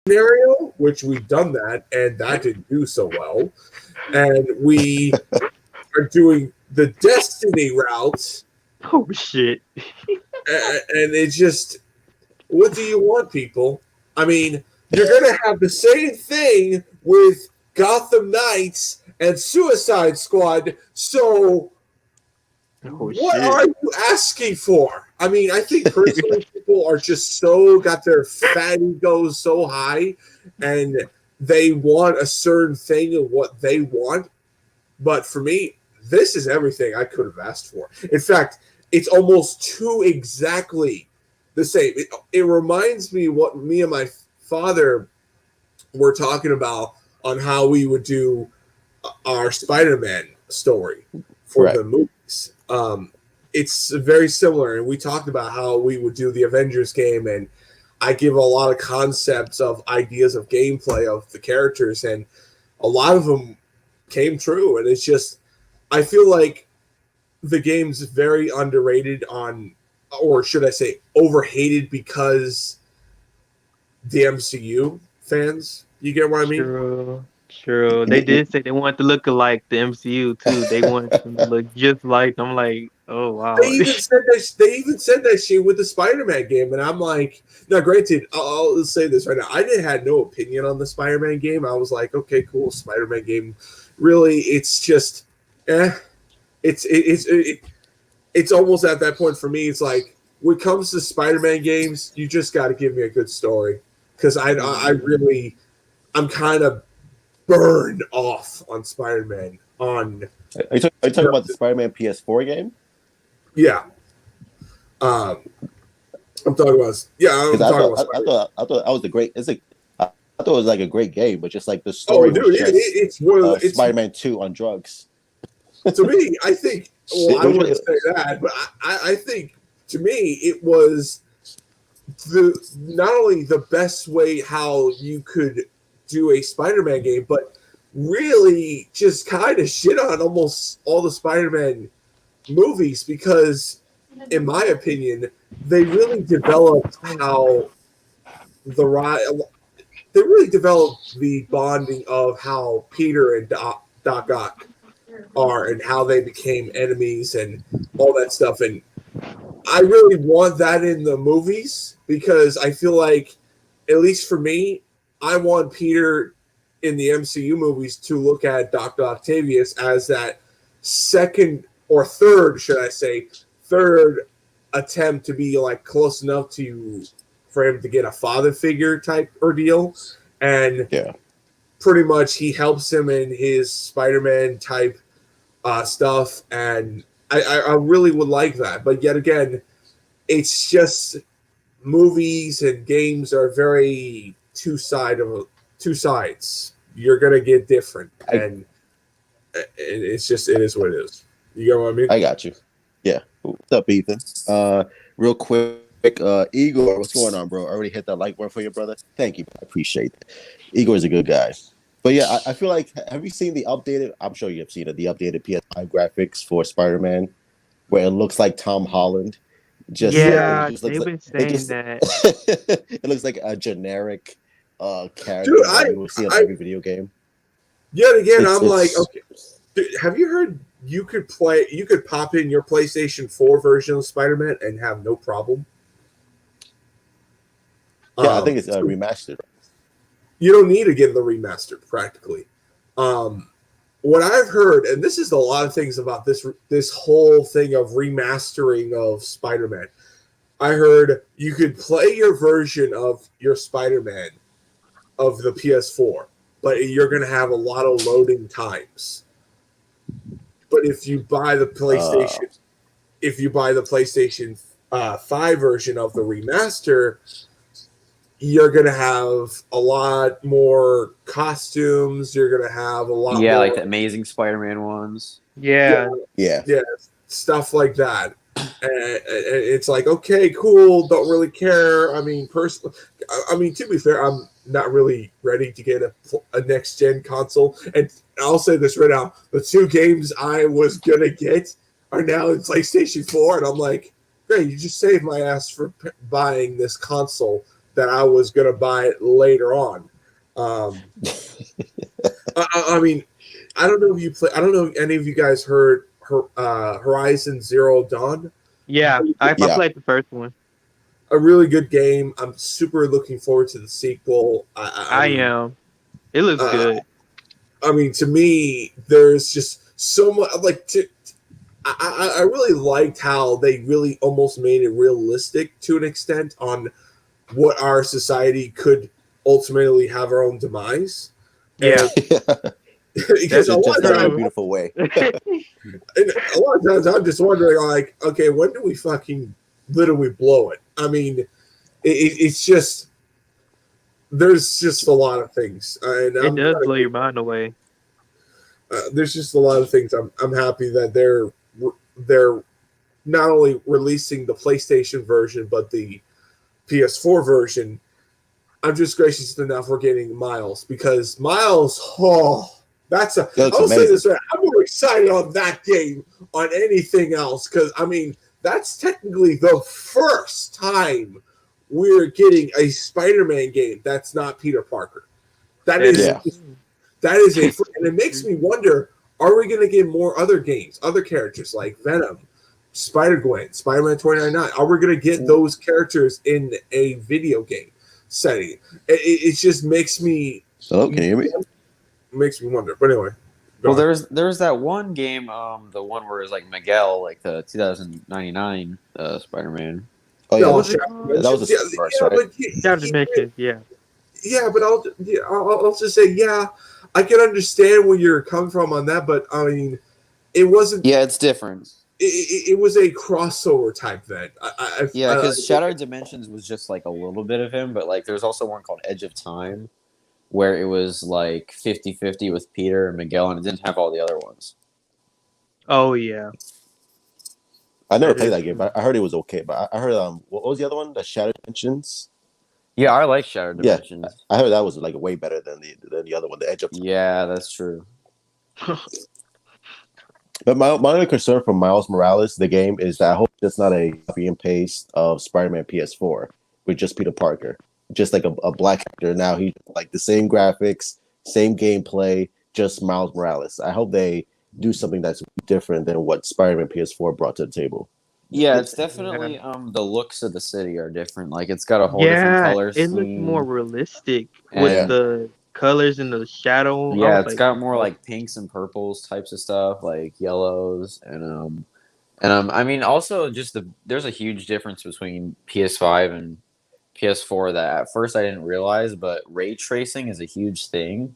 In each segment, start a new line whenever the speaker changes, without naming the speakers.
scenario, which we've done that, and that didn't do so well. And we are doing the Destiny route,
Oh shit.
and it's just, what do you want, people? I mean, you're going to have the same thing with Gotham Knights and Suicide Squad, so
Oh
what
shit.
are you asking for? I mean, I think personally people are just so got their fat egos so high and they want a certain thing of what they want. But for me, this is everything I could have asked for. In fact, it's almost too exactly the same. It reminds me what me and my father were talking about on how we would do our Spider-Man story for
Right.
the movies. It's very similar, and we talked about how we would do the Avengers game, and I give a lot of concepts of ideas of gameplay of the characters, and a lot of them came true. And it's just, I feel like the game's very underrated on, or should I say, overhated because the MCU fans. You get what I mean?
True. True.
And
They
it-
did say they wanted to look like the MCU too. They wanted them to look just like. I'm like, oh
They
wow.
even said that. They even said that shit with the Spider-Man game, and I'm like, now, granted, I'll say this right now. I didn't had no opinion on the Spider-Man game. I was like, okay, cool, Spider-Man game. Really, it's just, eh. It's almost at that point for me. It's like when it comes to Spider-Man games, you just got to give me a good story because I really I'm kind of burned off on Spider-Man. On
are you talking about the Spider-Man PS4 game?
yeah, I'm talking about I'm
Because
talking about Spider-Man.
I thought that was a great. I thought it was like a great game, but just like the
Oh,
story
dude,
was just
it's one of the, it's
Spider-Man 2 on drugs.
to me. I think. Well, I
Don't
wouldn't
you-
say that, but I think to me it was the not only the best way how you could do a Spider-Man game, but really just kind of shit on almost all the Spider-Man movies because, in my opinion, they really developed how the they really developed the bonding of how Peter and Doc Ock are and how they became enemies and all that stuff. And I really want that in the movies because I feel like, at least for me, I want Peter in the MCU movies to look at Dr. Octavius as that second or third, should I say, third attempt to be like close enough to for him to get a father figure type ordeal. And
Yeah.
pretty much he helps him in his Spider-Man type stuff. And I really would like that. But yet again, it's just movies and games are very two sides. You're gonna get different, and it's just it is what it is. You get what I mean?
I got you. Yeah. What's up, Ethan? Real quick, Igor, what's going on, bro? I already hit that like button for you, brother. Thank you. I appreciate it. Igor's a good guy. But yeah, I feel like, have you seen the updated? I'm sure you have seen it. The updated PS5 graphics for Spider-Man, where it looks like Tom Holland. It
Yeah,
just looks
they've
like
been saying that.
it looks like a generic character
Dude,
that you will see in
I
every video game.
yet again, I'm like,
It's
okay, dude, have you heard you could pop in your PlayStation 4 version of Spider-Man and have no problem?
yeah, I think it's
So
remastered.
you don't need to get the remastered practically. What I've heard, and this is a lot of things about this whole thing of remastering of Spider-Man. I heard you could play your version of your Spider-Man of the PS4, but you're going to have a lot of loading times. But
Uh,
if you buy the PlayStation 5 version of the remaster, you're going to have a lot more costumes. You're going to have a lot
Yeah, like
more,
the Amazing Spider-Man ones.
yeah,
Yeah,
yeah,
yeah, stuff like that. And it's like, okay, cool. Don't really care. I mean, personally, I mean, to be fair, I'm not really ready to get a next gen console. And I'll say this right now: the two games I was gonna get are now in PlayStation 4, and I'm like, great, you just saved my ass for buying this console that I was going to buy it later on. I mean, I don't know if you play. I don't know if any of you guys heard Horizon Zero Dawn.
Yeah, I
Yeah.
played the first one.
A really good game. I'm super looking forward to the sequel.
I am. It looks
uh,
good.
I mean, to me, there's just so much. I really liked how they really almost made it realistic to an extent on what our society could ultimately have our own demise.
Yeah.
Because a lot
Just
of
in a
times,
beautiful way.
I'm just wondering, like, okay, when do we fucking literally blow it? I mean, it's just there's just a lot of things, and
It does blow your mind away.
there's just a lot of things. I'm happy that they're not only releasing the PlayStation version but the PS4 version. I'm just gracious enough we're getting Miles because Miles, that's a.
It looks
I'll say
amazing.
this right. I'm more excited on that game on anything else because I mean that's technically the first time we're getting a Spider-Man game that's not Peter Parker. That is
Yeah.
that is a, and it makes me wonder: are we going to get more other games, other characters like Venom, Spider-Gwen, Spider-Man 2099? Are we going to get those characters in a video game setting? It just makes me.
Hello, can you hear me?
Makes me wonder. But anyway.
Well, there's that one game, the one where it's like Miguel, like the 2099 Spider-Man.
Oh yeah,
No,
that was the first, right?
Shattered Dimensions, yeah.
Yeah, but I'll just say, yeah, I can understand where you're coming from on that, but I mean, it wasn't.
Yeah, it's different.
It was a crossover type event.
Yeah, because Shattered Dimensions was just like a little bit of him, but like there's also one called Edge of Time, where it was like 50-50 with Peter and Miguel, and it didn't have all the other ones.
Oh yeah.
I never played that game, but I heard it was okay. But I heard what was the other one? The Shattered Dimensions.
Yeah, I like Shattered Dimensions.
I heard that was like way better than the other one, the Edge of Time.
Yeah, that's true.
But my only concern for Miles Morales, the game, is that I hope it's not a copy and paste of Spider-Man PS4 with just Peter Parker, just like a black actor. Now he's like the same graphics, same gameplay, just Miles Morales. I hope they do something that's different than what Spider-Man PS4 brought to the table.
Yeah, it's definitely the looks of the city are different. Like it's got a whole different color
it
scheme.
looked more realistic with the colors and the shadow.
Yeah, it's got more like pinks and purples types of stuff, like yellows and I mean also just there's a huge difference between PS5 and PS4 that at first I didn't realize, but ray tracing is a huge thing.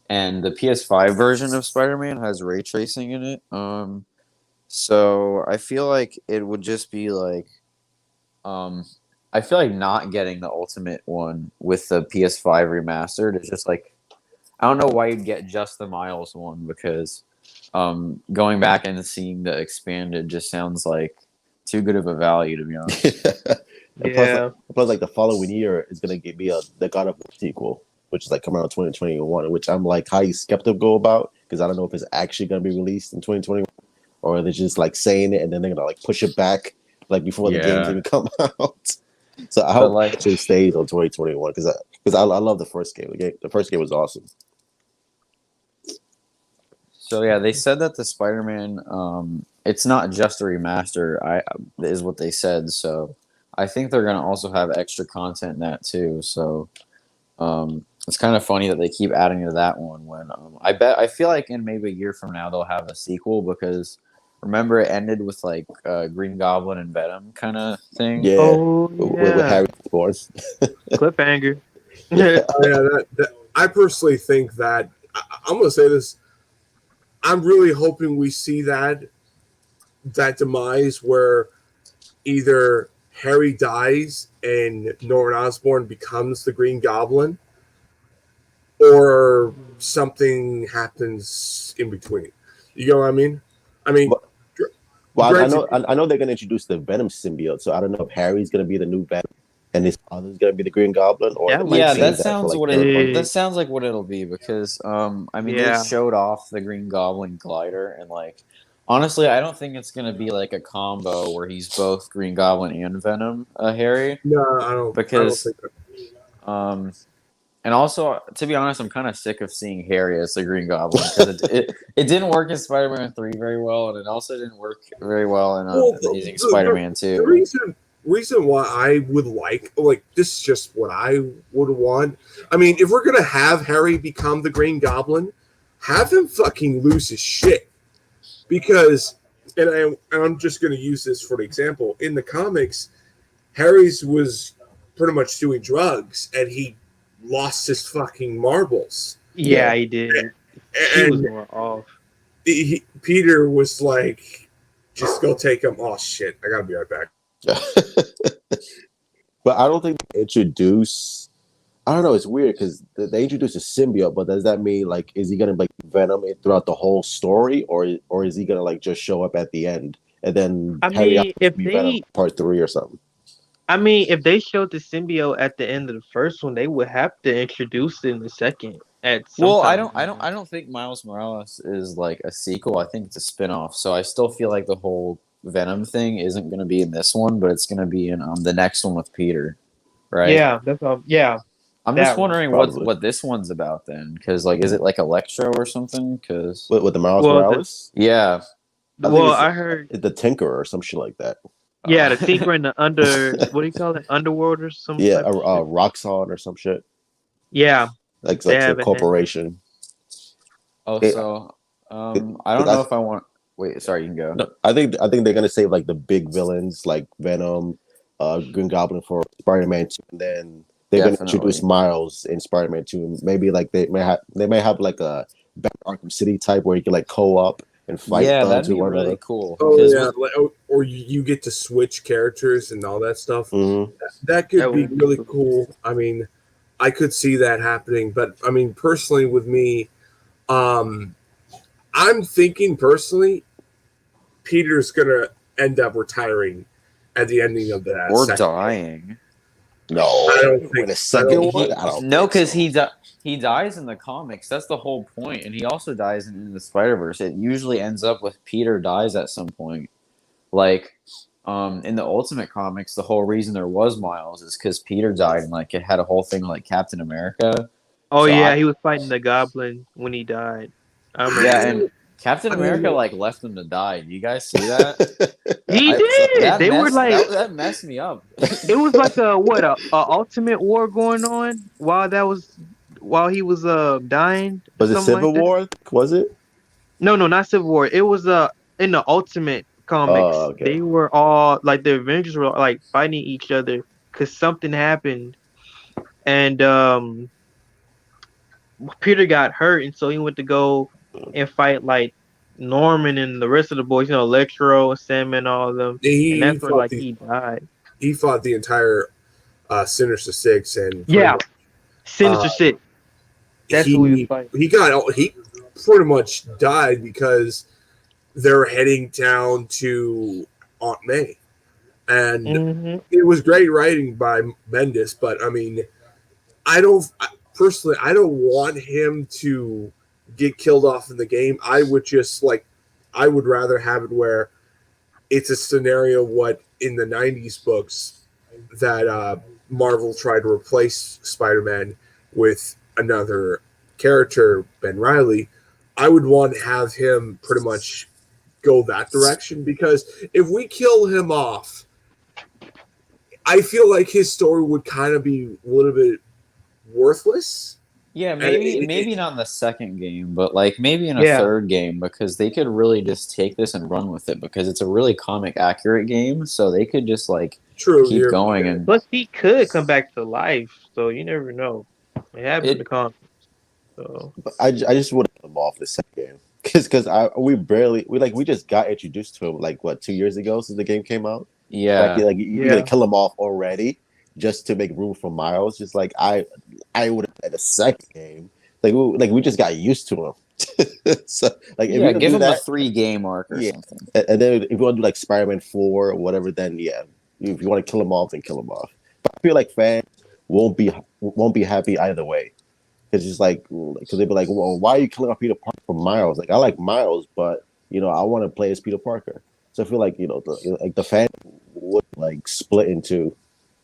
And the PS5 version of Spider-Man has ray tracing in it. So I feel like it would just be like, I feel like not getting the Ultimate one with the PS5 remastered is just like, I don't know why you'd get just the Miles one because going back and seeing the expanded just sounds like too good of a value, to be honest.
Plus, like the following year is gonna give me the God of War sequel, which is like coming out in 2021, which I'm like highly skeptical about because I don't know if it's actually gonna be released in 2021 or they're just like saying it and then they're gonna like push it back like before the games even come out. So I hope it actually stays on 2021 because I love the first game. The first game was awesome.
So yeah, they said that the Spider-Man, it's not just a remaster. Is what they said. So I think they're gonna also have extra content in that too. So it's kind of funny that they keep adding to that one. When I feel like in maybe a year from now they'll have a sequel because remember it ended with like Green Goblin and Venom kind of thing.
Yeah, with Harry born.
Cliffhanger.
I personally think that I'm going to say this. I'm really hoping we see that demise where either Harry dies and Norman Osborn becomes the Green Goblin, or something happens in between. You know what I mean?
Well, I know they're gonna introduce the Venom symbiote, so I don't know if Harry's gonna be the new Venom and his father's gonna be the Green Goblin, or
that sounds that sounds like what it'll be because they showed off the Green Goblin glider and like honestly I don't think it's gonna be like a combo where he's both Green Goblin and Venom, Harry.
No, I don't.
Because And also, to be honest, I'm kind of sick of seeing Harry as the Green Goblin because it didn't work in Spider-Man 3 very well, and it also didn't work very well in
Well,
Amazing Spider-Man
the
2.
reason why I would like this is just what I would want. I mean, if we're gonna have Harry become the Green Goblin, have him fucking lose his shit. Because I'm just gonna use this for an example. In the comics, Harry's was pretty much doing drugs and he lost his fucking marbles.
Yeah, he did. He was
And
more off.
Peter was like, just go take him. Oh shit, I gotta be right back.
But I don't think they introduce. I don't know. It's weird because they introduce a symbiote, but does that mean like is he gonna like Venom throughout the whole story, or is he gonna like just show up at the end and then
I
Harry
mean, if
be
they,
Venom Part 3 or something?
I mean, if they showed the symbiote at the end of the first one, they would have to introduce it in the second at some
Well,
time.
I don't think Miles Morales is like a sequel. I think it's a spin-off. So I still feel like the whole Venom thing isn't going to be in this one, but it's going to be in the next one with Peter, right?
Yeah, that's all. Yeah,
I'm
that
just
one.
wondering
Probably.
what this one's about then, because like, is it like Electro or something? Because
With the Miles
Well,
Morales,
yeah,
I think
well,
it's
I heard.
the Tinkerer or some shit like that.
Yeah, the Tinker in the what do you call it? Underworld or some
Yeah,
type of shit.
Roxxon or some shit
Yeah,
like
they
a
haven't had.
corporation.
Oh,
It-
so I don't know if I want. Wait, sorry, you can go.
No, I think they're gonna save like the big villains like Venom, Green Goblin for Spider-Man 2, and then they're gonna introduce
Definitely.
Miles in Spider-Man 2. Maybe like they may have like a Batman Arkham City type where you can like co-op and fight
Yeah,
thugs
that'd
with
be
one
really
another.
cool.
Oh
'Cause
yeah,
with-
or you get to switch characters and all that stuff.
Mm-hmm.
That could
That
be
would be
really
cool.
cool. I mean, I could see that happening, but I mean, personally, with me, um, I'm thinking personally, Peter's gonna end up retiring at the ending of that.
or
second
dying.
No,
I don't think-
in the
I
second
don't-
one, I don't.
No,
think
because
so.
he dies in the comics. That's the whole point, and he also dies in the Spider Verse. It usually ends up with Peter dies at some point. Like, in the Ultimate comics, the whole reason there was Miles is because Peter died, and like it had a whole thing like Captain America.
Oh
So
yeah,
I-
he was fighting the Goblin when he died. I remember.
Yeah,
that.
and Captain
I mean-
America like left him to die. Do you guys see that?
He
I-
did.
That
They were
messed,
like,
that messed me up.
it was like a ultimate war going on while he was dying. Or
Was it
something
Civil
like that.
War? Was it?
No, not Civil War. It was in the Ultimate comics.
Oh, okay.
They were all like the Avengers were like fighting each other because something happened, and Peter got hurt, and so he went to go and fight like Norman and the rest of the boys. You know, Electro and Sandman, all of them, and that's where like he died.
he fought the entire Sinister Six and
Yeah, Sinister
Uh,
Six. That's who he was fighting.
he pretty much died because they're heading down to Aunt May, and
Mm-hmm.
it was great writing by Bendis. But I mean, I don't want him to get killed off in the game. I would rather have it where it's a scenario what in the 90s books that Marvel tried to replace Spider-Man with another character, Ben Reilly. I would want to have him pretty much go that direction, because if we kill him off, I feel like his story would kind of be a little bit worthless.
Yeah,
And
maybe not in the second game, but like maybe in a
Yeah.
third game, because they could really just take this and run with it because it's a really comic accurate game, so they could just like
True,
keep going and
Plus, he could come back to life, so you never know. It happened in the comics. So
I just would have him off the second game because we just got introduced to him like what 2 years ago since the game came out.
yeah.
Like you're gonna kill him off already just to make room for Miles. Just like I would have had a second game. We just got used to him. So like if
Yeah,
you
give
do
him
that,
a 3-game arc or
Yeah.
something.
and then if you want to do like Spider-Man 4 or whatever, then yeah, if you want to kill him off, then kill him off. But I feel like fans won't be happy either way. It's just like because they'd be like, well, why are you killing off Peter Parker for Miles? Like I like Miles, but I want to play as Peter Parker. So I feel like the fan would like split into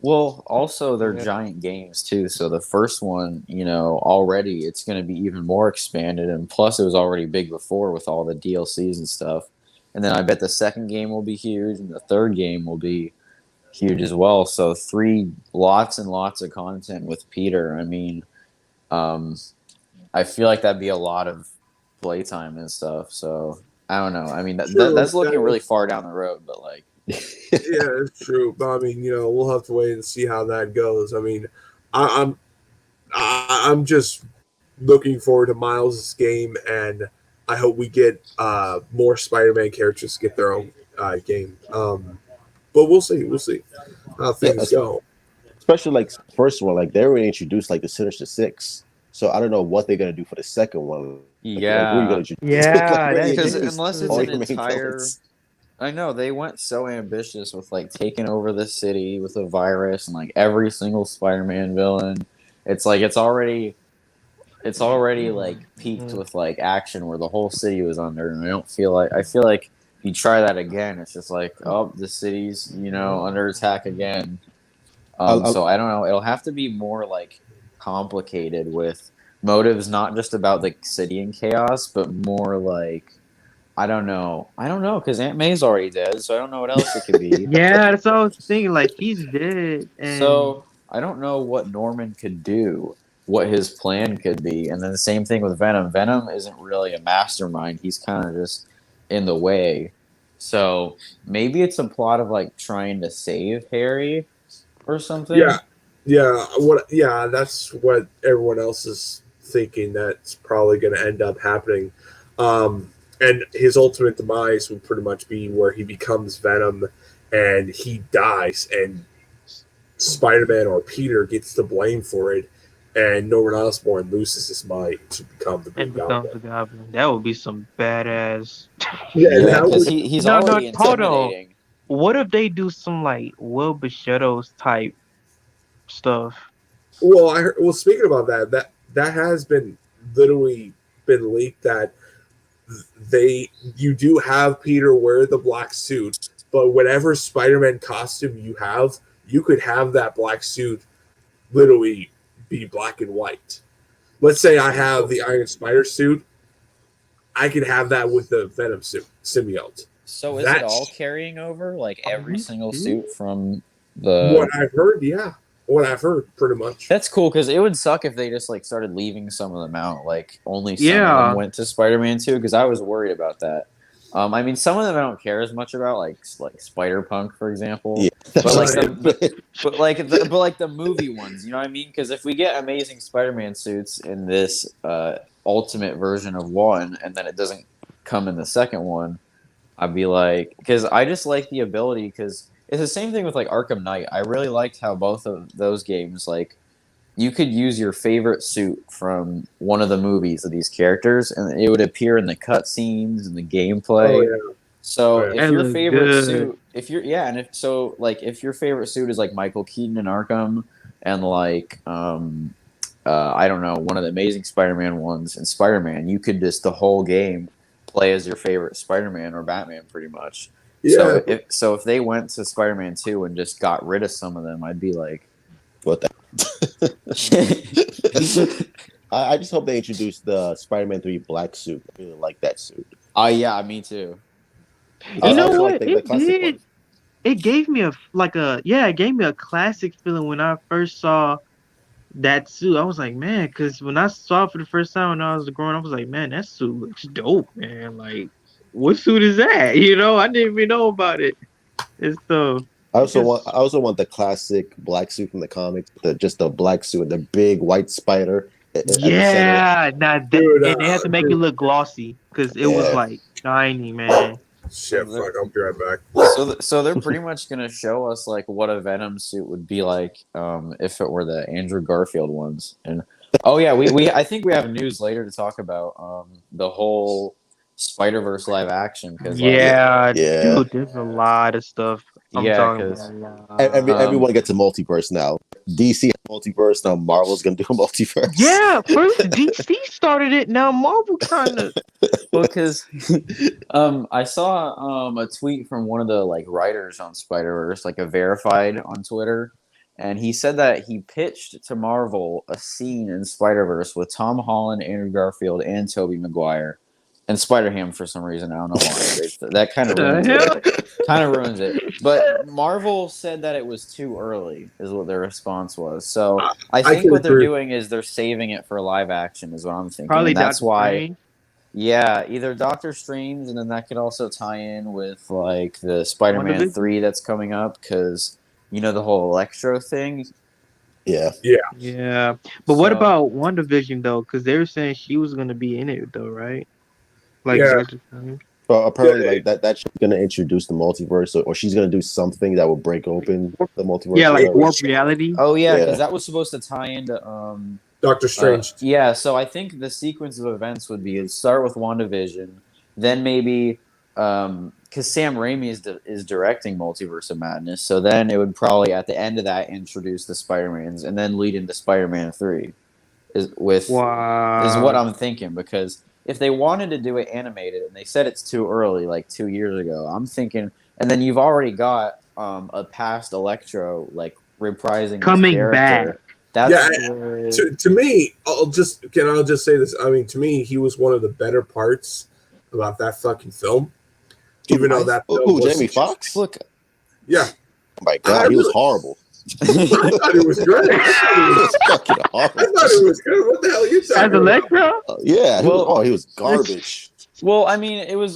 Well, also they're
Yeah.
giant games too. So the first one, already it's going to be even more expanded, and plus it was already big before with all the DLCs and stuff. And then I bet the second game will be huge, and the third game will be huge as well. So three lots and lots of content with Peter. I mean, um, I feel like that'd be a lot of playtime and stuff. So I don't know. I mean,
True.
that's looking really far down the road, but like,
Yeah, it's true. But I mean, we'll have to wait and see how that goes. I mean, I'm just looking forward to Miles' game, and I hope we get more Spider-Man characters get their own game. But we'll see. We'll see how
Yeah,
things go.
especially like first one, like they already introduced like the Sinister Six. So I don't know what they're gonna do for the second one. Like who are you gonna
yeah,
introduce? Like
Yeah,
already
that
because
is
introduced
unless it's
all
true.
an
your main
entire
villains.
I know they went so ambitious with like taking over the city with a virus and like every single Spider-Man villain. It's like it's already like peaked
Mhm.
with like action where the whole city was under, and I feel like if you try that again, it's just like, oh, the city's under attack again.
I,
So I don't know. It'll have to be more like complicated with motives, not just about the city and chaos, but more like I don't know, because Aunt May's already dead, so I don't know what else it could be.
Yeah, that's what I was thinking. Like he's dead, and
So I don't know what Norman could do, what his plan could be, and then the same thing with Venom. Venom isn't really a mastermind; he's kind of just in the way. So maybe it's a plot of like trying to save Harry or
Yeah,
something.
yeah. What? Yeah, that's what everyone else is thinking. That's probably going to end up happening. And his ultimate demise would pretty much be where he becomes Venom and he dies, and Spider-Man or Peter gets the blame for it, and Norman Osborn loses his mind to become the Green
becomes
Goblin.
the Goblin. That would be some badass.
Yeah,
Yeah,
that
because
would.
he's
No, no,
already
hold on.
intimidating.
What if they do some like Will Shadows type stuff?
Well, well, speaking about that has been literally been leaked that you do have Peter wear the black suit, but whatever Spider-Man costume you have, you could have that black suit literally be black and white. Let's say I have the Iron Spider suit, I could have that with the Venom suit symbiote.
So is it all
That's
carrying over, like
Are
every
you
single
serious?
suit from
what
the?
I've heard. Yeah, what I've heard, pretty much.
That's cool because it would suck if they just like started leaving some of them out, like only some of them
Yeah,
went to Spider-Man 2. Because I was worried about that. I mean, some of them I don't care as much about, like Spider-Punk, for example.
yeah,
But
that's
like
just
Right.
but like the movie ones, you know what I mean? Because if we get Amazing Spider-Man suits in this ultimate version of one, and then it doesn't come in the second one, I'd be like, because I just like the ability. Because it's the same thing with like Arkham Knight. I really liked how both of those games, like, you could use your favorite suit from one of the movies of these characters, and it would appear in the cutscenes and the
Oh
gameplay.
yeah. Oh
So
yeah.
if
that
your
looks
favorite
good.
suit, if you're yeah, and if so, like if your favorite suit is like Michael Keaton in Arkham, and like I don't know, one of the Amazing Spider-Man ones in Spider-Man, you could just the whole game play as your favorite Spider-Man or Batman, pretty much.
Yeah.
So if they went to Spider-Man 2 and just got rid of some of them, I'd be like,
what the. I just hope they introduce the Spider-Man 3 black suit. I really like that suit.
oh yeah, me too.
I
You know
also
Because
like
what?
the
It
classic one.
did. It gave me it gave me a classic feeling when I first saw that suit. I was like, man, because when I saw it for the first time when I was growing up, I was like, man, that suit looks dope, man. Like, what suit is that? I didn't even know about it. And so,
I
because
also want the classic black suit from the comics, just the black suit, the big white spider at the center.
yeah, now that
Dude,
and they had to make it
dude,
look glossy because it was
Yeah,
like shiny, man.
so
shit,
they're
fuck, I'll be right back.
so they're pretty much gonna show us like what a Venom suit would be like if it were the Andrew Garfield ones. And oh yeah, we I think we have news later to talk about the whole Spider-Verse live action because
yeah,
like
Yeah,
yeah.
dude, there's a lot of stuff. I'm
yeah
talking about
because
a lot.
Everyone gets a multiverse now. DC has a multiverse now. Marvel's gonna do a multiverse.
Yeah, first DC started it. Now Marvel kind of.
well because I saw a tweet from one of the like writers on Spider-Verse, like a verified on Twitter. and he said that he pitched to Marvel a scene in Spider-Verse with Tom Holland, Andrew Garfield, and Tobey Maguire, and Spider-Ham for some reason. I don't know why. That kind of ruins it. Kind of ruins it. But Marvel said that it was too early, is what their response was. So I think
can
what they're
agree.
doing is they're saving it for live action, is what I'm thinking.
Probably
And that's
Doctor
why.
Strange.
Yeah, either Doctor Strange, and then that could also tie in with like the Spider-Man
WandaVision?
3 that's coming up, because the whole Electro thing.
Yeah.
Yeah, but what
So-
about WandaVision though? Because they were saying she was gonna be in it though, right? Like
Yeah.
Doctor Strange.
Well, apparently,
Yeah.
like that's going to introduce the multiverse, or she's going to do something that will break open the multiverse.
Yeah,
or
like
whatever.
warp reality.
Oh yeah, because
Yeah.
that was supposed to tie into
Doctor Strange.
yeah, so I think the sequence of events would be start with WandaVision, then maybe because Sam Raimi is directing Multiverse of Madness, so then it would probably at the end of that introduce the Spider-Mans and then lead into Spider-Man 3 is what
Wow.
I'm thinking, because if they wanted to do it animated and they said it's too early, like 2 years ago, I'm thinking, and then you've already got a past Electro like reprising his
Coming
character.
back.
That's
Yeah,
where-
to me, I'll just say this. I mean, to me, he was one of the better parts about that fucking film. Even though that film was
Jamie Foxx?
look.
Yeah,
Oh my God, he was horrible.
I thought it was great.
Fucking horrible.
I thought it was good. What the hell are you talking
As
about?
Electro?
Yeah,
Well-
he was garbage.
Well, I mean, he was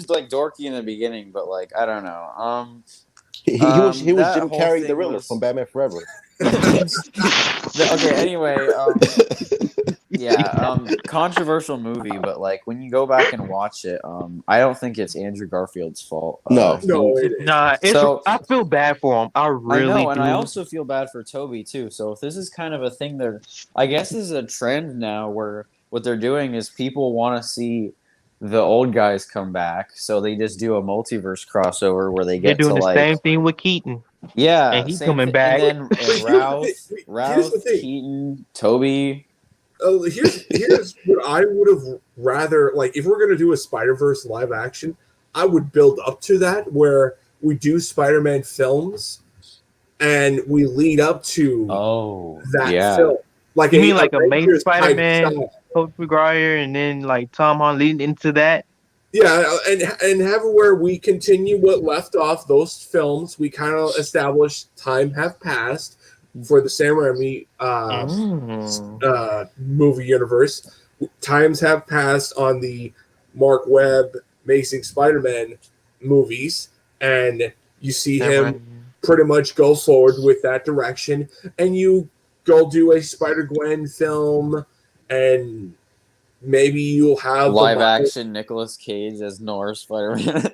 like dorky in the beginning, but like I don't know.
He was
that
Jim
whole
Carrey,
thing
the Riddler
was-
from Batman Forever.
Okay, anyway, controversial movie, but like when you go back and watch it, I don't think it's Andrew Garfield's fault.
No.
No, it is.
Nah,
So-
I feel bad for him. I really
I know, and
do.
I also feel bad for Toby too. So if this is kind of a thing, I guess this is a trend now where what they're doing is people want to see the old guys come back, so they just do a multiverse crossover where they
They're
get
doing
to
the
like
same thing with Keaton.
yeah,
and he's
same
coming
thing.
back.
And then
Here's
Ralph,
the thing.
Keaton, Toby.
Here's what I would have rather like if we're gonna do a Spider-Verse live action. I would build up to that where we do Spider-Man films and we lead up to
Oh,
that
yeah.
film. Like
You mean like a main
Avengers type
Spider-Man,
style.
Tobey Maguire, and then like Tom Holland leading into that?
Yeah, and have it where we continue what left off those films. We kind of establish time have passed for the Sam Raimi movie universe. Times have passed on the Mark Webb Amazing Spider-Man movies, and you see him pretty much go forward with that direction, and you go do a Spider-Gwen film, and maybe you'll have
Live
the
action Nicolas Cage as Norse Spider-Man.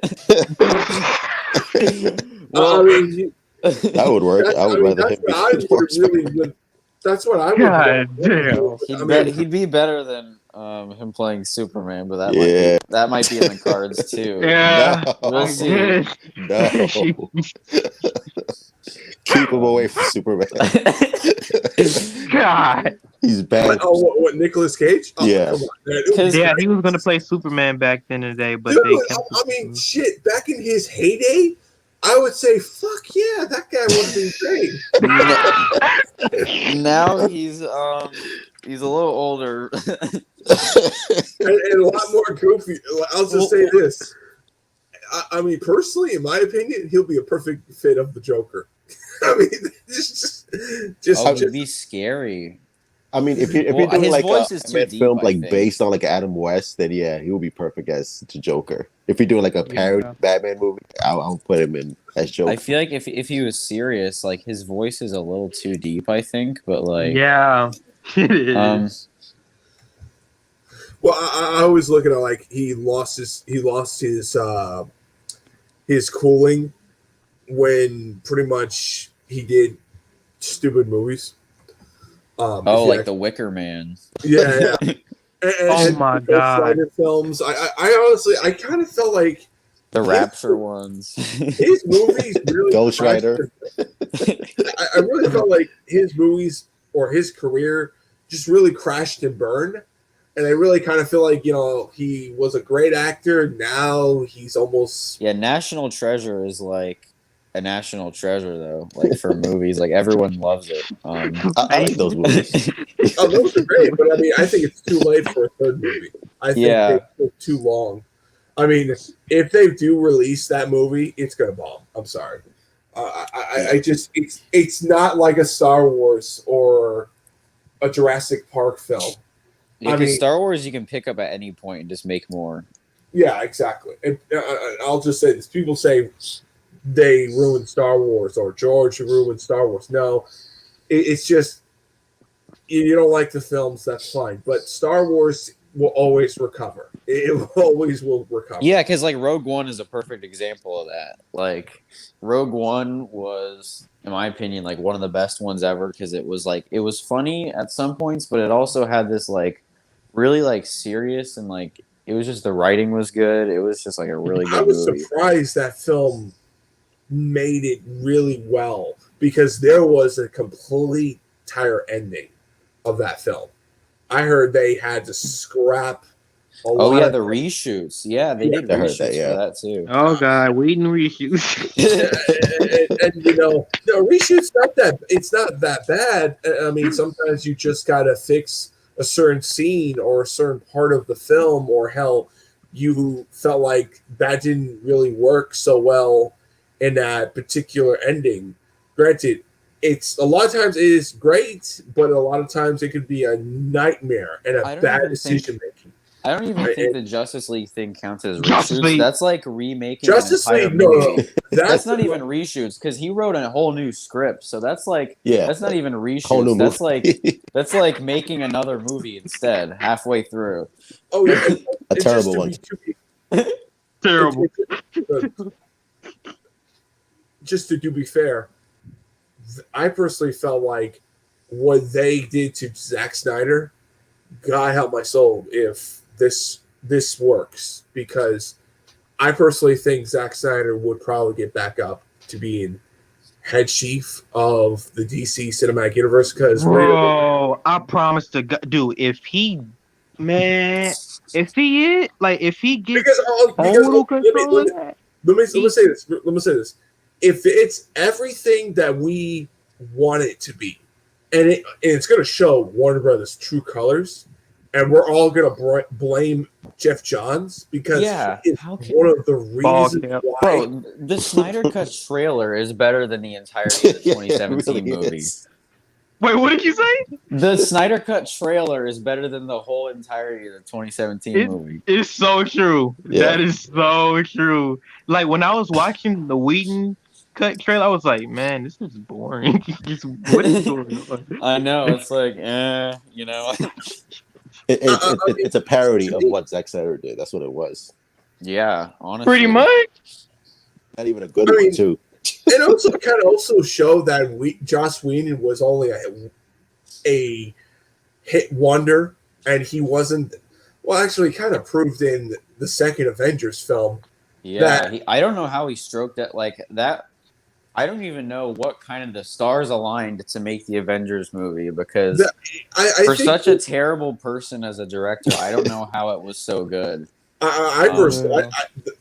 I mean,
That would work. I would rather him
that's
be
what I would really would. That's what I would.
God
want.
damn.
he'd be better than him playing Superman, but
Yeah.
that might be in the cards too.
Yeah.
No.
We'll see.
No. Keep him away from Superman.
God.
He's bad.
Oh, what Nicolas Cage? Oh,
Yeah.
come on, man. It was
Yeah,
great.
he was gonna play Superman back then in the day, but
Dude,
they
I mean, shit. Back in his heyday, I would say, "Fuck yeah, that guy would be great."
Now he's a little older.
and a lot more goofy. I'll just say this. I mean, personally, in my opinion, he'll be a perfect fit of the Joker. I mean, just
It'd be scary.
I mean, if you're
Well,
doing
his
like
voice
a
is too
Batman
deep,
film
I
like
think.
based on like Adam West, then yeah, he would be perfect as the Joker. If you're doing like a parody
Yeah.
Batman movie, I'll put him in as Joker.
I feel like if he was serious, like his voice is a little too deep, I think. But like,
Yeah. It is.
well, I always look at it like he lost his cooling when pretty much he did stupid movies.
like The Wicker Man.
yeah. And
my
the Ghost
God.
Rider films. I honestly, I kind of felt like
The Rapture ones.
his movies really
Ghost
crashed-
Rider.
I really felt like his movies or his career just really crashed and burned. And I really kind of feel like, he was a great actor. Now he's almost
Yeah, National Treasure is like a national treasure though. Like for movies, like everyone loves it.
I like those movies.
Oh, those are great, but I mean, I think it's too late for a third movie. I think
Yeah.
they took too long. I mean, if they do release that movie, it's gonna bomb. I'm sorry. I just it's not like a Star Wars or a Jurassic Park film.
Yeah,
I
because
mean-
Star Wars you can pick up at any point and just make more.
Yeah, exactly. And I'll just say this: people say they ruined Star Wars or George ruined Star Wars. No, it's just you don't like the films. That's fine, but Star Wars will always recover. It always will recover.
Yeah, because like Rogue One is a perfect example of that. Like Rogue One was, in my opinion, like one of the best ones ever because it was funny at some points, but it also had this like really like serious and like it was just the writing was good. It was just like a really
I
good
was
movie.
surprised that film made it really well because there was a complete entire ending of that film. I heard they had to scrap a lot
Oh yeah,
of
the reshoots. Yeah, they did
I heard
reshoots
that, yeah.
for that too.
Oh God, Whedon reshoots.
and you know, no reshoot's not that it's not that bad. I mean, sometimes you just gotta fix a certain scene or a certain part of the film, or hell, you felt like that didn't really work so well in that particular ending. Granted, it's a lot of times it is great, but a lot of times it could be a nightmare and
I
a
don't
bad
even
decision making.
I don't even
Right,
think
and-
the Justice League thing counts as
Justice
reshoots.
League.
That's like remaking
Justice
an entire
League, no,
movie. That's
no.
not even reshoots because he wrote a whole new script. So that's like
Yeah.
that's not even
Whole new
reshoots. That's
movie.
like that's like making another movie instead halfway through.
Oh yeah,
A
it's
terrible
just
one.
Terrible.
Just to be fair, I personally felt like what they did to Zack Snyder, God help my soul if this works, because I personally think Zack Snyder would probably get back up to being head chief of the DC Cinematic Universe because
Bro, I promise to God, dude, if he is like if he gets
because
total
let me,
control
let
of
me,
that,
let me say this. Let me say this. If it's everything that we want it to be, and it's going to show Warner Brothers' true colors, and we're all going to blame Jeff Johns because
Yeah,
he is
how can-
one of the
Ball
reasons
cap.
why.
Bro, the Snyder Cut trailer is better than the entirety of the
Yeah,
2017
it really
movie.
is.
wait, what did you say?
The Snyder Cut trailer is better than the whole entirety of the 2017 movie.
It's so true.
Yeah.
That is so true. Like when I was watching the Whedon cut trailer, I was like, man, this is boring. What is going on?
I know, it's like, you know.
It's a parody of what Zack Snyder did. That's what it was.
Yeah, honestly.
Pretty much.
Not even a good
I
one,
mean-
too.
It also kind of also showed that Joss Whedon was only a hit wonder, and he wasn't. Well, actually, kind of proved in the second Avengers film.
Yeah, I don't know how he stroked that like that. I don't even know what kind of the stars aligned to make the Avengers movie because
I
for
think
such a terrible person as a director, I don't know how it was so good.
I personally,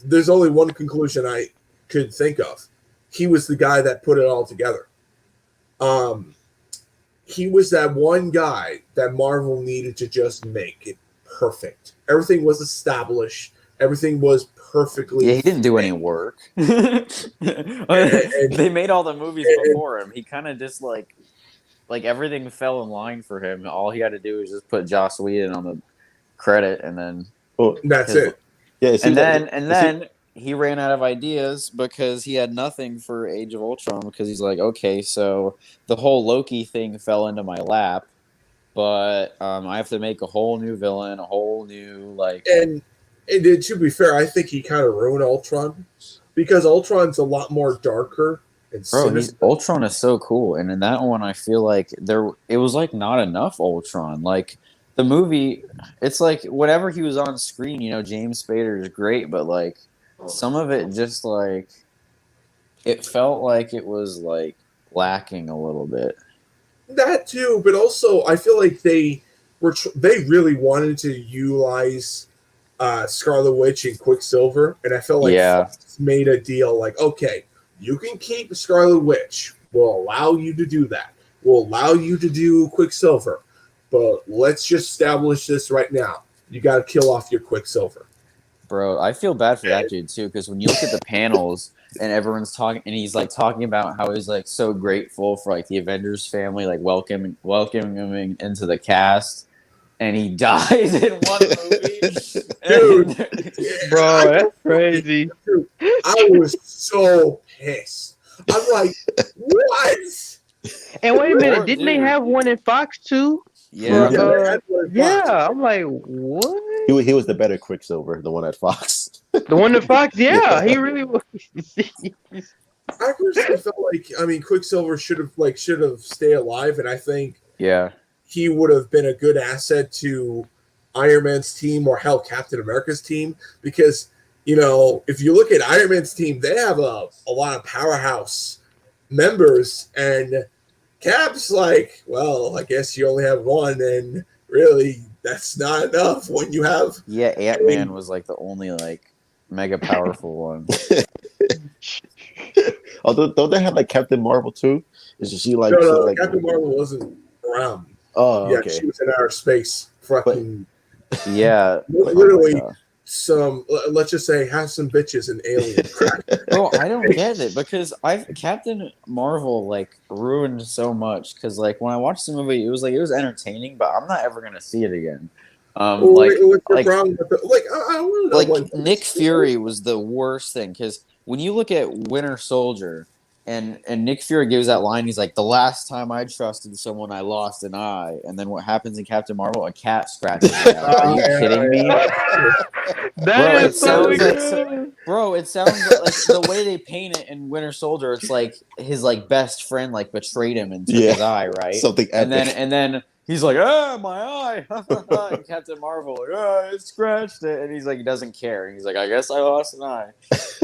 there's only one conclusion I could think of. He was the guy that put it all together. He was that one guy that Marvel needed to just make it perfect. Everything was established. Everything was perfectly.
Yeah, he didn't do any work. They made all the movies before him. He kind of just like everything fell in line for him. All he had to do was just put Joss Whedon on the credit, and then
That's it.
Yeah, it seems like-
then he ran out of ideas because he had nothing for Age of Ultron because he's like, okay, so the whole Loki thing fell into my lap, but I have to make a whole new villain, a whole new like.
And to be fair, I think he kind of ruined Ultron because Ultron's a lot more darker and
Bro,
sinister.
Ultron is so cool, and in that one, I feel like it was like not enough Ultron. Like the movie, it's like whenever he was on screen, you know, James Spader is great, but like some of it just like it felt like it was like lacking a little bit.
That too, but also I feel like they really wanted to utilize Scarlet Witch and Quicksilver, and I felt like
Yeah.
Fox made a deal like, okay, You can keep Scarlet Witch. We'll allow you to do that. We'll allow you to do Quicksilver. But let's just establish this right now. You got to kill off your Quicksilver.
Bro, I feel bad for that dude too, because when you look at the panels and everyone's talking, and he's like talking about how he's like so grateful for like the Avengers family, like welcoming him into the cast, and he dies in one movie.
Dude,
Bro, that's crazy.
I was so pissed. I'm like, what?
And wait a minute,
Poor
didn't they
dude.
have one in Fox too?
Yeah,
Yeah, they had one in Fox.
Yeah, I'm like, what?
He was the better Quicksilver, the one at Fox.
The one in Fox? Yeah,
Yeah.
he really was.
I personally felt like, I mean, Quicksilver should have stayed alive, and I think
yeah.
he would have been a good asset to Iron Man's team or hell, Captain America's team, because if you look at Iron Man's team, they have a lot of powerhouse members, and Cap's like, well, I guess you only have one, and really that's not enough when you have.
Yeah, Ant-Man was like the only like mega powerful one.
Although don't they have like Captain Marvel too? Is she like
No,
like
Captain Marvel wasn't around.
Oh,
Yeah,
okay.
she was in outer space. Fucking
Yeah.
literally
Oh
some. Let's just say have some bitches in Alien.
bro, I don't get it because Captain Marvel like ruined so much because like when I watched the movie, it was entertaining, but I'm not ever gonna see it again.
What's your problem with I don't know.
Like Nick Fury was the worst thing because when you look at Winter Soldier and Nick Fury gives that line, he's like, "The last time I trusted someone, I lost an eye." And then what happens in Captain Marvel? A cat scratches it out. Are you kidding me?
That
Bro,
is so
it sounds
good.
Bro, it sounds like the way they paint it in Winter Soldier. It's like his like best friend like betrayed him and took his eye, right?
Something epic.
And then he's like, "Ah, my eye!" And Captain Marvel like, "Ah, it scratched it," and he's like, he doesn't care. He's like, "I guess I lost an eye."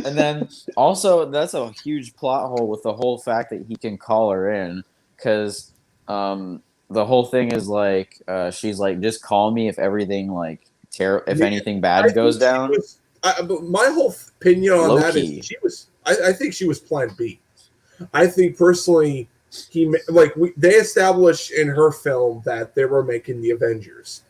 And then also that's a huge plot hole with the whole fact that he can call her in because the whole thing is like she's like, "Just call me if everything like if anything bad goes down."
My whole opinion on that
Low-key.
is she was. I think she was Plan B. I think personally, they established in her film that they were making the Avengers,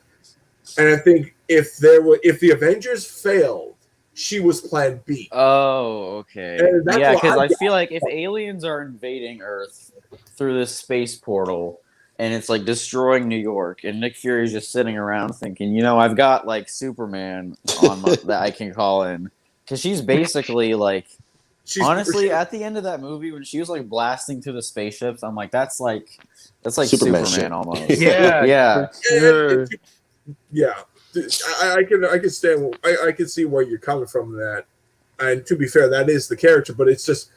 and I think if the Avengers failed, she was Plan B.
Oh, okay.
And that's
Yeah,
what
because
I
I feel like if aliens are invading Earth through this space portal and it's like destroying New York, and Nick Fury's just sitting around thinking, I've got like Superman on that I can call in. Because she's basically like, honestly, at the end of that movie when she was like blasting through the spaceships, I'm like, that's like
Superman
Superman
shit.
almost.
Yeah,
Yeah.
for sure.
Yeah, I can stand. I can see where you're coming from in that. And to be fair, that is the character, but it's just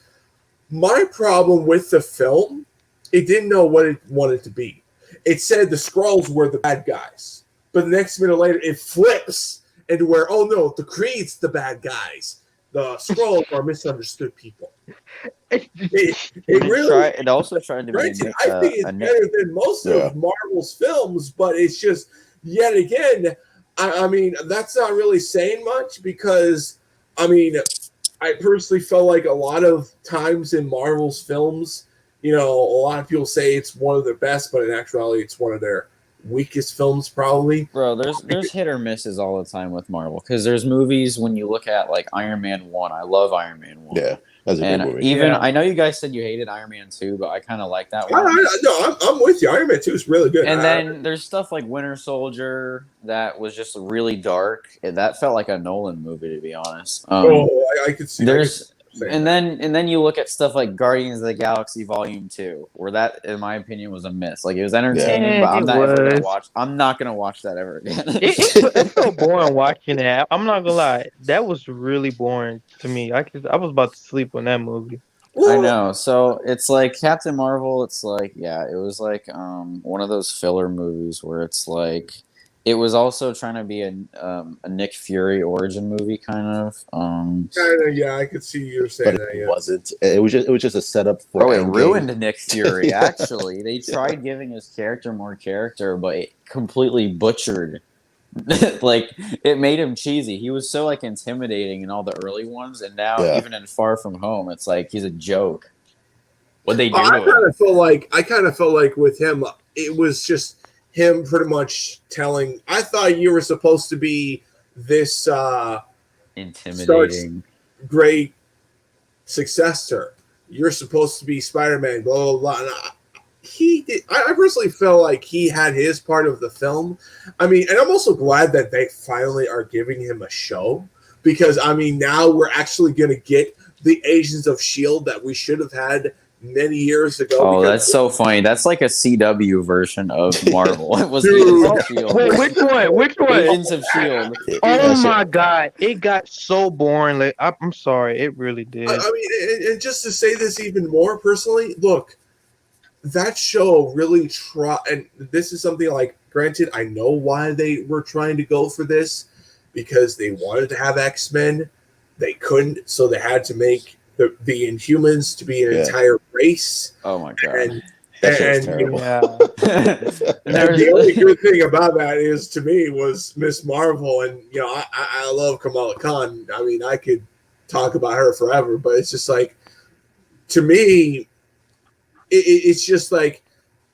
my problem with the film. It didn't know what it wanted to be. It said the Skrulls were the bad guys, but the next minute later, it flips into where, oh no, the Creed's the bad guys. The Skrulls are misunderstood people.
It also tried to be.
I think it's better than most of Marvel's films, but it's just yet again. I mean, that's not really saying much because I mean, I personally felt like a lot of times in Marvel's films, a lot of people say it's one of their best, but in actuality, it's one of their weakest films, probably.
Bro, there's hit or misses all the time with Marvel because there's movies when you look at like Iron Man 1. I love Iron Man 1.
Yeah, that's a good movie.
Even I know you guys said you hated Iron Man 2, but I kind of like that one.
No, I'm with you. Iron Man 2 is really good.
And then there's stuff like Winter Soldier that was just really dark. And that felt like a Nolan movie, to be honest.
I could see.
And then you look at stuff like Guardians of the Galaxy Volume 2, where that, in my opinion, was a miss. Like it was entertaining, but I'm not gonna watch that ever again.
It's so boring watching that. I'm not gonna lie, that was really boring to me. I was about to sleep on that movie.
I know. So it's like Captain Marvel. It's like it was like one of those filler movies where it's like. It was also trying to be a Nick Fury origin movie, kind of.
Yeah, I could see you saying that.
It wasn't. It was just a setup for.
Oh, it ruined Nick Fury. Actually, they tried giving his character more character, but it completely butchered like it made him cheesy. He was so like intimidating in all the early ones, and now
Yeah.
even in Far From Home, it's like he's a joke. What they do
I
to him?
kind of felt like with him, it was just him pretty much telling. I thought you were supposed to be this Stark's
Intimidating.
great successor. You're supposed to be Spider-Man. Blah blah blah. And he did. I personally felt like he had his part of the film. I mean, and I'm also glad that they finally are giving him a show because I mean now we're actually going to get the Agents of Shield that we should have had many years ago.
Oh,
because
that's so funny. That's like a CW version of Marvel. It was
Dude.
Agents of Shield.
Wait, which one? Which one?
Agents of Shield.
Oh
That shit-
my god, it got so boring. Like, I'm sorry, it really did.
I mean, and just to say this even more personally, look, that show really and this is something like, granted, I know why they were trying to go for this because they wanted to have X-Men. They couldn't, so they had to make the Inhumans to be an entire race.
Oh my god.
And,
That shit was
and
terrible.
Yeah.
and the only good thing about that is, to me, was Miss Marvel. And, you know, I love Kamala Khan. I mean, I could talk about her forever, but it's just like, to me, it's just like,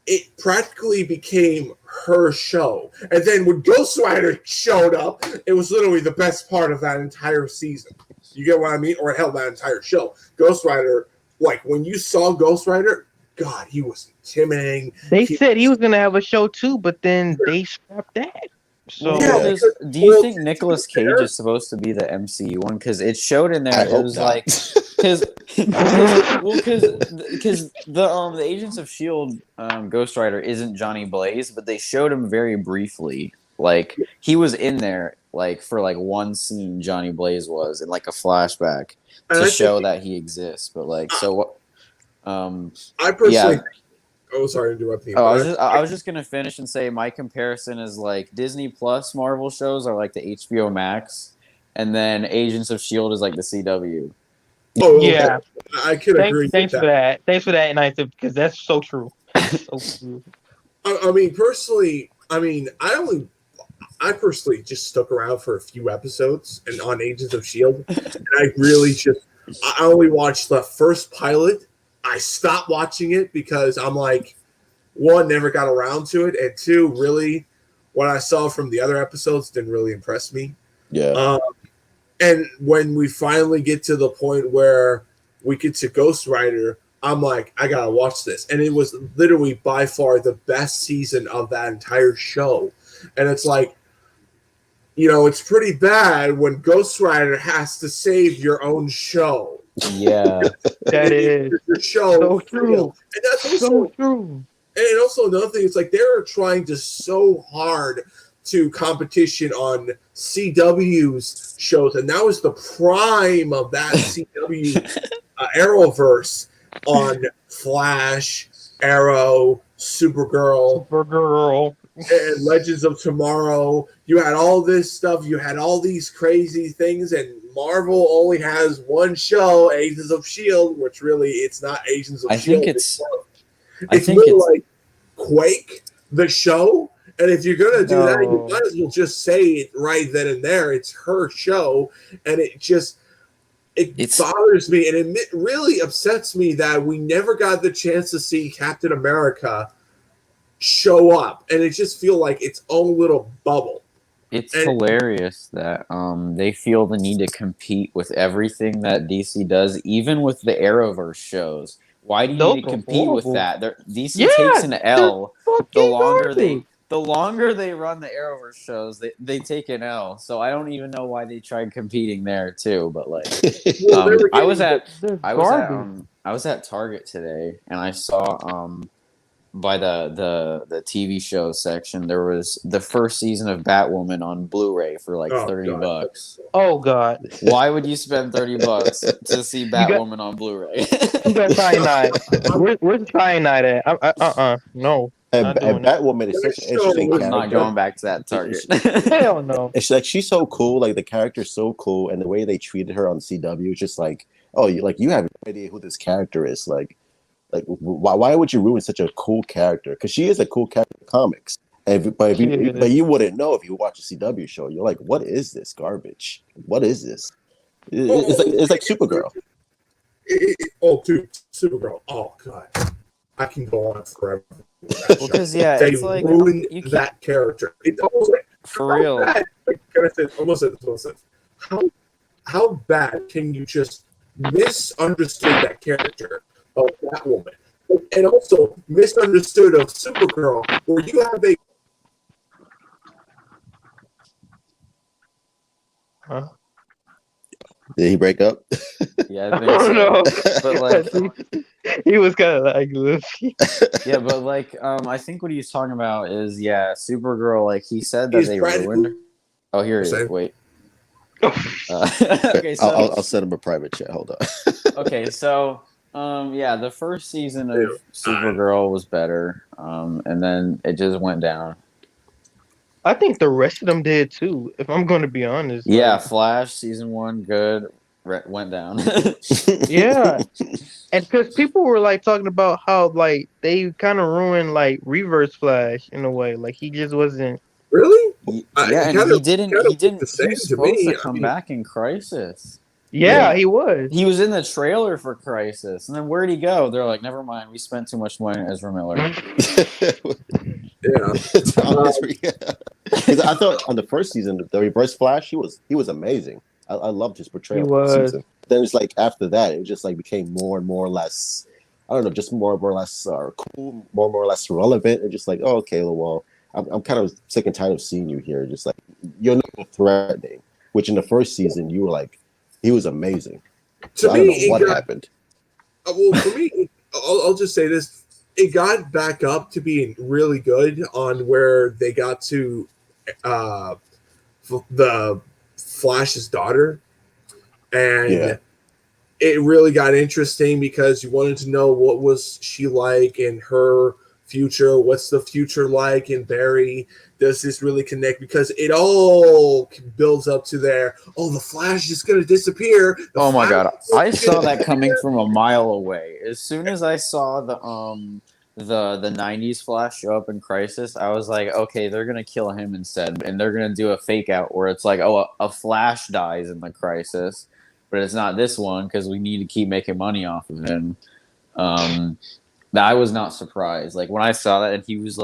it practically became her show. And then when Ghost Rider showed up, it was literally the best part of that entire season. You get what I mean? Or hell, that entire show. Ghost Rider, like, when you saw Ghost Rider, God, he was intimidating.
They said he was gonna have a show too, but then they scrapped that. So
Yeah.
Do you think Nicolas Cage is supposed to be the MCU one? Because it showed in there.
I
It
hope
was
not.
like because the Agents of Shield Ghost Rider isn't Johnny Blaze, but they showed him very briefly. Like he was in there, like for like one scene. Johnny Blaze was in like a flashback
And
to
I
show
think-
that he exists. But like so what?
I personally.
Yeah.
Oh, sorry to interrupt you.
Oh,
but
I was just gonna finish and say my comparison is like Disney Plus Marvel shows are like the HBO Max, and then Agents of Shield is like the CW.
Oh, okay.
yeah,
I could agree.
thanks
with
for that. Thanks for that, Nathan, because that's so true. So true.
I mean, personally, I personally just stuck around for a few episodes and on Agents of Shield, and I only watched the first pilot. I stopped watching it because I'm like, one, never got around to it, and two, really, what I saw from the other episodes didn't really impress me.
Yeah.
And when we finally get to the point where we get to Ghost Rider, I'm like, I gotta watch this. And it was literally by far the best season of that entire show. And it's like, you know, it's pretty bad when Ghost Rider has to save your own show.
Yeah,
That is
Your show.
so true.
And that's also
So true.
And also another thing, it's like they're trying to so hard to competition on CW's shows, and that was the prime of that CW Arrowverse on Flash, Arrow, Supergirl,
Supergirl.
and Legends of Tomorrow. You had all this stuff. You had all these crazy things, and Marvel only has one show, Agents of Shield, which really it's not Agents of
I
Shield.
think it's
It's more like Quake, the show. And if you're gonna do that, you
No.
might as well just say it right then and there. It's her show, and it bothers me, and it really upsets me that we never got the chance to see Captain America show up, and it just feel like its own little bubble.
It's
And-
hilarious that they feel the need to compete with everything that DC does, even with the Arrowverse shows. Why do you
Those
need to
are
compete with
horrible.
that? DC
Yeah,
takes an L the
Fucking
longer
garbage.
the longer they run the Arrowverse shows. They take an L. So I don't even know why they tried competing there too. But like,
Well, they were
I was
getting-
at
They're
I was at
garbage.
I was at Target today, and I saw by the TV show section there was the first season of Batwoman on Blu-ray for like
Oh,
$30.
Oh God.
Why would you spend $30 to see
got-
Batwoman on Blu-ray?
Who got cyanide? Where's cyanide at? No.
And,
Not doing
and Batwoman is such an interesting
I'm
character.
not going back to that Target.
Hell no.
It's like she's so cool. Like the character's so cool, and the way they treated her on CW is just like, oh, you have no idea who this character is. Like why would you ruin such a cool character? Because she is a cool character in comics, But you wouldn't know if you watch a CW show. You're like, what is this garbage? What is this? It's like Supergirl.
Dude, Supergirl. Oh god, I can go on forever.
Because they
ruined that character. It's almost like,
for real.
Bad, can I say almost how bad can you just misunderstood that character of that woman, and also misunderstood of Supergirl, where you have a
Did he break up?
Yeah, I think so.
No.
But like,
he was kind of like,
yeah, but like, I think what he's talking about is Supergirl. Like he said that they ruined her. Oh, here it is. Wait. Okay, so
I'll send him a private chat. Hold on.
Okay, so the first season of Supergirl was better, and then it just went down.
I think the rest of them did too, if I'm going to be honest.
Yeah, Flash season 1 good, went down.
Yeah, and because people were like talking about how like they kind of ruined like Reverse Flash in a way, like he just wasn't
really.
Yeah, and he didn't. He was supposed to come back in Crisis.
Yeah, he was.
He was in the trailer for Crisis, and then where'd he go? They're like, never mind, we spent too much money on Ezra Miller.
Yeah.
Because I thought on the first season, the Reverse Flash, he was amazing. I loved his portrayal of the season. Then it's like after that, it just like became more and more or less, I don't know, just more and more or less cool, more and more or less relevant, and just like, oh, okay, well, I'm kind of sick and tired of seeing you here. Just like you're not threatening. Which in the first season, you were like, he was amazing. So I don't know what happened.
Well, for me, I'll just say this: it got back up to being really good on where they got to the Flash's daughter, and it really got interesting because you wanted to know what was she like in her future, what's the future like in Barry, does this really connect, because it all builds up to there, the Flash is going to disappear.
Oh my god, I saw that coming from a mile away. As soon as I saw the 90s Flash show up in Crisis, I was like, okay, they're gonna kill him instead, and they're gonna do a fake out where it's like, a Flash dies in the Crisis, but it's not this one because we need to keep making money off of him. I was not surprised. Like when I saw that, and he was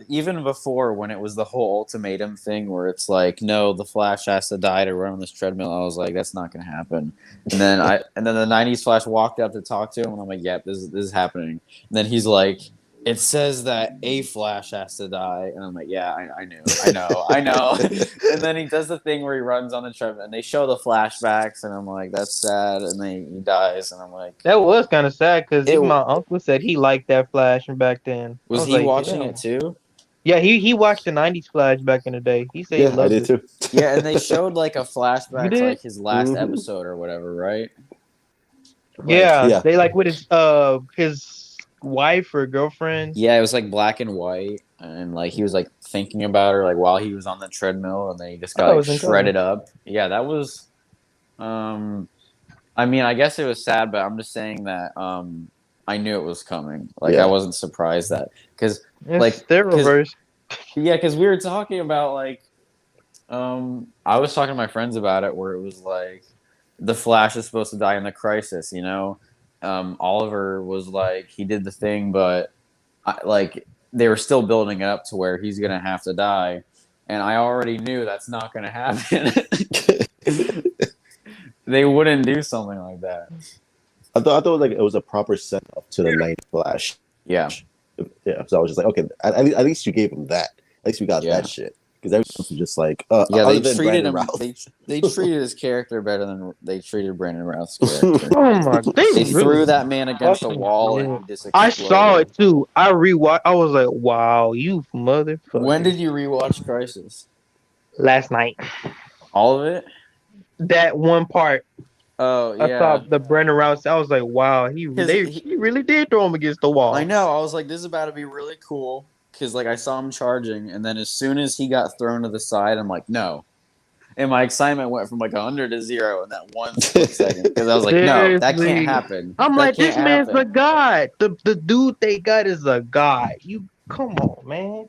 even before when it was the whole ultimatum thing where it's like, no, the Flash has to die to run on this treadmill. I was like, that's not going to happen. And then the 90s Flash walked up to talk to him, and I'm like, yep, this is happening. And then he's like, it says that a Flash has to die, and I'm like, yeah, I know. And then he does the thing where he runs on the treadmill, and they show the flashbacks, and I'm like, that's sad. And then he dies, and I'm like,
that was kind of sad because my uncle said he liked that Flash from back then.
Was he watching it too?
Yeah, he watched the 90s Flash back in the day. He said he loved it
too.
Yeah, and they showed like a flashback to like his last episode or whatever, right?
Yeah, they like with his wife or girlfriend.
Yeah, it was like black and white, and like he was like thinking about her like while he was on the treadmill, and then he just got shredded up. Yeah, that was I mean, I guess it was sad, but I'm just saying that I knew it was coming. Like I wasn't surprised that because like
they're reversed.
Yeah, because we were talking about like I was talking to my friends about it where it was like the Flash is supposed to die in the Crisis, you know. Oliver was like, he did the thing, but like they were still building up to where he's gonna have to die, and I already knew that's not gonna happen. They wouldn't do something like that.
I thought it was a proper setup to the 90s Flash.
Yeah.
So I was just like, okay, at least you gave him that. At least we got that shit. Because everyone was just like,
they treated him. They treated his character better than they treated Brandon Routh's character.
Oh my! They
threw that man against a wall and he just exploded.
I saw it too. I rewatched. I was like, wow, you motherfucker!
When did you rewatch Crisis?
Last night.
All of it.
That one part.
Oh yeah.
I saw the Brandon Routh. I was like, wow, he really did throw him against the wall.
I know. I was like, this is about to be really cool. Because like I saw him charging, and then as soon as he got thrown to the side, I'm like, no. And my excitement went from like 100 to 0 in that 1 split second. Because I was like, no, that can't happen.
I'm like, this man's a god. The dude they got is a god. You Come on, man.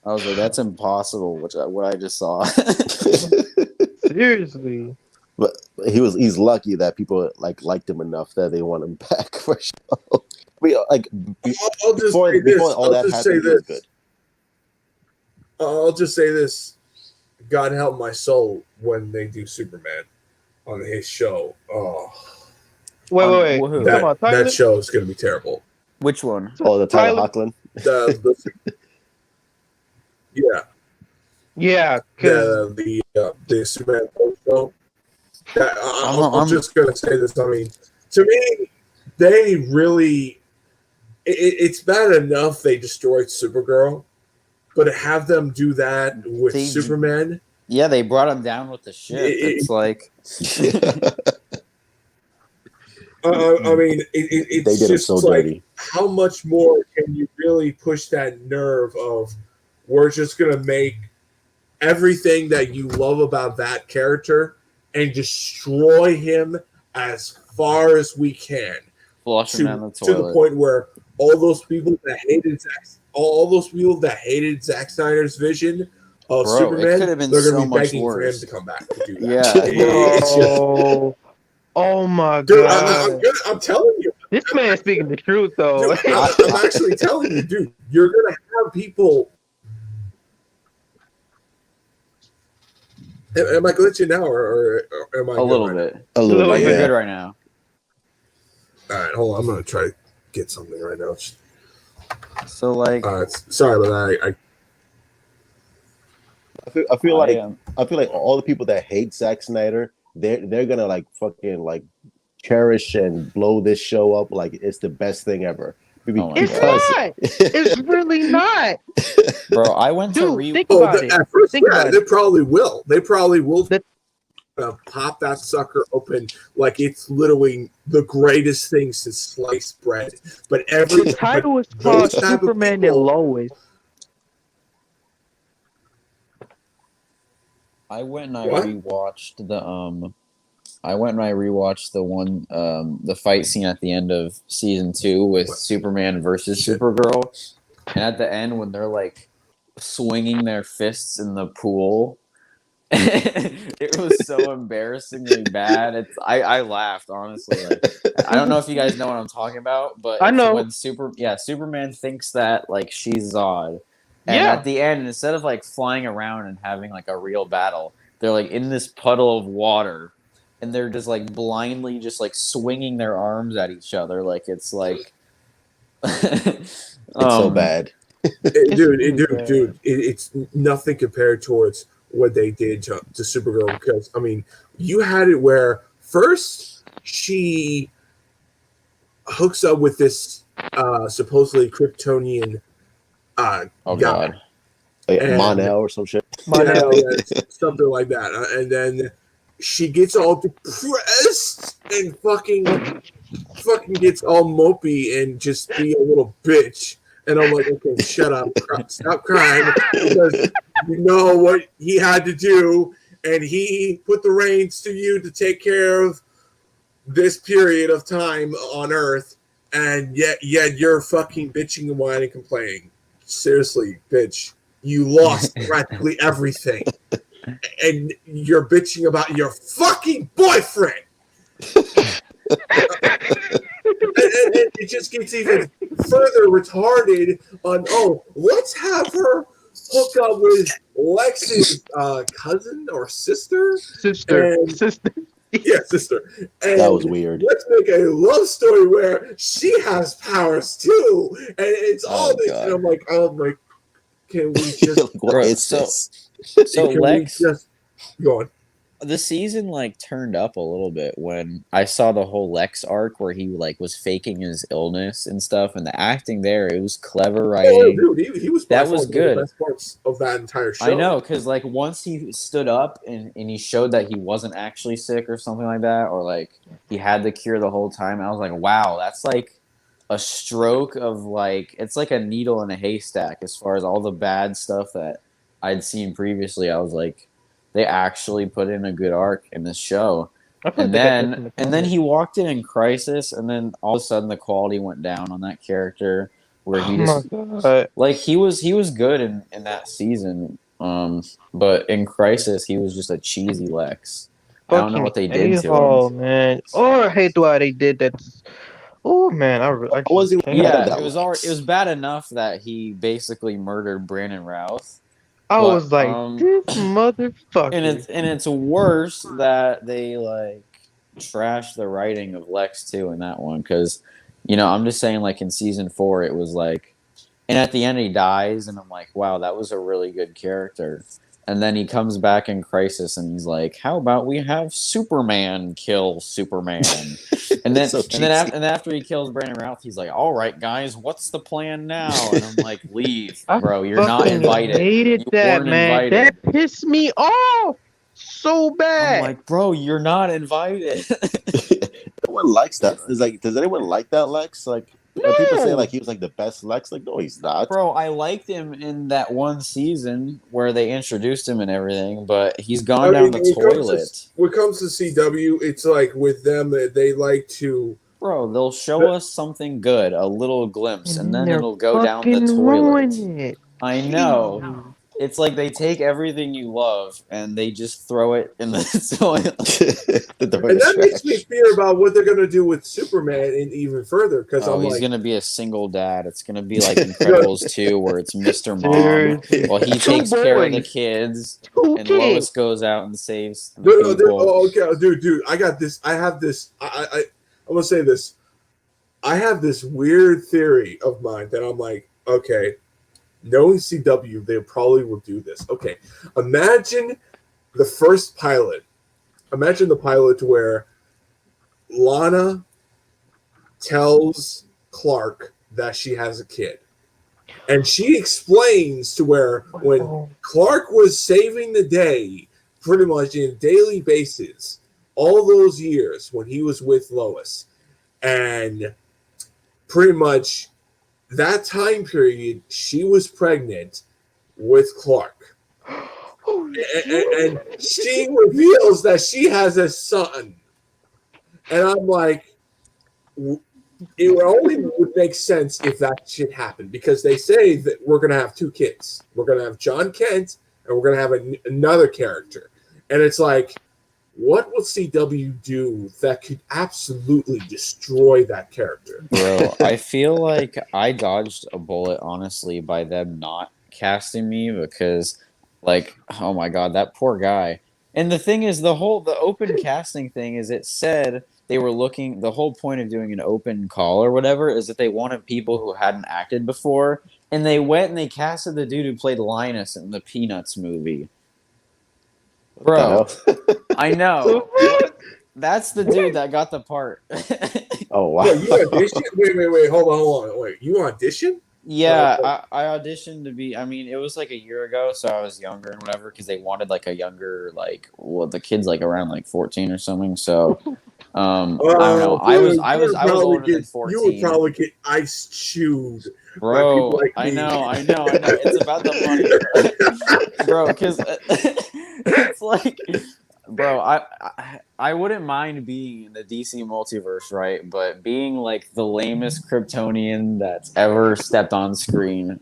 I was like, that's impossible. What I just saw.
Seriously.
But he's lucky that people liked him enough that they want him back for sure. Like
I'll just say
before
this.
all
I'll
that
just say
happened, he was
this.
good.
I'll just say this. God help my soul when they do Superman on his show. Oh,
Wait.
Woohoo.
You talking about
that
Tyler?
show is going to be terrible.
Which one?
Oh, the Tyler
Tyler?
Hoechlin.
Yeah,
Yeah, because
the Superman show. I'm
I'm
just going to say this. I mean, to me, they really. It's bad enough they destroyed Supergirl, but to have them do that with
They-
Superman.
yeah, they brought him down with the ship. It's like
I mean, it's
They did him
just
so
like,
dirty.
how much more can you really push that nerve of we're just going to make everything that you love about that character and destroy him as far as we can
flush him down the
to the
toilet.
point where all those people that hated Zack Snyder's vision of
Bro, it
Superman,
could have been
they're going
so
to be
much
begging for him
worse.
to come back to do that.
Yeah.
It's just,
bro. Oh my
dude,
god.
I'm telling you.
This man speaking the truth though.
Dude, I'm actually telling you, dude, you're going to have people. Am I glitching now, or am I
A
good
little
right
bit.
A little
Little
But
bit,
you're
yeah.
good right now.
now? All right, hold on. I'm going to try to get something right now.
So like
Sorry about that.
I feel like
am
all the people that hate Zack Snyder, they're gonna like fucking like cherish and blow this show up like it's the best thing ever.
Oh my
It's
God.
not. It's really not.
Bro, I went to
Dude, think
Oh,
about it.
at first,
Think
yeah,
about
they
it.
probably will. They probably will
That-
pop that sucker open like it's literally the greatest thing since sliced bread. But
The title is called
those type of
Superman and
people-
Lois.
I went and I
What?
rewatched the one the fight scene at the end of season 2 with
What?
Superman versus Supergirl. And at the end when they're like swinging their fists in the pool, it was so embarrassingly bad. I laughed honestly. Like, I don't know if you guys know what I'm talking about, but
I
it's
know.
when Superman thinks that like she's Zod, and
Yeah.
at the end, instead of like flying around and having like a real battle, they're like in this puddle of water, and they're just like blindly just like swinging their arms at each other, like it's like
it's so bad.
dude, it's nothing compared towards what they did to Supergirl. Because I mean, you had it where first she hooks up with this supposedly Kryptonian
Oh
guy.
God.
Like
And-
Mon-El or some shit.
Something like that, and then she gets all depressed and fucking gets all mopey and just be a little bitch. And I'm like, okay, shut up, stop crying, because you know what he had to do, and he put the reins to you to take care of this period of time on Earth, and yet you're fucking bitching and whining and complaining. Seriously, bitch, you lost practically everything, and you're bitching about your fucking boyfriend. And it just gets even further retarded on, let's have her hook up with Lex's cousin or sister.
Sister.
Yeah, sister. And
That was weird.
let's make a love story where she has powers too. And it's all this.
God.
And I'm like, can we just
Like, what
Bro,
is
so-
this?
So
can
Lex,
we just go on?
the season like turned up a little bit when I saw the whole Lex arc where he like was faking his illness and stuff, and the acting there, it was clever
Oh,
writing.
dude, he was by
That
far
was
one of
good.
the best parts of that entire show.
I know, because like once he stood up and he showed that he wasn't actually sick or something like that, or like he had the cure the whole time, I was like, wow, that's like a stroke of like, it's like a needle in a haystack as far as all the bad stuff that I'd seen previously. I was like, they actually put in a good arc in this show. And then he walked in Crisis, and then all of a sudden the quality went down on that character. where he
Oh my
just
god.
like he was good in that season. But in Crisis, he was just a cheesy Lex. I don't know
Fucking
what they did to him.
a-hole, man. Oh, I hate the way they did that. Oh man, I
I
just
wasn't even
can't.
mad at
Yeah,
that
it was bad enough that he basically murdered Brandon Routh,
I
but
was like, this
and
motherfucker.
it's worse that they like trash the writing of Lex too in that one because I'm just saying like in season 4 it was like, and at the end he dies and I'm like, wow, that was a really good character. And then he comes back in Crisis and he's like, how about we have Superman kill Superman? And then
so cheesy.
and after he kills Brandon Routh, he's like, all right, guys, what's the plan now? And I'm like, leave,
I
bro. You're not
fucking
invited.
hated
You
that,
weren't
man. That
invited.
pissed me off so
I'm
bad.
like, bro, you're not invited.
No one likes that. It's like, does anyone like that Lex? Like, people say like
No.
he was like the best Lex. Like, no, he's not.
Bro, I liked him in that one season where they introduced him and everything, but he's gone
I
down
mean,
the toilet.
when it comes to CW, it's like with them they like to.
Bro, they'll show us something good, a little glimpse,
And
and
then
then
they're
it'll go down the
fucking
toilet.
ruining it.
I know.
Jeez.
It's like they take everything you love and they just throw it in the toilet.
The door
And
is
that makes me
trash.
fear about what they're gonna do with Superman and even further because
Oh,
I'm
he's
like,
gonna be a single dad. It's gonna be like Incredibles 2 where it's Mr. Mom
Seriously.
while he
Two
takes care of the
boys.
kids
Two
and
kids.
Lois goes out and saves the
no, dude,
people.
oh, okay, dude, I got this. I have this. I'm gonna say this. I have this weird theory of mine that I'm like, okay, knowing CW, they probably will do this. Okay, imagine the first pilot. Imagine the pilot where Lana tells Clark that she has a kid. And she explains to where when
Oh,
Clark was saving the day pretty much in daily basis all those years when he was with Lois. And pretty much that time period, she was pregnant with Clark.
oh
And
shit.
she reveals that she has a son. And I'm like, it only would make sense if that shit happened because they say that we're going to have two kids. We're going to have John Kent and we're going to have another character. And it's like, what will CW do that could absolutely destroy that character?
Bro, I feel like I dodged a bullet, honestly, by them not casting me because, like, oh my god, that poor guy. And the thing is, the open casting thing is it said they were looking, the whole point of doing an open call or whatever is that they wanted people who hadn't acted before. And they went and they casted the dude who played Linus in the Peanuts movie.
What the
Bro,
hell?
I know. That's the dude that got the part.
Oh wow.
Wait, you auditioned? Wait, hold on. Wait, you auditioned?
Yeah, I auditioned to be. I mean, it was like a year ago, so I was younger and whatever because they wanted like a younger, like, well, the kid's like around like 14 or something. So, I don't know.
Dude,
I was older than
you would
14,
probably get ice chewed by people
bro.
like
I
me.
know, I know, I know. It's about the money, bro. Because it's like, bro, I wouldn't mind being in the DC multiverse, right? But being like the lamest Kryptonian that's ever stepped on screen,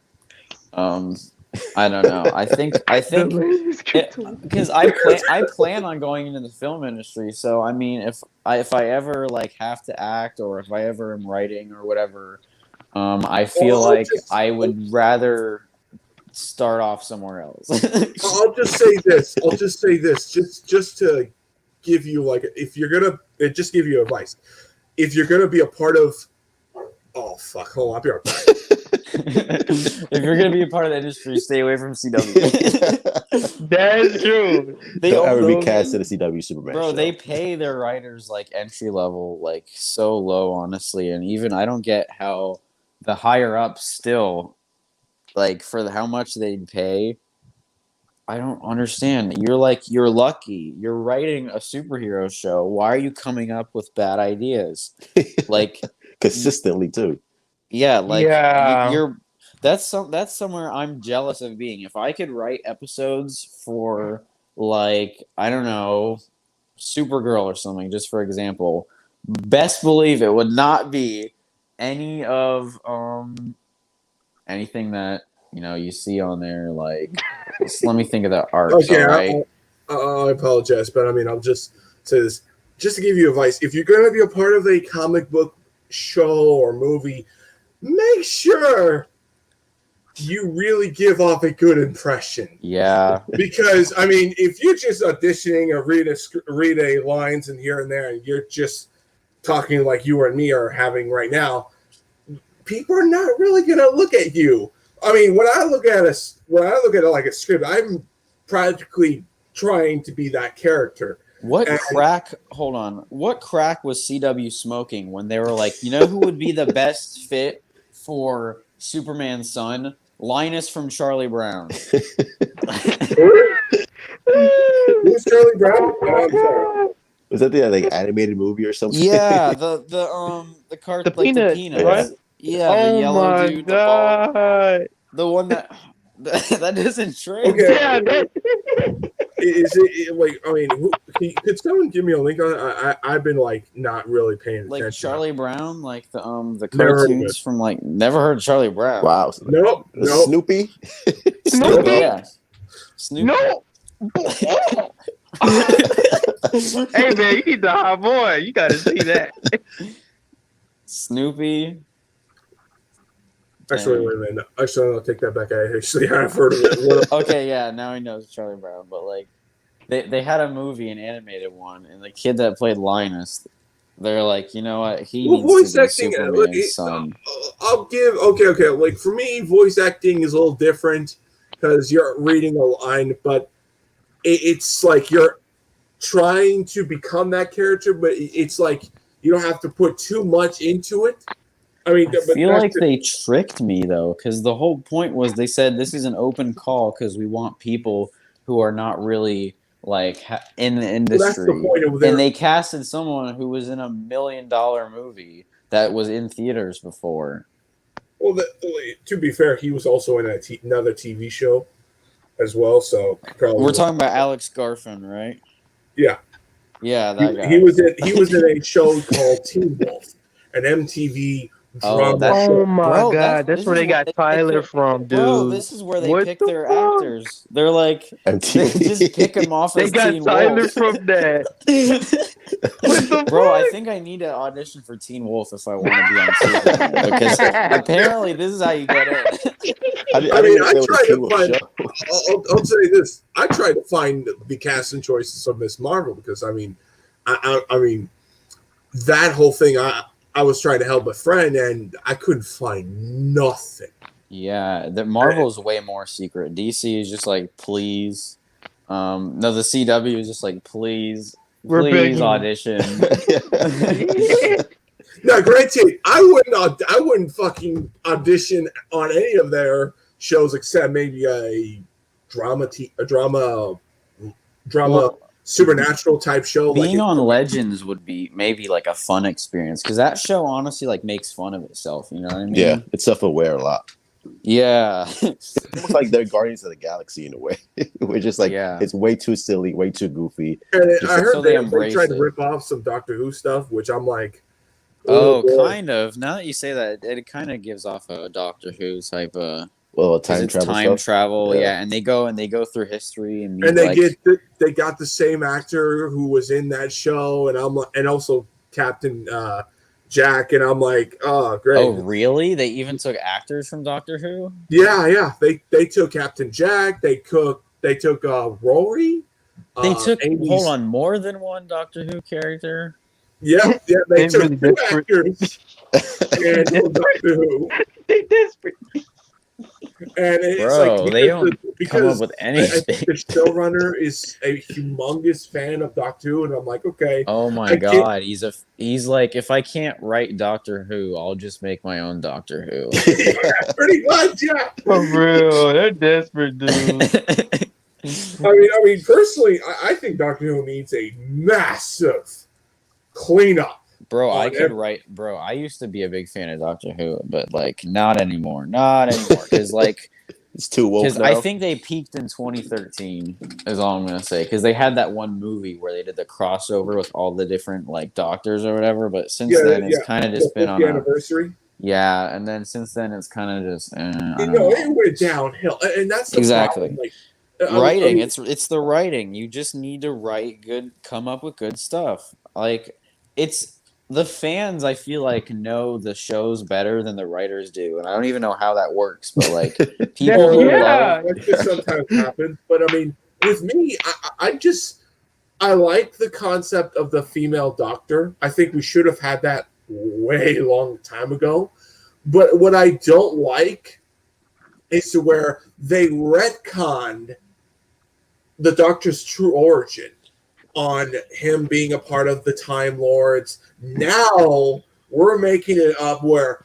um, I don't know. I
The
think
latest cartoon.
because I plan on going into the film industry. So I mean, if I ever like have to act or if I ever am writing or whatever, I feel
Well,
like I would rather start off somewhere else.
I'll just say this. Just to give you like, if you're gonna, just give you advice. If you're gonna be a part of, oh fuck, hold on, I'll be right back.
If you're gonna be a part of the industry, stay away from CW.
That's true.
They
Don't ever be
also,
cast in a CW Superman
bro,
show.
they pay their writers like entry level, like so low, honestly. And even I don't get how the higher ups still like for how much they'd pay. I don't understand. You're lucky. You're writing a superhero show. Why are you coming up with bad ideas? Like
Consistently too.
yeah, like
Yeah.
you're that's somewhere I'm jealous of being. If I could write episodes for like I don't know, Supergirl or something, just for example, best believe it would not be any of anything that you see on there, like, let me think of the arcs.
Okay,
All right.
I apologize, but I mean, I'll just say this just to give you advice. If you're going to be a part of a comic book show or movie, make sure you really give off a good impression.
Yeah.
Because I mean, if you're just auditioning or read a lines and here and there, and you're just talking like you and me are having right now, people are not really going to look at you. I mean, when I look at it like a script, I'm practically trying to be that character.
What crack was CW smoking when they were like, who would be the best fit for Superman's son? Linus from Charlie Brown.
Who's Charlie Brown? Oh, I'm sorry.
Was that the animated movie or something?
Yeah, the cart,
The
like
peanuts,
the peanuts.
right?
Yeah, the yellow
my
dude,
God.
the one that that doesn't trade.
Okay.
Yeah,
Is it like? I mean, could someone give me a link on it? I've been like not really paying attention.
Like Charlie Brown, like the
Never heard of
cartoons from like never heard of Charlie Brown.
Wow.
Nope.
Snoopy?
Snoopy?
Yeah. Snoopy.
No. Hey man, you need the hot boy. You gotta see that.
Snoopy.
Actually, wait a minute. Actually, I'll take that back. I actually have heard of it.
Okay, yeah, now he knows Charlie Brown, but like they had a movie, an animated one, and the kid that played Linus, they're like, you know what, he needs to be Superman's son.
I'll give okay. Like for me, voice acting is a little different because you're reading a line, but it's like you're trying to become that character, but it's like you don't have to put too much into it. I mean,
I feel like they tricked me though, because the whole point was they said this is an open call because we want people who are not really like in the industry,
that's the point of
and they casted someone who was in a $1 million movie that was in theaters before.
Well, to be fair, he was also in another TV show as well. So probably
we're talking about Alex Garfin, right?
Yeah,
that guy.
He was in a show called Teen Wolf, an MTV.
Oh my God, that's where they got Tyler from, dude.
Bro, this is where they pick their actors. They're like, they just pick them off as Teen Wolf. They got Tyler
from that.
Bro, I think I need to audition for Teen Wolf if I want to be on Superman, because apparently this is how you get in.
I mean, I tried to find. I'll say this: I tried to find the casting choices of Miss Marvel because I mean, I mean, that whole thing. I was trying to help a friend and I couldn't find nothing.
Yeah, the Marvel is way more secret. DC is just like, please. No, the CW is just like, please audition.
Now, granted, I wouldn't fucking audition on any of their shows except maybe a drama supernatural type show.
Being on Legends would be maybe like a fun experience because that show honestly like makes fun of itself. You know what I mean?
Yeah, it's self-aware a lot.
Yeah,
it's almost like they're Guardians of the Galaxy in a way. We're just like, it's way too silly, way too goofy.
And I heard they tried to rip off some Doctor Who stuff, which I'm like,
kind of. Now that you say that, it kind of gives off a Doctor Who type of.
Well, time
travel, yeah, and they go through history and
they got the same actor who was in that show, and also Captain Jack, and I'm like, oh, great.
Oh, really? They even took actors from Doctor Who?
Yeah. They took Captain Jack. They took Rory.
They took hold on, more than one Doctor Who character.
Yeah. They took two actors and Doctor Who. They desperate. And it's like
they don't come up with anything.
I think the showrunner is a humongous fan of Doctor Who, and I'm like, okay.
Oh my God, he's like, if I can't write Doctor Who, I'll just make my own Doctor Who.
Yeah, pretty much, yeah.
For real, they're desperate, dude.
I mean, personally, I think Doctor Who needs a massive cleanup.
Bro, I could write. Bro, I used to be a big fan of Doctor Who, but like not anymore. Because like
it's too woke. Because
I think they peaked in 2013. Is all I'm gonna say. Because they had that one movie where they did the crossover with all the different like doctors or whatever. But since then, it's kind of just been on
the anniversary.
Yeah, and then since then it's kind of just I don't
it
know.
went downhill, and that's the
Exactly.
problem. Like,
Writing, it's the writing. You just need to write good, come up with good stuff. Like it's the fans I feel like know the shows better than the writers do. And I don't even know how that works, but like people
That's,
who love
yeah.
that just sometimes happens. But I mean, with me, I like the concept of the female doctor. I think we should have had that way long time ago. But what I don't like is to where they retconned the Doctor's true origin on him being a part of the Time Lords. Now we're making it up where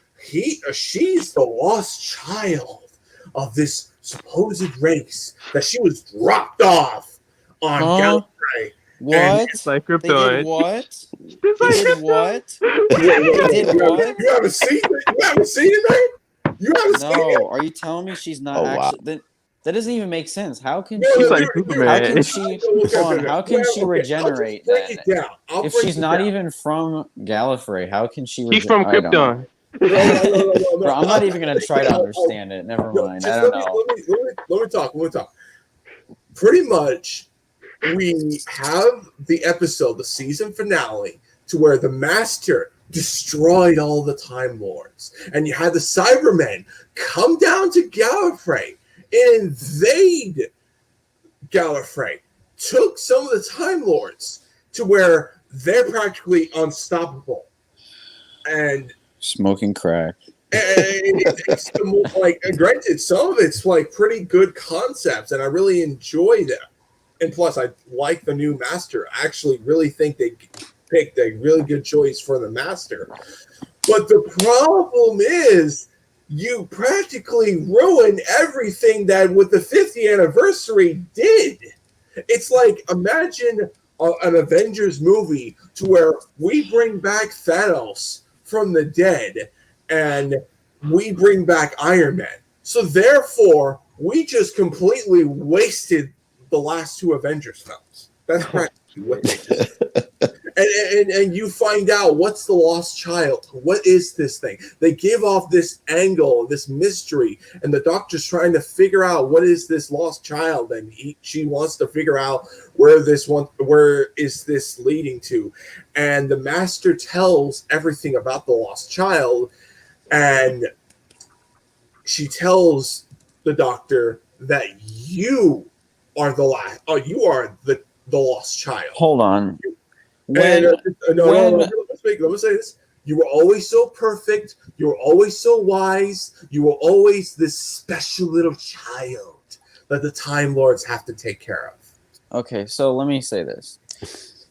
she's the lost child of this supposed race that she was dropped off on
Huh?
Gallifrey.
What?
It's like
They did
Krypton.
what?
It's
They
like
did
Krypton.
what?
They
did what?
You haven't seen it? You haven't seen it, man? You haven't seen it?
No, are you telling me she's not
Oh, wow.
actually that doesn't even make sense. How can
No,
she
It's
no,
like
how
Superman.
can she
okay,
hold on, how can she
okay, I'll just
regenerate
break
then?
it down.
If she's not even from Gallifrey, how can she
She's from
I don't know.
Krypton.
No.
Bro, I'm not even gonna try to understand it. Never
No,
mind.
just
I don't know.
let me talk. Pretty much, we have the episode, the season finale, to where the Master destroyed all the Time Lords, and you had the Cybermen come down to Gallifrey and invade Gallifrey, took some of the Time Lords to where they're practically unstoppable, and
Smoking crack.
it's like, granted, some of it's like pretty good concepts, and I really enjoy them. And plus, I like the new Master. I actually really think they picked a really good choice for the Master. But the problem is, you practically ruin everything that with the 50th anniversary did. It's like, imagine an Avengers movie to where we bring back Thanos from the dead and we bring back Iron Man. So therefore, we just completely wasted the last two Avengers films. That's practically what they did. And you find out what's the lost child. What is this thing? They give off this angle, this mystery, and the Doctor's trying to figure out what is this lost child, and she wants to figure out where is this leading to, and the Master tells everything about the lost child, and she tells the Doctor that you are you are the lost child.
Hold on.
Let me say this. You were always so perfect. You were always so wise. You were always this special little child that the Time Lords have to take care of.
Okay, so let me say this.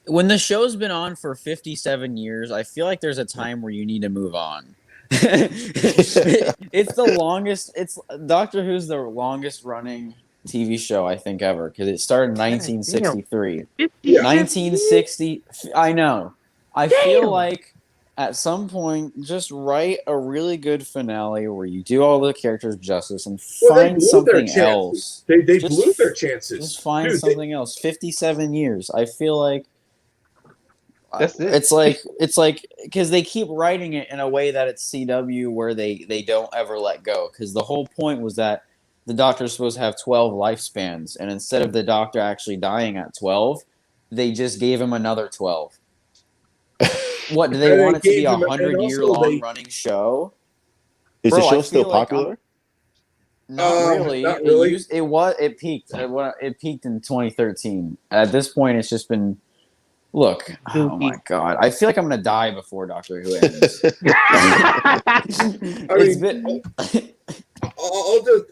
When the show's been on for 57 years, I feel like there's a time where you need to move on. It's the longest. It's Doctor Who's the longest running TV show I think ever because it started in 1963. 1960. I know. I feel like at some point, just write a really good finale where you do all the characters justice and find something else.
They blew their chances.
Just find something else. 57 years. I feel like
that's it.
It's like because they keep writing it in a way that it's CW where they don't ever let go. Because the whole point was that the Doctor's supposed to have 12 lifespans, and instead of the Doctor actually dying at 12, they just gave him another 12. What do they want it to be? 100-year-long running show?
Is the show still popular?
Not really.
Not really.
It peaked. It peaked in 2013. At this point, it's just been. Look, oh my god! I feel like I'm gonna die before Doctor Who ends.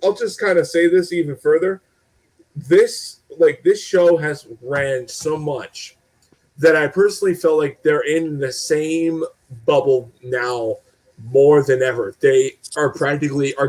I'll just kind of say this even further. This show has ran so much that I personally felt like they're in the same bubble now more than ever. They are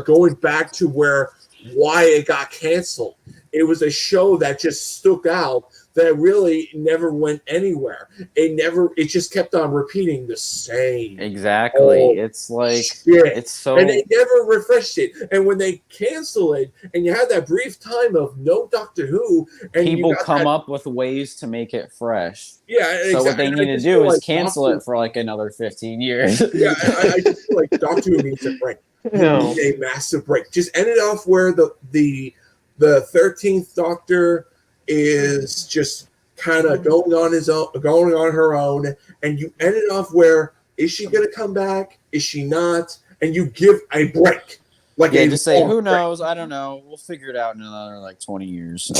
going back to why it got canceled. It was a show that just stuck out that really never went anywhere. It just kept on repeating the same.
Exactly.
old
It's like
shit.
it's so
And they never refreshed it. And when they cancel it, and you have that brief time of no Doctor Who, and you
people
got
come
that,
up with ways to make it fresh.
yeah,
So what they
exactly.
need to do is cancel it for like another 15 years.
Yeah, I just feel like Doctor Who needs a break. You
No.
need a massive break. Just end it off where the 13th Doctor is just kind of going on his own, going on her own, and you end it off where is she going to come back? Is she not? And you give a break, like
Yeah,
a
just say
long
who
break.
knows? I don't know. We'll figure it out in another like 20 years.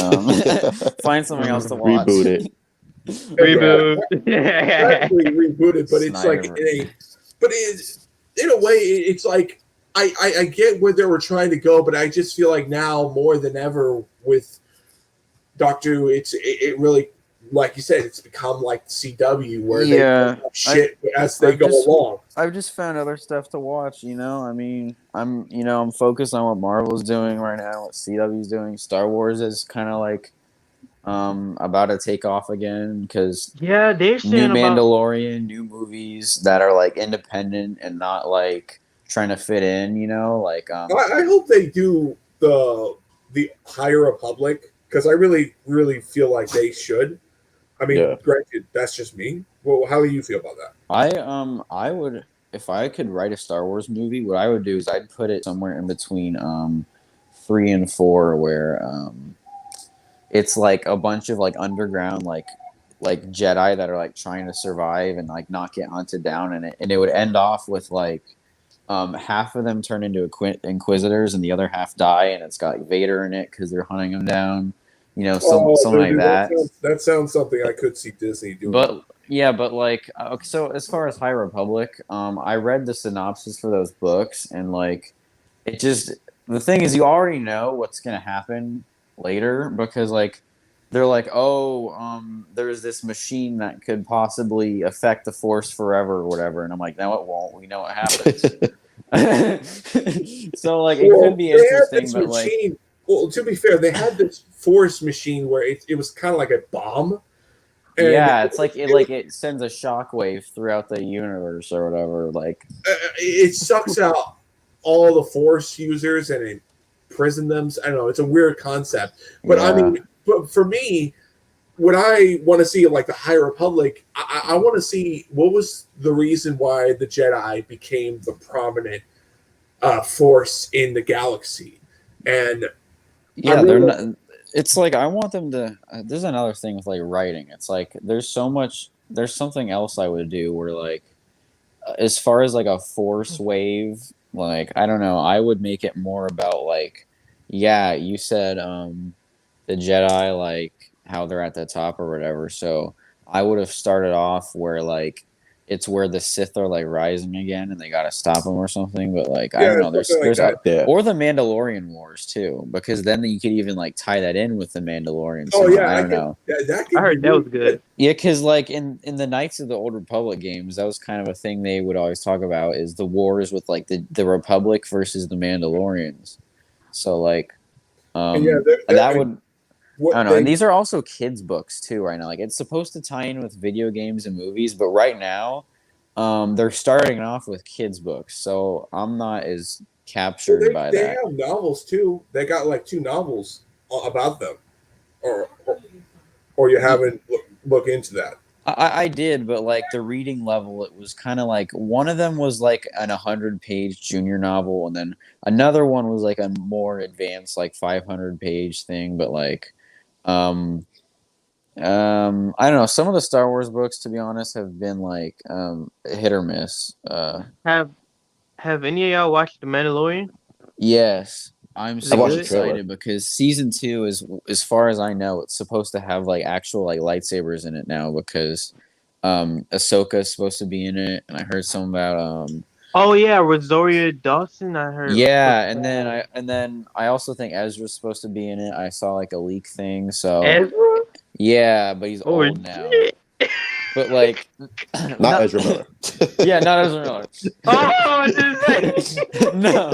Find something else to watch.
Reboot it.
Reboot.
Exactly rebooted, but it's like in a way, it's like I get where they were trying to go, but I just feel like now more than ever with Doctor Who, it really, like you said, it's become like CW where they
Yeah,
make up shit as they go along.
I've just found other stuff to watch, you know. I mean, I'm focused on what Marvel's doing right now, what CW's doing. Star Wars is kind of like about to take off again because
Yeah, they're
new
saying about
Mandalorian, new movies that are like independent and not like trying to fit in, you know, like
I hope they do the Higher Republic because I really feel like they should. I mean,
Yeah.
granted, that's just me. Well, how do you feel about that?
I would if I could write a Star Wars movie, what I would do is I'd put it somewhere in between 3 and 4 where it's like a bunch of like underground like Jedi that are like trying to survive and like not get hunted down, and it would end off with like half of them turn into Inquisitors and the other half die, and it's got like, Vader in it because they're hunting them down, you know, something like
dude,
that.
That sounds something I could see Disney doing.
But yeah, but like okay, so as far as High Republic, I read the synopsis for those books, and like it just the thing is you already know what's gonna happen later because like they're like, oh, there's this machine that could possibly affect the Force forever or whatever, and I'm like, no, it won't. We know what happens. So like it could be interesting, but
machine,
like,
well, to be fair, they had this Force machine where it was kind of like a bomb. And
yeah, it's like it sends a shockwave throughout the universe or whatever. Like
it sucks out all the Force users and it imprison them. I don't know. It's a weird concept, but I mean, but for me, when I want to see like the High Republic, I want to see what was the reason why the Jedi became the prominent force in the galaxy, and
yeah, they're not. It's like I want them to. There's another thing with like writing. It's like there's something else I would do where like as far as like a force wave, like I don't know, I would make it more about like, yeah, you said the Jedi like how they're at the top or whatever. So I would have started off where like it's where the Sith are like rising again and they got to stop them or something. But like I don't know, there's or the Mandalorian Wars too, because then you could even like tie that in with the Mandalorian.
Oh yeah,
I don't know.
I heard that was good.
Yeah, because like in the Knights of the Old Republic games, that was kind of a thing they would always talk about is the wars with like the Republic versus the Mandalorians. So like, that would. I don't know, and these are also kids' books too right now. Like it's supposed to tie in with video games and movies, but right now, they're starting off with kids' books, so I'm not as captured by that.
They have novels too. They got like 2 novels about them, or you haven't looked into that.
I did, but like the reading level, it was kind of like one of them was like an 100-page junior novel, and then another one was like a more advanced, like 500-page thing. But like, I don't know. Some of the Star Wars books, to be honest, have been like hit or miss.
Have any of y'all watched The Mandalorian?
Yes. I'm so
good?
excited because season 2 is, as far as I know, it's supposed to have like actual like lightsabers in it now because Ahsoka is supposed to be in it, and I heard something about
Oh yeah, Rosario Dawson. I heard.
yeah, and then I also think Ezra's supposed to be in it. I saw like a leak thing, so
Ezra.
yeah, but he's old now. But like,
not Ezra Miller.
Yeah, not Ezra Miller.
Oh, just
No.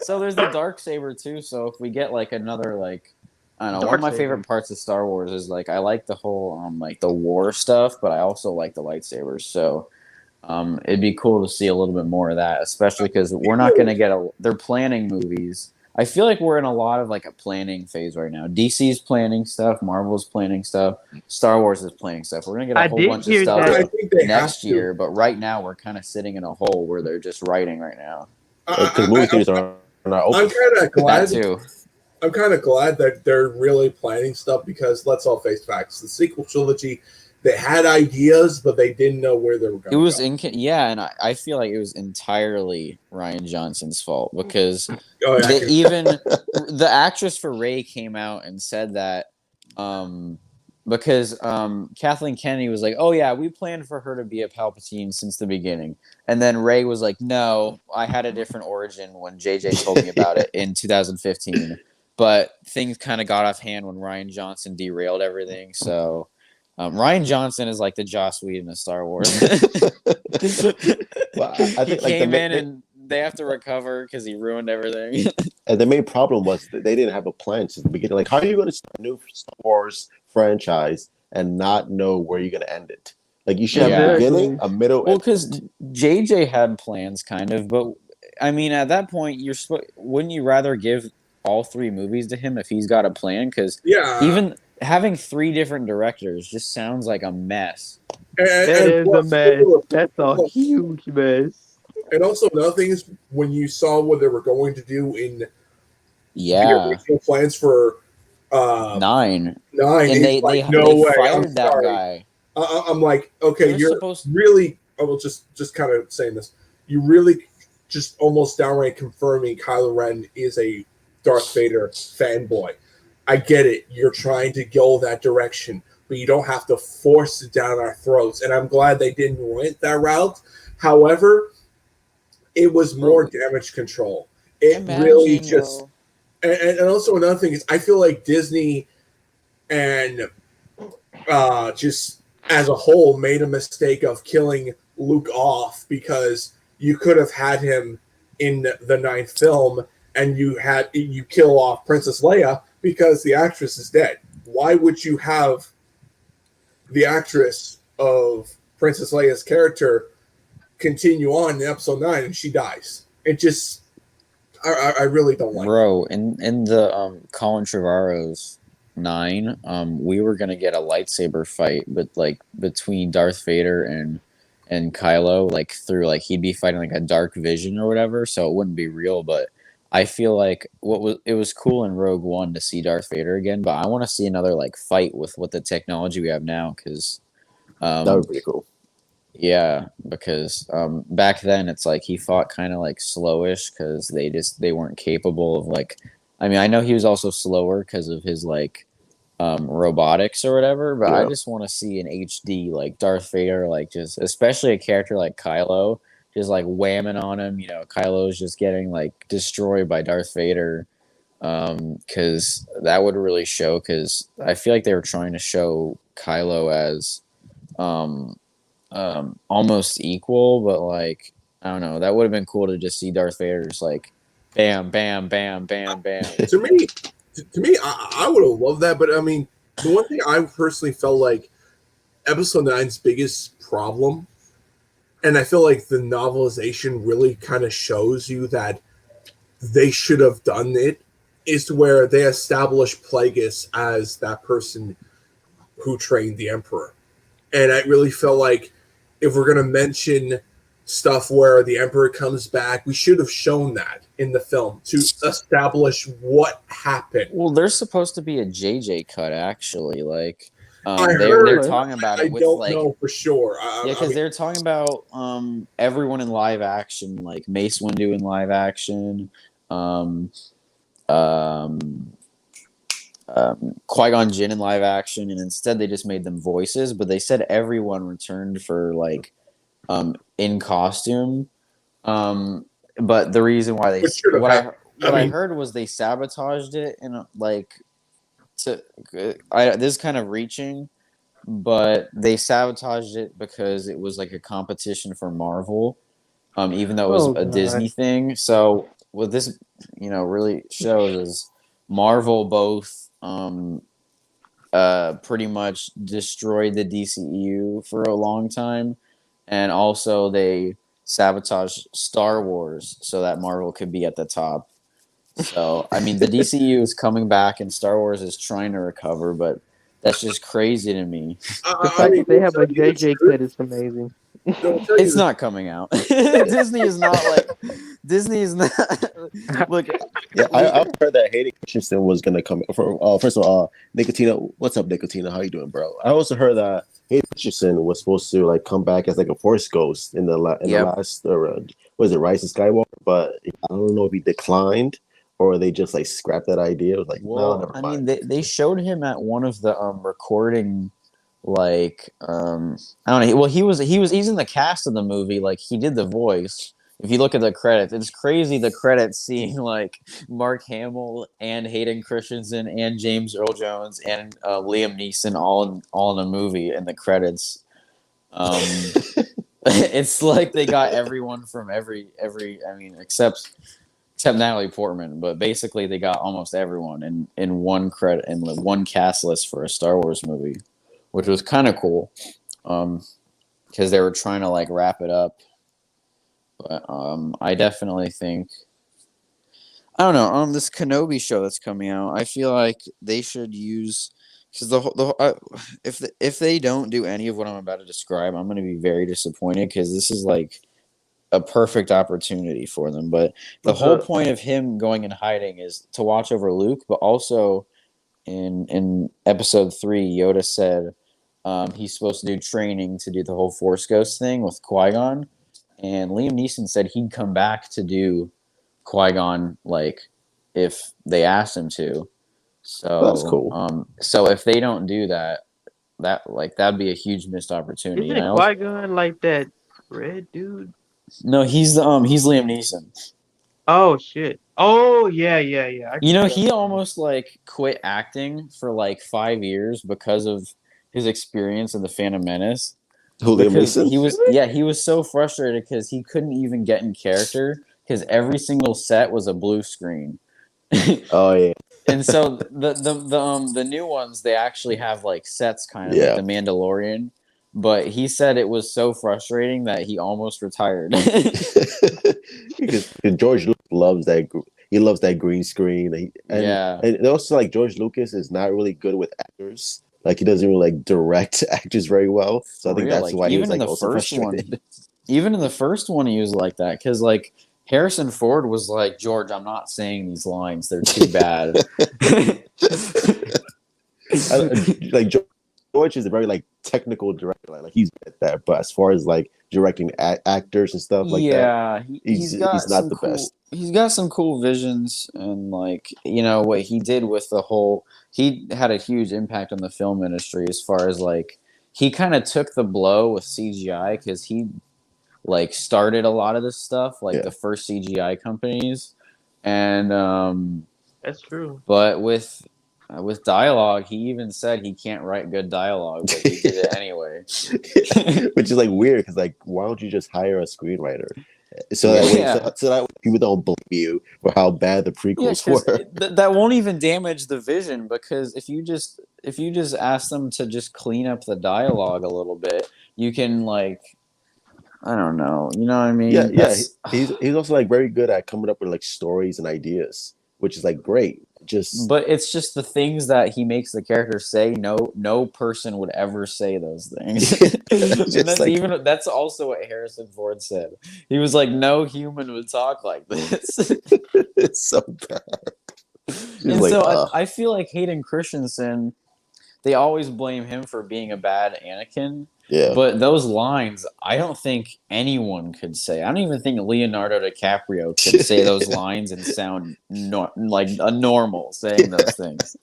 So there's the Darksaber too. So if we get like another like I don't know. One of
Dark
my
saber.
favorite parts of Star Wars is like I like the whole like the war stuff, but I also like the lightsabers. So it'd be cool to see a little bit more of that, especially because we're not going to get a. They're planning movies. I feel like we're in a lot of like a planning phase right now. DC's planning stuff, Marvel's planning stuff, Star Wars is planning stuff. We're gonna get a
I
whole
did
bunch of
hear
stuff
I
that.
think they have
next
to.
year, but right now we're kind of sitting in a hole where they're just writing right now.
Because movie theaters are not
I'm
open.
kind of glad.
That too.
I'm kind of glad that they're really planning stuff because let's all face facts. The sequel trilogy, they had ideas, but they didn't know where they were going.
It was yeah, and I feel like it was entirely Ryan Johnson's fault because
Oh, yeah.
even the actress for Ray came out and said that because Kathleen Kennedy was like, "Oh yeah, we planned for her to be a Palpatine since the beginning," and then Ray was like, "No, I had a different origin when JJ told me about it in 2015." But things kind of got off hand when Ryan Johnson derailed everything. So Ryan Johnson is like the Joss Whedon of Star Wars.
Well, I
He
think like
came in and they have to recover because he ruined everything.
and the main problem was that they didn't have a plan since the beginning. Like, how are you going to start a new Star Wars franchise and not know where you're going to end it? Like, you should have
Yeah.
a beginning, a middle,
Well,
and
because JJ had plans, kind of, but I mean, at that point, wouldn't you rather give all three movies to him if he's got a plan? Because
Yeah.
even having three different directors just sounds like a mess.
That is a mess. That's a huge mess.
And also another thing is when you saw what they were going to do in the
Yeah,
original plans for
9,
nine,
and
it's like, no
they
way. I'm
fired that
sorry.
guy.
I'm like, okay,
They're
you're
supposed-
really. I will just kind of saying this. You really just almost downright confirming Kylo Ren is a Darth Vader fanboy. I get it. You're trying to go that direction, but you don't have to force it down our throats. And I'm glad they didn't went that route. However, it was more damage control. It really just and also another thing is I feel like Disney and just as a whole made a mistake of killing Luke off because you could have had him in the ninth film and you kill off Princess Leia because the actress is dead. Why would you have the actress of Princess Leia's character continue on in episode 9 and she dies? It just I really don't like
Bro, in the Colin Trevorrow's 9, we were gonna get a lightsaber fight, but like between Darth Vader and Kylo, like through like he'd be fighting like a dark vision or whatever, so it wouldn't be real. But I feel like it was cool in Rogue One to see Darth Vader again, but I want to see another like fight with what the technology we have now because
that would be pretty cool.
yeah, because back then it's like he fought kind of like slowish because they weren't capable of like. I mean, I know he was also slower because of his like robotics or whatever, but I just want to see an HD like Darth Vader, like just especially a character like Kylo, just like whamming on him. You know, Kylo's just getting like destroyed by Darth Vader, because that would really show. Because I feel like they were trying to show Kylo as almost equal, but like I don't know, that would have been cool to just see Darth Vader just like bam, bam, bam, bam, bam.
to me, I would have loved that, but I mean, the one thing I personally felt like Episode 9's biggest problem, and I feel like the novelization really kind of shows you that they should have done it, is to where they establish Plagueis as that person who trained the Emperor. And I really felt like if we're going to mention stuff where the Emperor comes back, we should have shown that in the film to establish what happened.
Well, there's supposed to be a JJ cut actually, like
I
they're
heard,
talking about
I
it with
don't
like
know for sure.
yeah, because they're talking about everyone in live action, like Mace Windu in live action, um, Qui-Gon Jinn in live action, and instead they just made them voices. But they said everyone returned for like in costume. But the reason why I heard was they sabotaged it and like this is kind of reaching, but they sabotaged it because it was like a competition for Marvel, even though it was a Disney thing. So what this really shows is Marvel both pretty much destroyed the DCEU for a long time, and also they sabotaged Star Wars so that Marvel could be at the top. So I mean, the DCEU is coming back, and Star Wars is trying to recover, but that's just crazy to me.
The
I
fact
mean,
that they
to
have
tell
a
you the
JJ
truth,
cut is amazing.
to tell you
It's
the
not coming out. Disney is not like Disney is not. Look,
Yeah, I heard that Hayden Christensen was gonna come. First of all, Nicotina, what's up, Nicotina? How you doing, bro? I also heard that Hayden Christensen was supposed to like come back as like a Force ghost in the
Yep.
last was it Rise of Skywalker? But I don't know if he declined or they just like scrapped that idea. It was like, no,
Well,
never
I
mind.
mean, they showed him at one of the recording, like I don't know. Well, he's in the cast of the movie. Like he did the voice. If you look at the credits, it's crazy. The credits seeing like Mark Hamill and Hayden Christensen and James Earl Jones and Liam Neeson all in a movie in the credits. It's like they got everyone from every. I mean, except Natalie Portman, but basically they got almost everyone in one credit in one cast list for a Star Wars movie, which was kind of cool, because they were trying to like wrap it up. But I definitely think I don't know this Kenobi show that's coming out. I feel like they should use because if they don't do any of what I'm about to describe, I'm going to be very disappointed because this is like a perfect opportunity for them. But the
What's
whole
up?
point of him going in hiding is to watch over Luke, but also in episode 3, Yoda said he's supposed to do training to do the whole Force Ghost thing with Qui-Gon, and Liam Neeson said he'd come back to do Qui-Gon like if they asked him to.
That's
So
cool.
so if they don't do that, that'd be a huge missed opportunity. And
Isn't
I also
Qui-Gon like that red dude?
no, he's Liam Neeson.
Oh shit. Oh yeah. I
You
can
know,
tell.
he almost like quit acting for like 5 years because of his experience in the Phantom Menace.
Julia
Because
Mason.
he was so frustrated because he couldn't even get in character because every single set was a blue screen.
Oh yeah,
And so the new ones they actually have like sets kind of like
yeah.
the Mandalorian, but he said it was so frustrating that he almost retired.
because George Lucas loves that. He loves that green screen,
Yeah.
and also like George Lucas is not really good with actors. Like he doesn't really like direct actors very well. So I
For
think
real,
that's
like
why he was like also frustrated.
even in the first one, he was like that because like Harrison Ford was like, George, I'm not saying these lines; they're too bad.
Like George is a very like technical director. Like he's good at that. But as far as like directing actors and stuff like that,
Yeah,
he's not the best.
he's got some cool visions, and like you know what he did with the whole he had a huge impact on the film industry as far as like he kind of took the blow with CGI because he like started a lot of this stuff like
Yeah.
the first CGI companies, and
That's true.
but with dialogue he even said he can't write good dialogue, but he did it anyway.
Which is like weird because like why don't you just hire a screenwriter so that way
Yeah.
so that way people don't blame you for how bad the
Yeah,
prequels
because
were.
that won't even damage the vision because if you just ask them to just clean up the dialogue a little bit, you can like I don't know, you know what I
Yeah,
mean?
yeah.
That's
He's also like very good at coming up with like stories and ideas, which is like great. Just
but it's just the things that he makes the character say. No person would ever say those things, and
just like
that's also what Harrison Ford said. He was like, no human would talk like this.
it's so bad. Just
And
like
so I feel like Hayden Christensen, they always blame him for being a bad Anakin.
yeah.
But those lines, I don't think anyone could say. I don't even think Leonardo DiCaprio could say those lines and sound like a normal saying those things.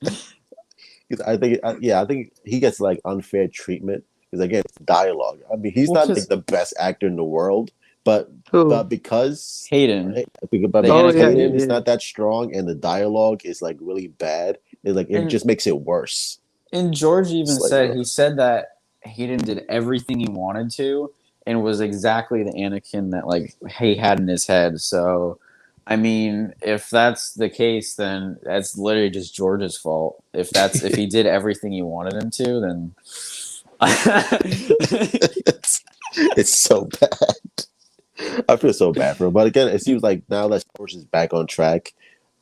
I think I think he gets like unfair treatment because again, it's dialogue. I mean, he's
Well,
not like
because
the best actor in the world, but
Who?
because
Hayden,
right,
the
Oh
because
yeah,
Anakin,
Hayden is
yeah.
not that strong and the dialogue is like really bad, it
and
just makes it worse.
George
It's
even
like
said he said that Hayden did everything he wanted to and was exactly the Anakin that like he had in his head. So I mean, if that's the case, then that's literally just George's fault. If he did everything you wanted him to, then
It's so bad. I feel so bad for him. But again, it seems like now that George is back on track,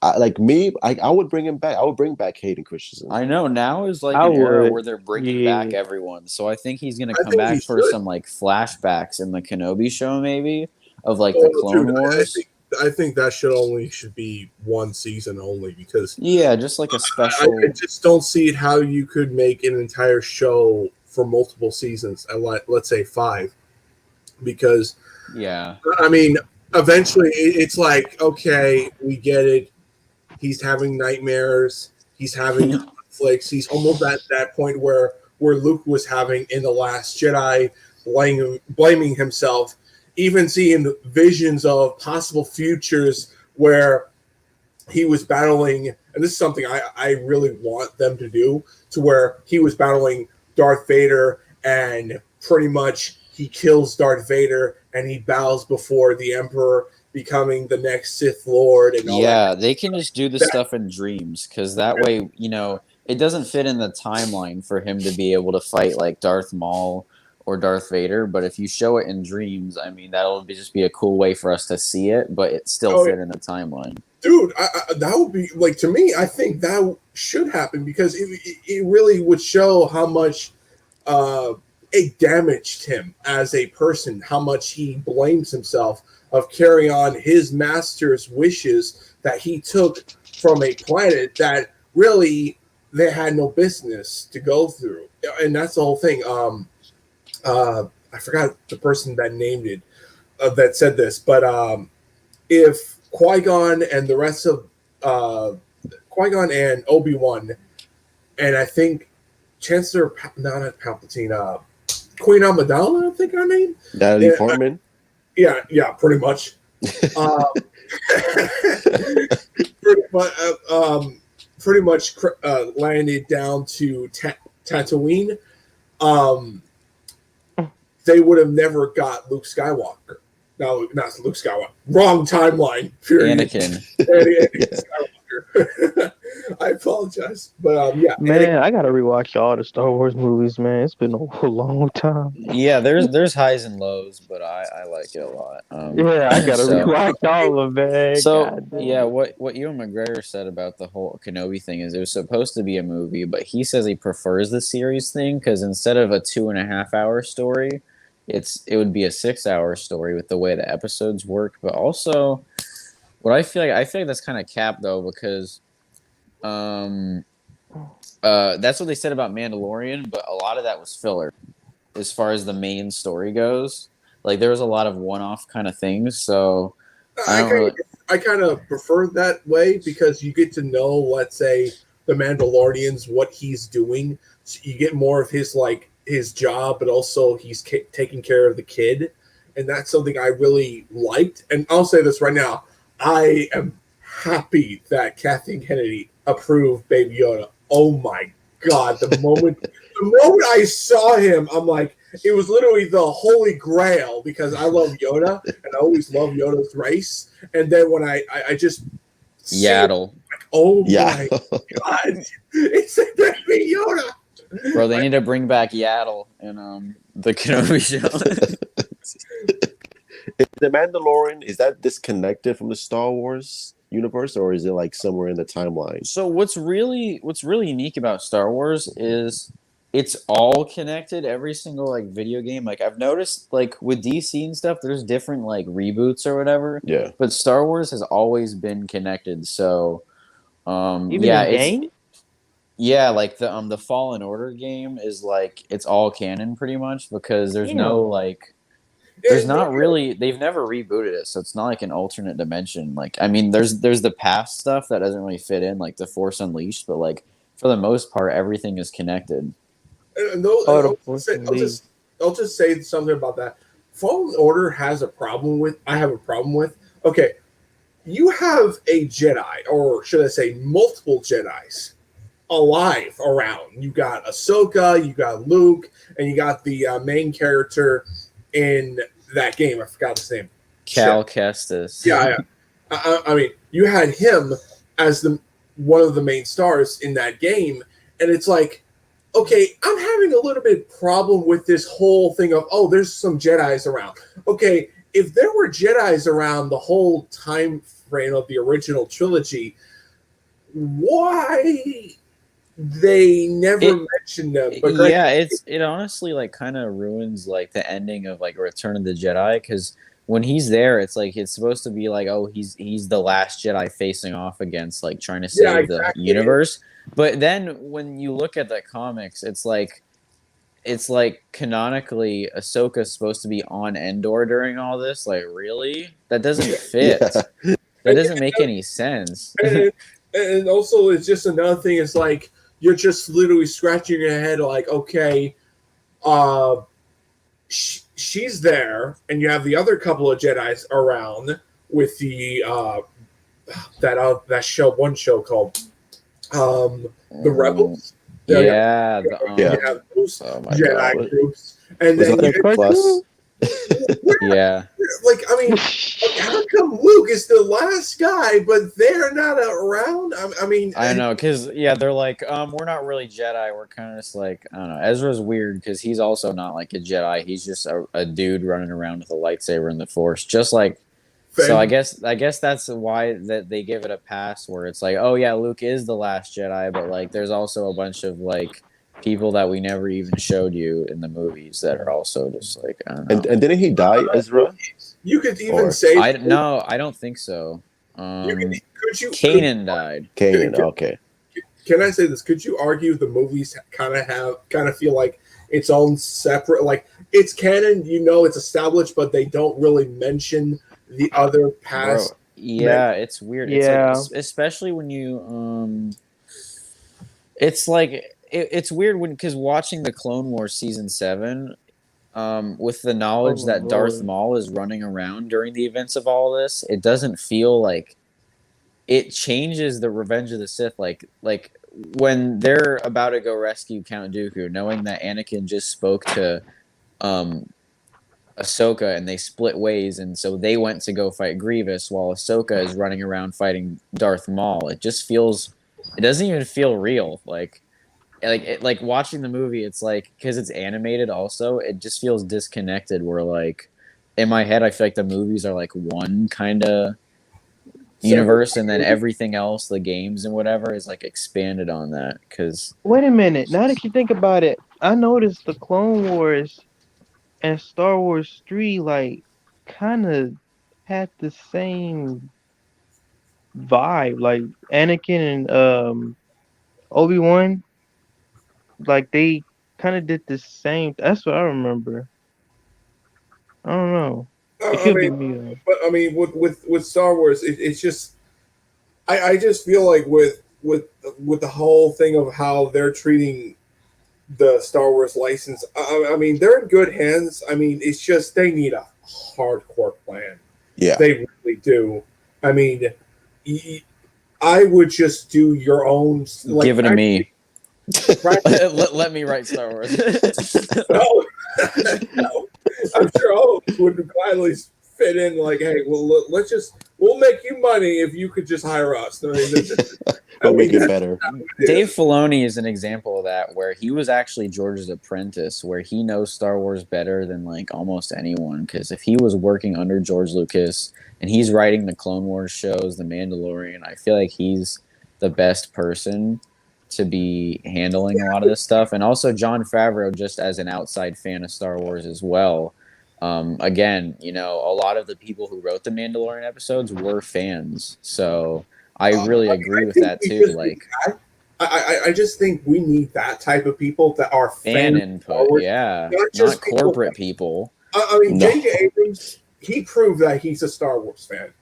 I would bring him back. I would bring back Hayden Christensen.
I know now is like
I
an era
would.
where they're bringing
Yeah.
back everyone. So I think he's gonna
I
come
think he
back for
should.
some like flashbacks in the Kenobi show, maybe of like
Oh,
the Clone
dude,
Wars.
I think that should be one season only because
Yeah, just like a
I
special.
just don't see how you could make an entire show for multiple seasons at let's say 5, because
Yeah,
I mean, eventually it's like, okay, we get it. He's having nightmares. He's having conflicts. He's almost at that point where Luke was having in The Last Jedi, blaming himself, even seeing visions of possible futures where he was battling, and this is something I really want them to do, to where he was battling Darth Vader and pretty much he kills Darth Vader and he bows before the Emperor, becoming the next Sith Lord and all
yeah,
that.
they can just do this stuff in dreams because that way, it doesn't fit in the timeline for him to be able to fight like Darth Maul or Darth Vader. But if you show it in dreams, I mean, just be a cool way for us to see it, but it still
Oh,
fit in the timeline.
Dude, that would be like, to me, I think that should happen because it really would show how much it damaged him as a person, how much he blames himself of carrying on his master's wishes that he took from a planet that really they had no business to go through. And that's the whole thing. I forgot the person that named it, that said this, but if Qui-Gon and the rest of Qui-Gon and Obi-Wan, and I think Chancellor, not Palpatine, Queen Amidala, I think her name.
Natalie Portman.
Yeah, pretty much. Pretty much landed down to Tatooine. They would have never got Luke Skywalker. No, not Luke Skywalker. Wrong timeline. Period.
Anakin.
Anakin Skywalker. I apologize, but yeah.
Man, I gotta rewatch all the Star Wars movies, man. It's been a long time.
Yeah, there's highs and lows, but I like it a lot.
Yeah, I gotta
so-
rewatch all of them, man.
So
God damn.
yeah, what Ewan McGregor said about the whole Kenobi thing is it was supposed to be a movie, but he says he prefers the series thing because instead of a 2.5 hour story, it would be a 6 hour story with the way the episodes work. But also, I feel like that's kind of capped though because, that's what they said about Mandalorian, but a lot of that was filler as far as the main story goes. Like there was a lot of one-off kind of things, so.
I kind of prefer that way because you get to know, let's say, the Mandalorians, what he's doing. So you get more of his job, but also he's taking care of the kid, and that's something I really liked. And I'll say this right now: I am happy that Kathleen Kennedy approved Baby Yoda. Oh my God! The moment I saw him, I'm like, it was literally the holy grail because I love Yoda and I always love Yoda's race. And then when I just
Yaddle,
like, oh my God, it's a Baby Yoda.
Bro, they need to bring back Yaddle in the Kenobi show.
Is the Mandalorian, is that disconnected from the Star Wars universe, or is it like somewhere in the timeline?
So what's really unique about Star Wars is it's all connected. Every single like video game, like I've noticed, like with DC and stuff, there's different like reboots or whatever.
Yeah.
But Star Wars has always been connected. So,
Even
yeah,
in game?
Yeah, like the Fallen Order game is like it's all canon pretty much because there's no like there's not really they've never rebooted it, so it's not like an alternate dimension. Like I mean there's the past stuff that doesn't really fit in, like the Force Unleashed, but like for the most part everything is connected.
And I'll just say something about that. Fallen Order has a problem with. I have a problem with. Okay, you have a Jedi, or should I say, multiple Jedis alive around. You got Ahsoka, you got Luke, and you got the main character in that game. I forgot his name.
Cal Kestis.
Yeah. I mean, you had him as the one of the main stars in that game, and it's like, okay, I'm having a little bit of problem with this whole thing of, oh, there's some Jedi's around. Okay, if there were Jedi's around the whole time frame of the original trilogy, why they never mentioned them? But
it honestly like kind of ruins like the ending of like Return of the Jedi because when he's there, it's like it's supposed to be like, oh, he's the last Jedi facing off against like trying to save the universe. But then when you look at the comics, it's like canonically Ahsoka's supposed to be on Endor during all this. Like, really? That doesn't fit.
Yeah.
That doesn't make any sense.
And also, it's just another thing. It's like you're just literally scratching your head, like, okay, she's there, and you have the other couple of Jedi's around with the that show called the Rebels.
Yeah,
you have those
Oh my
Jedi
God.
groups, and
Was
then
it
you,
like Plus?
yeah.
like, I mean, how come Luke is the last guy, but they're not around? I mean,
I know, because they're like, we're not really Jedi. We're kind of just like, I don't know. Ezra's weird because he's also not like a Jedi. He's just a dude running around with a lightsaber in the Force, just like. So I guess that's why that they give it a pass where it's like, oh yeah, Luke is the last Jedi, but like, there's also a bunch of like people that we never even showed you in the movies that are also just like, I don't know.
And didn't he die, Ezra?
You could even say,
I don't think so.
could you
Kanan died.
Kanan, okay.
Can I say this? Could you argue the movies kind of feel like its own separate, like it's canon, it's established, but they don't really mention the other past.
Bro, yeah, it's weird.
Yeah.
It's like, especially when you it's like it's weird because watching the Clone Wars season 7, with the knowledge that Darth Maul is running around during the events of all this, it doesn't feel like it changes the Revenge of the Sith. Like when they're about to go rescue Count Dooku, knowing that Anakin just spoke to Ahsoka and they split ways, and so they went to go fight Grievous while Ahsoka is running around fighting Darth Maul. It just feels, it doesn't even feel real. Like watching the movie, it's like, because it's animated also, it just feels disconnected where like in my head I feel like the movies are like one kind of universe, and then everything else, the games and whatever, is like expanded on that. Because
Wait a minute. Now that you think about it, I noticed the Clone Wars and Star Wars 3 like kind of had the same vibe. Like Anakin and Obi-Wan, like they kind of did the same. That's what I remember. I don't know. It
I
could be
mean,
me though.
but I mean, with Star Wars, it's just, I just feel like with the whole thing of how they're treating the Star Wars license, I mean, they're in good hands. I mean, it's just they need a hardcore plan.
Yeah.
They really do. I mean, I would just do your own. Like,
give it to me. Let me write Star Wars.
No, no. I'm sure all of us would gladly fit in. Like, hey, well, we'll make you money if you could just hire us. I mean,
We'll make it better.
Dave Filoni is an example of that, where he was actually George's apprentice, where he knows Star Wars better than like almost anyone. Because if he was working under George Lucas and he's writing the Clone Wars shows, The Mandalorian, I feel like he's the best person to be handling a lot of this stuff. And also Jon Favreau, just as an outside fan of Star Wars as well. Again, a lot of the people who wrote the Mandalorian episodes were fans, so I really agree with that too. Like,
I just think we need that type of people that are
fan input, not corporate people.
I mean, J.J. Abrams, he proved that he's a Star Wars fan.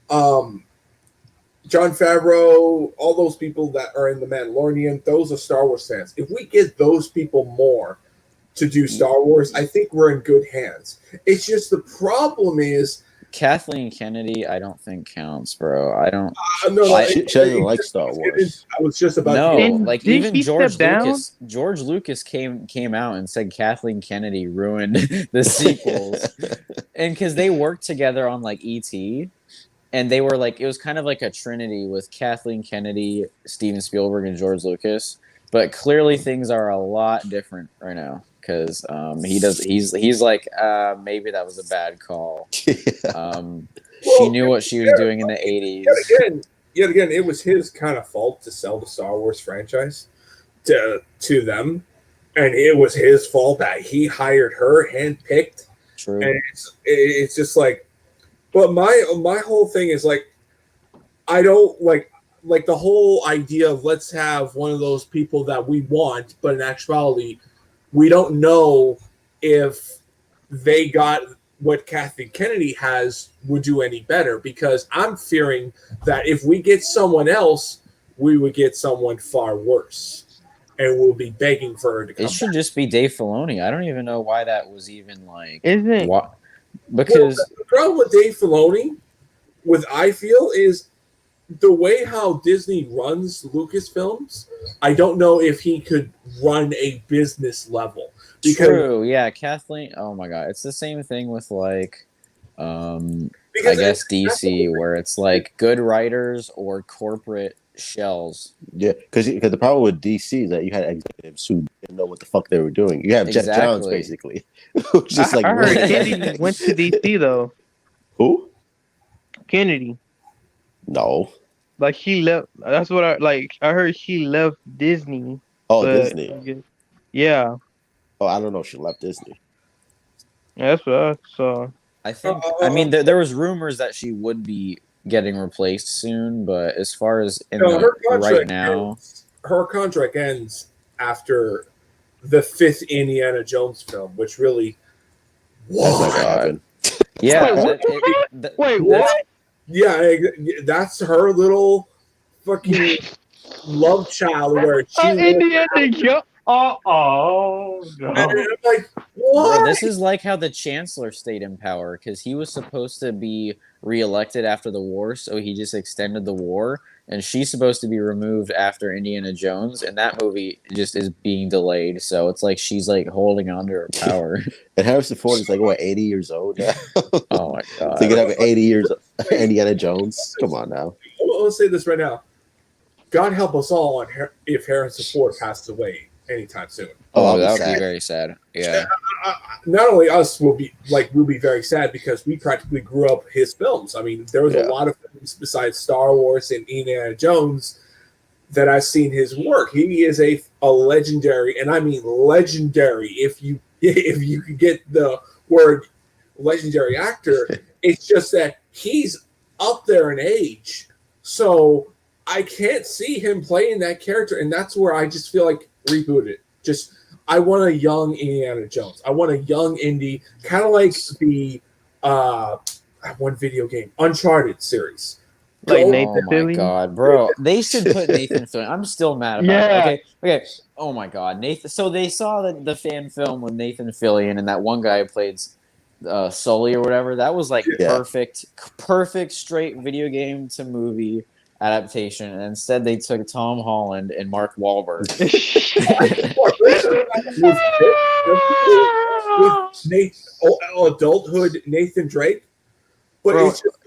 Jon Favreau, all those people that are in The Mandalorian, those are Star Wars fans. If we get those people more to do Star Wars, I think we're in good hands. It's just the problem is
Kathleen Kennedy, I don't think counts, bro. I don't.
She doesn't like Star Wars.
I was just about
like even George Lucas. George Lucas came out and said Kathleen Kennedy ruined the sequels, and because they worked together on like E.T. and they were like, it was kind of like a trinity with Kathleen Kennedy, Steven Spielberg, and George Lucas. But clearly things are a lot different right now because he's like maybe that was a bad call. She knew what she was doing in the 80s.
Yet again, it was his kind of fault to sell the Star Wars franchise to them, and it was his fault that he hired her, handpicked.
True.
And it's just like, but my whole thing is like, I don't like the whole idea of let's have one of those people that we want, but in actuality, we don't know if they got what Kathleen Kennedy has would do any better, because I'm fearing that if we get someone else, we would get someone far worse, and we'll be begging for her to come.
It should just be Dave Filoni. I don't even know why that was even like.
Isn't it?
Because
the problem with Dave Filoni, I feel, is the way how Disney runs Lucasfilms. I don't know if he could run a business level.
True, yeah, Kathleen. Oh my god, it's the same thing with like, I guess DC, where it's like good writers or corporate shells.
Yeah, because the problem with DC is that you had executives who didn't know what the fuck they were doing. You have Jeff Johns basically, just
I heard Kennedy went to DC though.
Who?
Kennedy.
No.
Like he left. That's what I heard he left Disney.
Oh, Disney.
Yeah.
Oh, I don't know if she left Disney.
Yeah, that's what I saw.
I think. I mean, there was rumors that she would be getting replaced soon, but as far as right now,
her contract ends after the 5th Indiana Jones film, which really.
That's not gonna happen.
Yeah.
Wait, what?
Yeah, that's her little fucking love child where she.
Indiana Jones. Oh, no.
And I'm like, what?
Bro, this is like how the Chancellor stayed in power because he was supposed to be reelected after the war, so he just extended the war, and she's supposed to be removed after Indiana Jones, and that movie just is being delayed, so it's like she's like holding on to her power.
And Harrison Ford is like, what, 80 years old now?
Oh my god.
So you could have 80 years of Indiana Jones? Come on now.
I'll say this right now. God help us all if Harrison Ford passes away anytime soon.
Oh, that would be very sad. Yeah.
Not only us we'll be very sad because we practically grew up his films. I mean, there was a lot of films besides Star Wars and Indiana Jones that I've seen his work. He is a legendary, and I mean legendary. If you could get the word legendary actor, it's just that he's up there in age, so I can't see him playing that character, and that's where I just feel like reboot it. Just I want a young Indiana Jones. I want a young Indy, kind of like the one video game Uncharted series.
Like Nathan
oh my god, bro! They should put Nathan Fillion. I'm still mad about it. Okay. Oh my god, Nathan. So they saw the fan film with Nathan Fillion and that one guy who played Sully or whatever. That was like perfect straight video game to movie adaptation, and instead they took Tom Holland and Mark Wahlberg.
with adulthood Nathan Drake, but
bro,
it's just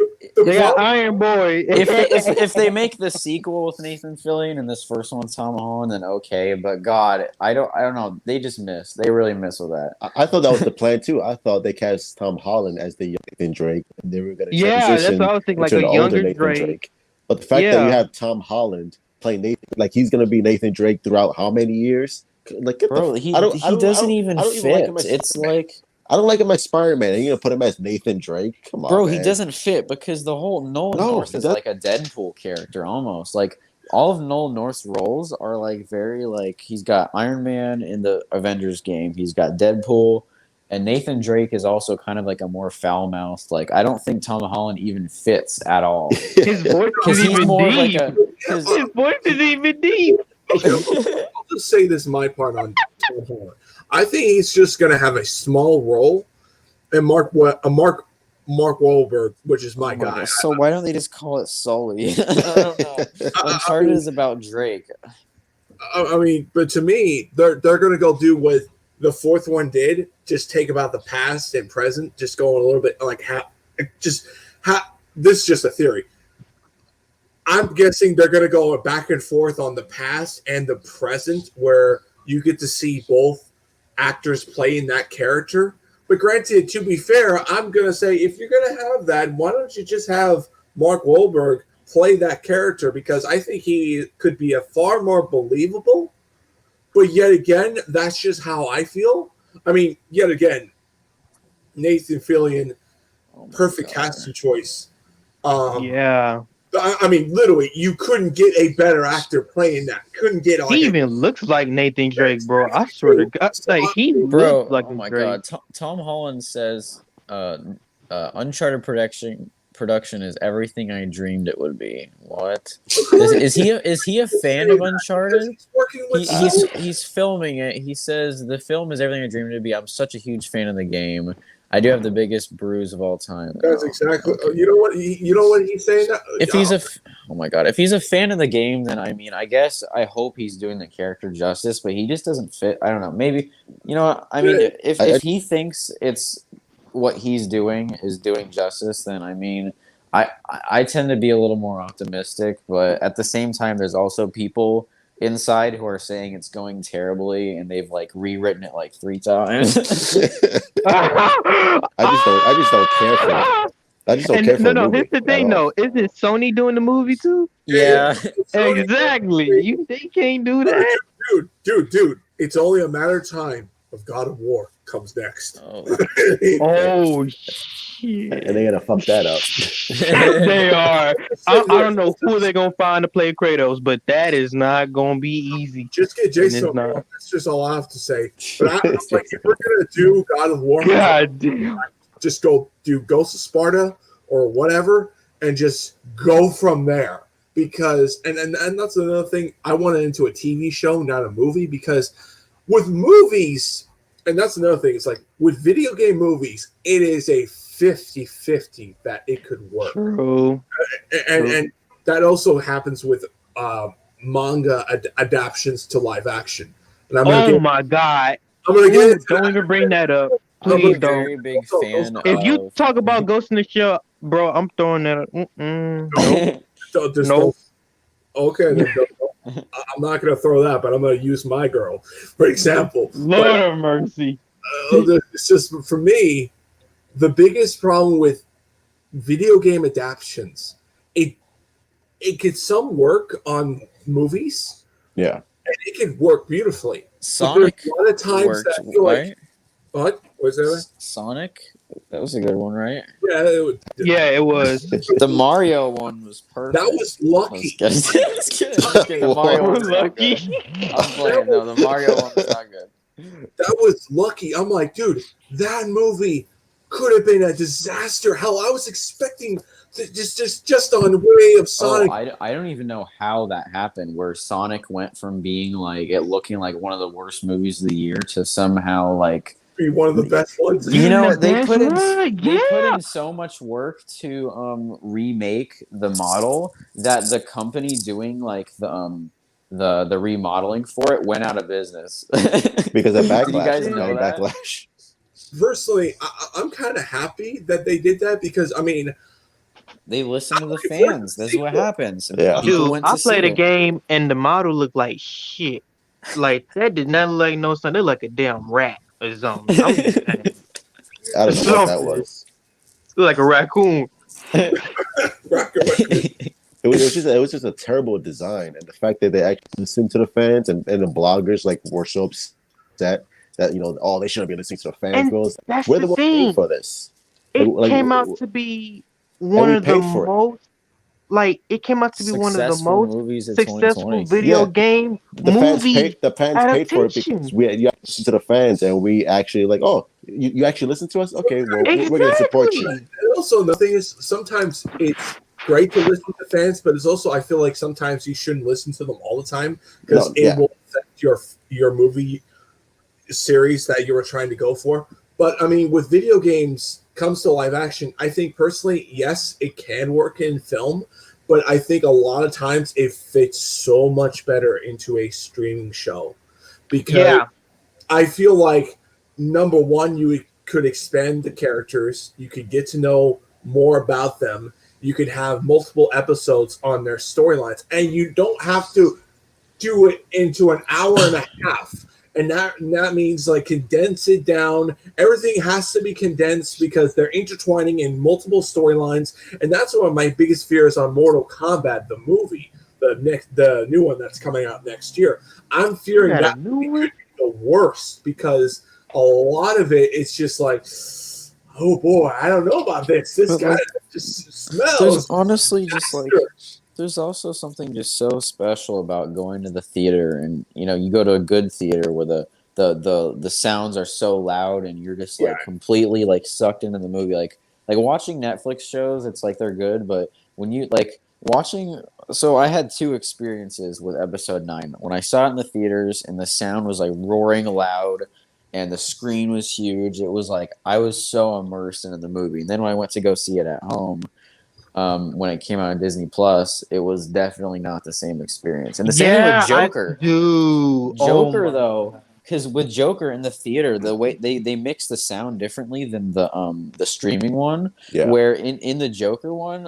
Iron Boy.
if they make the sequel with Nathan Fillion and this first one's Tom Holland, then okay. But God, I don't know. They just missed. They really missed with that.
I thought that was the plan too. I thought they cast Tom Holland as the young Nathan Drake, and they were going to
that's what I was thinking, like a younger Drake.
But the fact that you have Tom Holland playing Nathan, like he's going to be Nathan Drake throughout how many years? Like,
bro, he doesn't even fit. It's like
I don't like him as Spider-Man. Are you going to put him as Nathan Drake? Come on,
bro.
man.
He doesn't fit because the whole Nolan North is like a Deadpool character almost. Like all of Nolan North's roles are like very like he's got Iron Man in the Avengers game. He's got Deadpool. And Nathan Drake is also kind of like a more foul-mouthed. Like I don't think Tom Holland even fits at all.
His voice is even deep. His voice is even deep.
I'll just say this: my part on Tom Holland. I think he's just going to have a small role, and Mark Wahlberg, which is my guy.
So why don't they just call it Sully? I don't know. Uncharted is about Drake.
I mean, but to me, they're going to go do what the fourth one did. Just take about the past and present, just going a little bit like this is just a theory. I'm guessing they're going to go back and forth on the past and the present, where you get to see both actors playing that character. But granted, to be fair, I'm going to say if you're going to have that, why don't you just have Mark Wahlberg play that character? Because I think he could be a far more believable. But yet again, that's just how I feel. I mean, yet again, Nathan Fillion, perfect casting choice.
Yeah.
I mean, literally, you couldn't get a better actor playing that. Couldn't get
He even looks like Nathan Drake, bro. I swear to God, like he
Bro,
looks like
oh my
Drake.
god. Tom Holland says Uncharted production is everything I dreamed it would be. What? Is he a fan of Uncharted? He's filming it. He says the film is everything I dreamed it would be. I'm such a huge fan of the game. I do have the biggest bruise of all time.
That's exactly. Okay. You know what he's saying.
If he's oh my god, if he's a fan of the game, then I mean, I guess I hope he's doing the character justice, but he just doesn't fit. I don't know. Maybe you know what I mean. If he thinks it's what he's doing is doing justice, then I mean, I tend to be a little more optimistic, but at the same time, there's also people inside who are saying it's going terribly, and they've like rewritten it like 3 times.
I just don't care for it. I just don't care for
No, here's the thing though. Isn't Sony doing the movie too?
Yeah.
Exactly. They can't do that.
Dude. It's only a matter of time of God of War comes next.
Oh shit.
And they're gonna fuck that up.
They are. I don't know who they're gonna find to play Kratos, but that is not gonna be easy.
Just get Jason. That's just all I have to say. But like, if we're gonna do God of War,
God damn.
Just go do Ghost of Sparta or whatever, and just go from there. Because and that's another thing. I wanted into a TV show, not a movie, because with movies, and that's another thing. It's like with video game movies, it is a 50-50 that it could work.
True.
And that also happens with manga adaptations to live action. And
my god!
I'm gonna get
don't even bring that up.
I'm
Please
a
don't.
very big fan.
If you talk about Ghost in the Shell, bro, I'm throwing that up. Nope.
Okay, then I'm not gonna throw that, but I'm gonna use My Girl, for example.
Lord of mercy.
It's just for me, the biggest problem with video game adaptations, it could some work on movies.
Yeah.
And it could work beautifully.
Sonic
a lot of times
worked,
that I feel
right?
like, what was that?
Sonic? That was a good one, right?
Yeah,
it was.
The Mario one was perfect.
That was lucky.
I was kidding. The Mario one was lucky. I'm playing though. The Mario one was not good.
That was lucky. I'm like, dude, that movie could have been a disaster. Hell, I was expecting just on the way of Sonic.
Oh, I don't even know how that happened, where Sonic went from being like it looking like one of the worst movies of the year to somehow like
be one of the best ones.
You know, they put in so much work to remake the model that the company doing like the remodeling for it went out of business
because of backlash.
Did you guys know that?
Backlash.
Personally, I'm kind of happy that they did that because I mean,
they listen to the fans. That's what happens.
Yeah.
Dude, I played a game and the model looked like shit. Like that did not look like no son. They look like a damn rat or something. I
don't know what that was.
It looked like a raccoon.
It was just a terrible design, and the fact that they actually listened to the fans and the bloggers like were so upset that they shouldn't be listening to the fans. We're the ones for this.
It came out to be one of the most. Like it came out to be one of the most successful video game movies.
The fans paid for it because you listen to the fans, and we actually like, oh, you actually listen to us? Okay, well, we're going to support you.
And also, the thing is, sometimes it's great to listen to fans, but it's also I feel like sometimes you shouldn't listen to them all the time because it will affect your movie series that you were trying to go for. But I mean, with video games comes to live action, I think personally, yes, it can work in film, but I think a lot of times it fits so much better into a streaming show because I feel like number one, you could expand the characters, you could get to know more about them, you can have multiple episodes on their storylines, and you don't have to do it into an hour and a half. And that means like condense it down. Everything has to be condensed because they're intertwining in multiple storylines, and that's one of my biggest fears on Mortal Kombat, the movie, the new one that's coming out next year. I'm fearing
Got a
that
new
could
one?
be the worst because a lot of it's just like, oh boy, I don't know about this. This
But,
guy
like,
just smells.
There's honestly just like
disaster.
there's also something just so special about going to the theater, and you go to a good theater where the sounds are so loud and you're just like
Yeah.
completely like sucked into the movie. Like watching Netflix shows, it's like they're good, but when you like watching, so I had two experiences with episode 9. When I saw it in the theaters and the sound was like roaring loud and the screen was huge, it was like I was so immersed into the movie. And then when I went to go see it at home, when it came out on Disney Plus, it was definitely not the same experience. And the same thing with Joker.
Dude.
Joker, though, because with Joker in the theater, the way they mix the sound differently than the streaming one.
Yeah.
Where in the Joker one,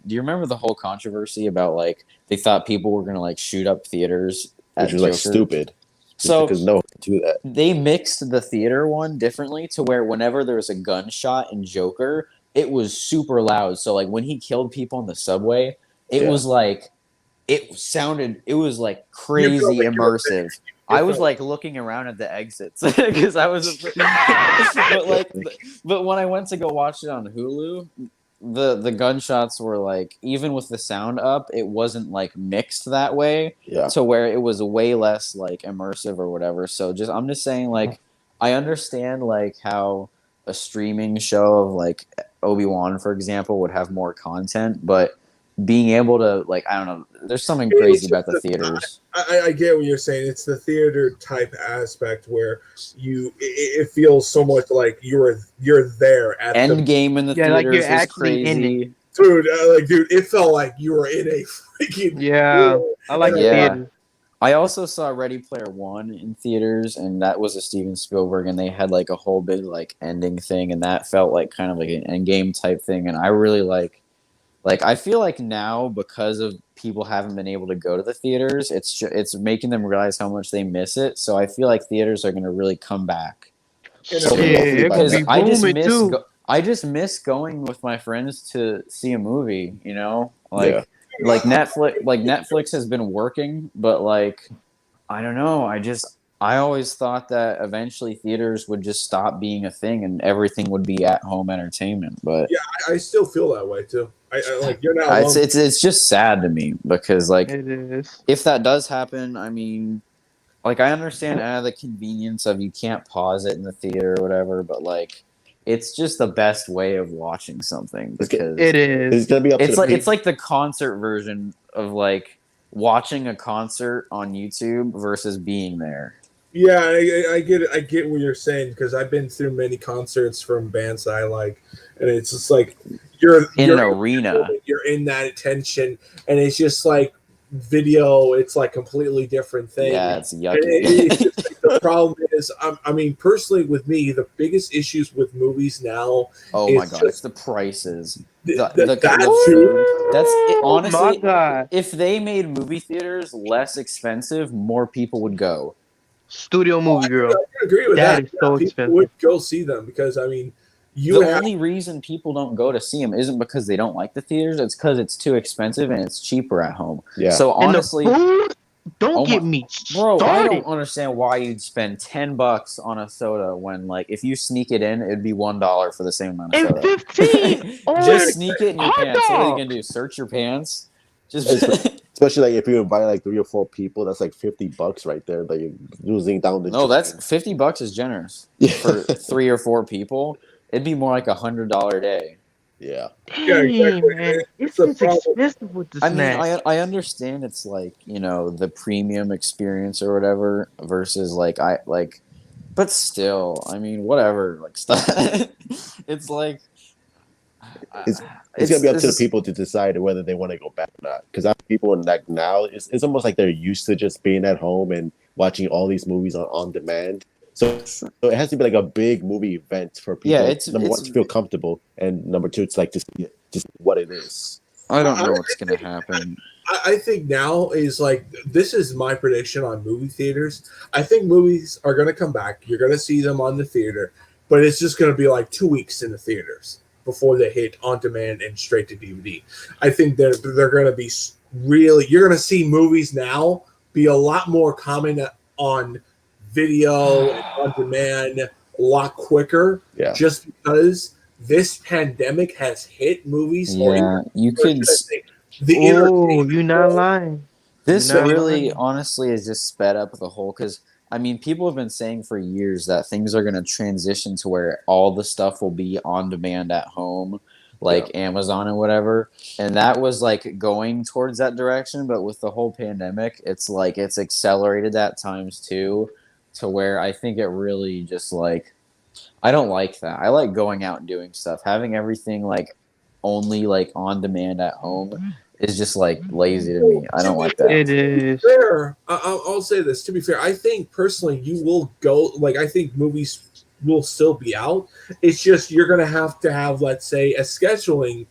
do you remember the whole controversy about like they thought people were gonna like shoot up theaters,
Which was like stupid.
So
because no one can do that.
they mixed the theater one differently to where whenever there was a gunshot in Joker, it was super loud. So like when he killed people in the subway, it was like it was like crazy immersive. I was like looking around at the exits because I was but when I went to go watch it on Hulu, the gunshots were like, even with the sound up, it wasn't like mixed that way to where it was way less like immersive or whatever. So I'm just saying, like, I understand like how a streaming show of like Obi-Wan, for example, would have more content, but being able to like, I don't know, there's something crazy about the theaters.
I get what you're saying. It's the theater type aspect where it feels so much like you're there at
Endgame in the theaters
like you're
was
actually
crazy.
Dude, it felt like you were in a freaking
I like the theater.
I also saw Ready Player One in theaters, and that was a Steven Spielberg, and they had like a whole big like ending thing, and that felt like kind of like an Endgame type thing, and I really like I feel like now, because of people haven't been able to go to the theaters, it's making them realize how much they miss it. So I feel like theaters are going to really come back. Because I just miss going with my friends to see a movie. Like Netflix has been working, but like I don't know. I always thought that eventually theaters would just stop being a thing and everything would be at home entertainment. But
yeah, I still feel that way too. I like you're not alone.
It's just sad to me because like
It is.
if that does happen, I mean, like I understand the convenience of you can't pause it in the theater or whatever, but like it's just the best way of watching something because
it is.
It's gonna be up to
it's like the concert version of like watching a concert on YouTube versus being there.
Yeah, I get it. I get what you're saying because I've been through many concerts from bands that I like, and it's just like you're
in an arena.
You're in that attention, and it's just like video. It's like completely different thing.
Yeah, it's yucky.
It's just like, the problem is, I mean, personally, with me, the biggest issues with movies now.
Oh my god, it's the prices. That's honestly.
Oh my god.
If they made movie theaters less expensive, more people would go.
Studio movie girl.
I agree with that.
Is so
people
expensive.
would go see them because I mean,
only reason people don't go to see them isn't because they don't like the theaters. It's because it's too expensive and it's cheaper at home. Yeah. So honestly,
don't get me
bro.
started.
I don't understand why you'd spend $10 on a soda when, like, if you sneak it in, it'd be $1 for the same amount of soda.
And 15.
Just sneak it in your pants. What are you gonna do? Search your pants?
Especially like if you invite like 3 or 4 people, that's like $50 right there that you're losing down the.
No, that's $50 is generous for 3 or 4 people. It'd be more like $100 a day.
Yeah.
Yeah, exactly.
Man. It's expensive with the snacks.
I mean, I understand it's like, the premium experience or whatever versus but still, I mean, whatever, like stuff. It's like
it's gonna be up to the people to decide whether they want to go back or not. Because people like now, it's almost like they're used to just being at home and watching all these movies on demand. So it has to be like a big movie event for people.
Yeah,
number one, to feel comfortable, and number two, it's like to just what it is.
I don't know what's gonna happen.
I think now is like, this is my prediction on movie theaters. I think movies are going to come back. You're going to see them on the theater, but it's just going to be like 2 weeks in the theaters before they hit on demand and straight to DVD. I think they're going to be really, you're going to see movies now be a lot more common on video and on demand a lot quicker.
Yeah.
Just because this pandemic has hit movies.
Yeah, you could.
The entertainment
you're not lying.
This
You're not
really,
lying.
honestly, is just sped up the whole. Because I mean, people have been saying for years that things are going to transition to where all the stuff will be on demand at home, like Amazon and whatever. And that was like going towards that direction. But with the whole pandemic, it's like it's accelerated that times two, to where I think it really just like, I don't like that. I like going out and doing stuff. Having everything like only like on demand at home is just like lazy to me. I don't like that.
It is.
Fair. I'll say this. To be fair, I think personally you will go. Like, I think movies will still be out. It's just you're gonna have to have, let's say, a scheduling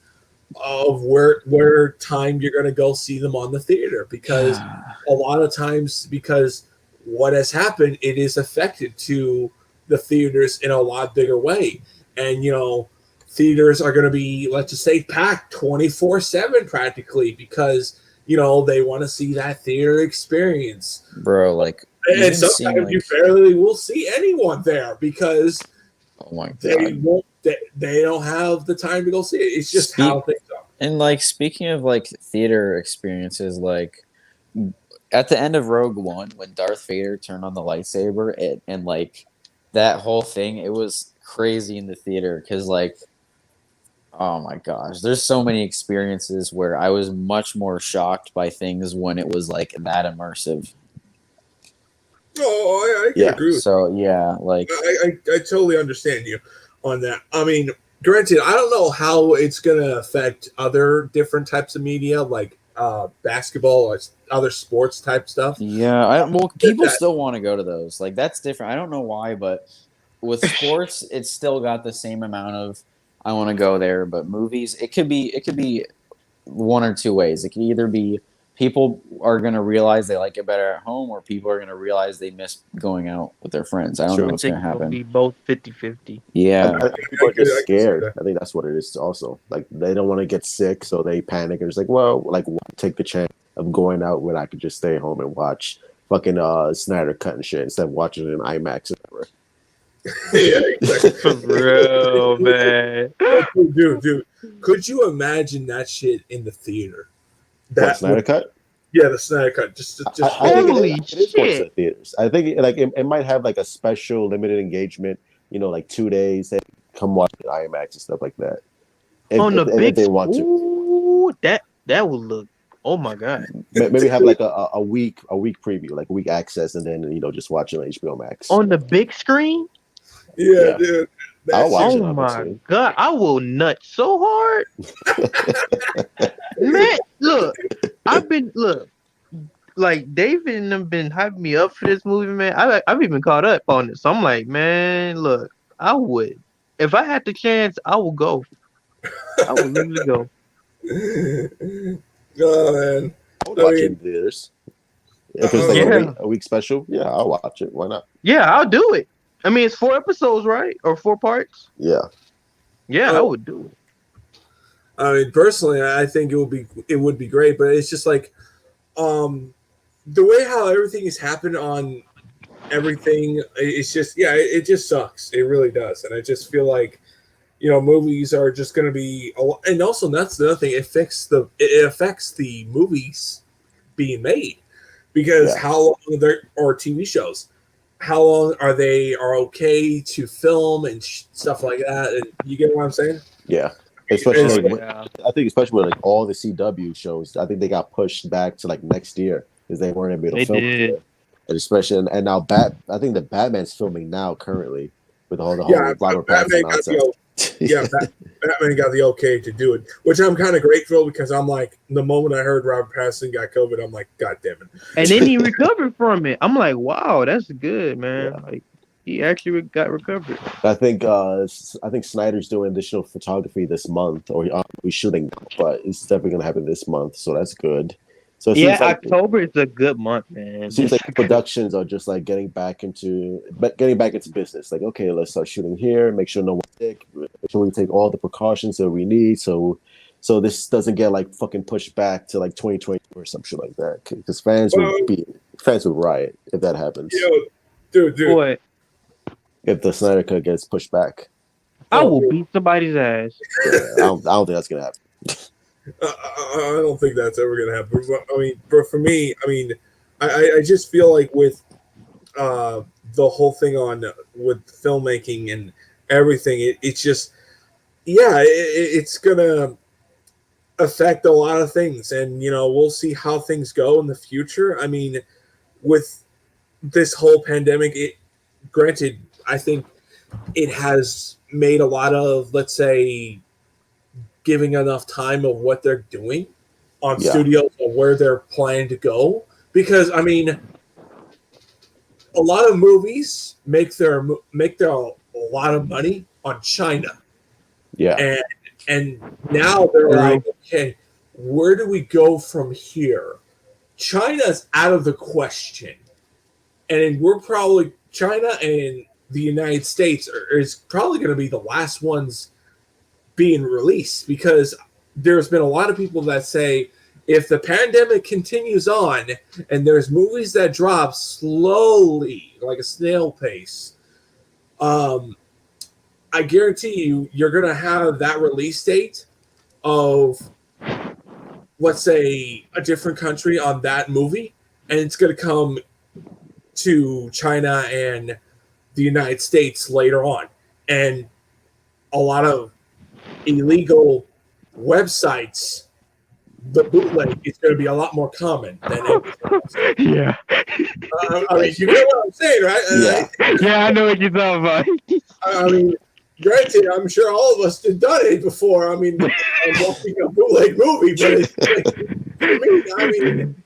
of where time you're gonna go see them on the theater, because a lot of times, because what has happened, it is affected to the theaters in a lot bigger way, and theaters are going to be, let's just say, packed 24/7 practically, because they want to see that theater experience,
bro. Like,
and sometimes you barely will see anyone there because
oh my god,
they don't have the time to go see it. It's just how things are.
And like, speaking of like theater experiences, like at the end of Rogue One, when Darth Vader turned on the lightsaber, and like that whole thing, it was crazy in the theater, because like, oh my gosh, there's so many experiences where I was much more shocked by things when it was like that immersive.
Oh, I can agree with
so yeah, like
I totally understand you on that. I mean, granted, I don't know how it's gonna affect other different types of media, like basketball or other sports type stuff.
Yeah, people still want to go to those. Like, that's different. I don't know why, but with sports, it's still got the same amount of I want to go there. But movies, it could be one or two ways. It could either be people are going to realize they like it better at home, or people are going to realize they miss going out with their friends. I don't know what's going to happen.
It'll be both 50-50.
Yeah.
I think people are just scared. I think that's what it is also. Like, they don't want to get sick, so they panic and it's like, well, like, take the chance of going out when I could just stay home and watch fucking Snyder Cut and shit instead of watching it in IMAX or whatever.
Yeah, exactly.
For real, man.
Dude, could you imagine that shit in the theater?
That Snyder Cut?
Yeah, the Snyder Cut. Just
holy shit!
Theaters. I think like it might have like a special limited engagement. Like 2 days. They come watch it IMAX and stuff like that. If they want to.
Ooh, that would look. Oh my god!
Maybe have like a week preview, like a week access, and then just watch it on HBO Max
on the big screen.
Yeah, dude.
I'll watch it.
Oh my god! I will nut so hard, man. Look, like David and them been hyping me up for this movie, man. I've even caught up on it, so I'm like, man, look, I would, if I had the chance, I would go. I would literally go.
Oh man,
I would watch it in theaters. If it's like a week special, yeah, I'll watch it. Why not?
Yeah, I'll do it. I mean, it's 4 episodes, right? Or 4 parts?
Yeah.
Yeah, I would do it.
I mean, personally, I think it would be great, but it's just like, the way how everything has happened on everything, it's just, it just sucks. It really does, and I just feel like, movies are just going to be, and also that's the other thing. It affects the movies being made, because how long or TV shows, how long are okay to film and stuff like that? And you get what I'm saying?
Yeah. Especially, I think especially with like all the CW shows, I think they got pushed back to like next year because they weren't able to film.
Did.
And especially, and now I think the Batman's filming now currently with the whole Robert Pattinson nonsense.
Batman got the okay to do it, which I'm kind of grateful, because I'm like, the moment I heard Robert Pattinson got COVID, I'm like, God damn it.
And then he recovered from it. I'm like, wow, that's good, man.
Yeah.
Like, He actually got recovered.
I think Snyder's doing additional photography this month, or he's shooting, but it's definitely gonna happen this month, so that's good. So it
Yeah,
seems like
October is a good month, man.
it seems like productions are just like getting back into business. Like, okay, let's start shooting here. Make sure no one's sick. Make sure we take all the precautions that we need. So this doesn't get like fucking pushed back to like 2020 or some shit like that. Because fans would riot if that happens.
Dude.
Boy,
If the Snyder Cut gets pushed back,
I will beat somebody's ass.
yeah, I don't think that's gonna happen.
I don't think that's ever going to happen. I mean, for me, I mean, I just feel like with the whole thing on with filmmaking and everything, it's just, it's going to affect a lot of things. And, we'll see how things go in the future. I mean, with this whole pandemic, granted, I think it has made a lot of, let's say, giving enough time of what they're doing on studios and where they're planning to go. Because I mean, a lot of movies make a lot of money on China.
Yeah.
And now they're like, okay, where do we go from here? China's out of the question. And we're probably China and the United States is probably going to be the last ones being released, because there's been a lot of people that say if the pandemic continues on and there's movies that drop slowly like a snail pace, I guarantee you're going to have that release date of, let's say, a different country on that movie, and it's going to come to China and the United States later on. And a lot of illegal websites, the bootleg is going to be a lot more common than everything else.
Yeah.
I mean, you know what I'm saying, right?
Yeah, I know what you're talking about.
I mean, granted, I'm sure all of us have done it before. I mean, I'm watching a bootleg movie, but it's like, for me, I mean,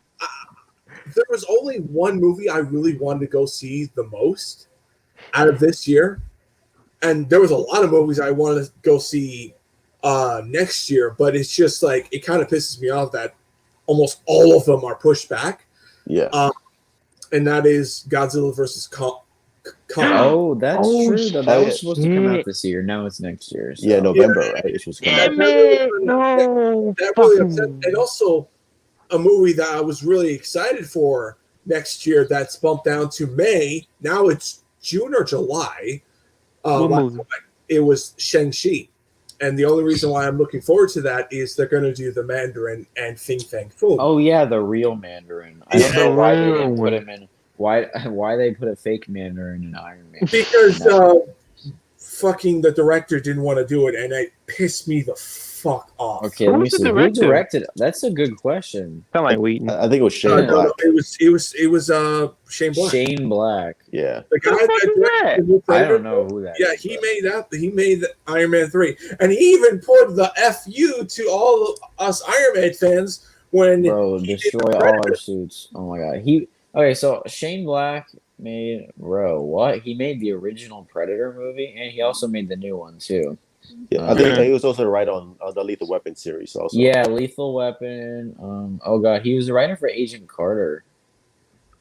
there was only one movie I really wanted to go see the most out of this year, and there was a lot of movies I wanted to go see next year, but it's just like, it kind of pisses me off that almost all of them are pushed back.
Yeah.
And that is Godzilla versus Kong.
Oh, that's true. That was supposed to come out
shit.
this year. Now it's next year. So.
Yeah, November, right? It's supposed to come out.
Damn it! No.
That really upset. And also a movie that I was really excited for next year that's bumped down to May. Now it's June or July.
What movie?
It was Shang-Chi. And the only reason why I'm looking forward to that is they're going to do the Mandarin and Fing Fang Foom.
Oh yeah, the real Mandarin. I don't know why they didn't put him in. Why they put a fake Mandarin in Iron Man?
Because fucking the director didn't want to do it, and it pissed me the fuck off.
Okay, let me see. Who directed? That's a good question.
Kind of like Wheaton.
I think it was Shane Black.
It was Shane Black.
Shane Black.
Yeah.
The guy that directed
I don't know who that is.
Yeah, he made that. He made the Iron Man 3. And he even put the FU to all of us Iron Man fans when
Bro, destroy all our suits. Oh my god. Okay, so Shane Black made what? He made the original Predator movie, and he also made the new one too.
Yeah, I think he was also the writer on the Lethal Weapon series also.
Yeah, Lethal Weapon. Oh god, he was the writer for Agent Carter.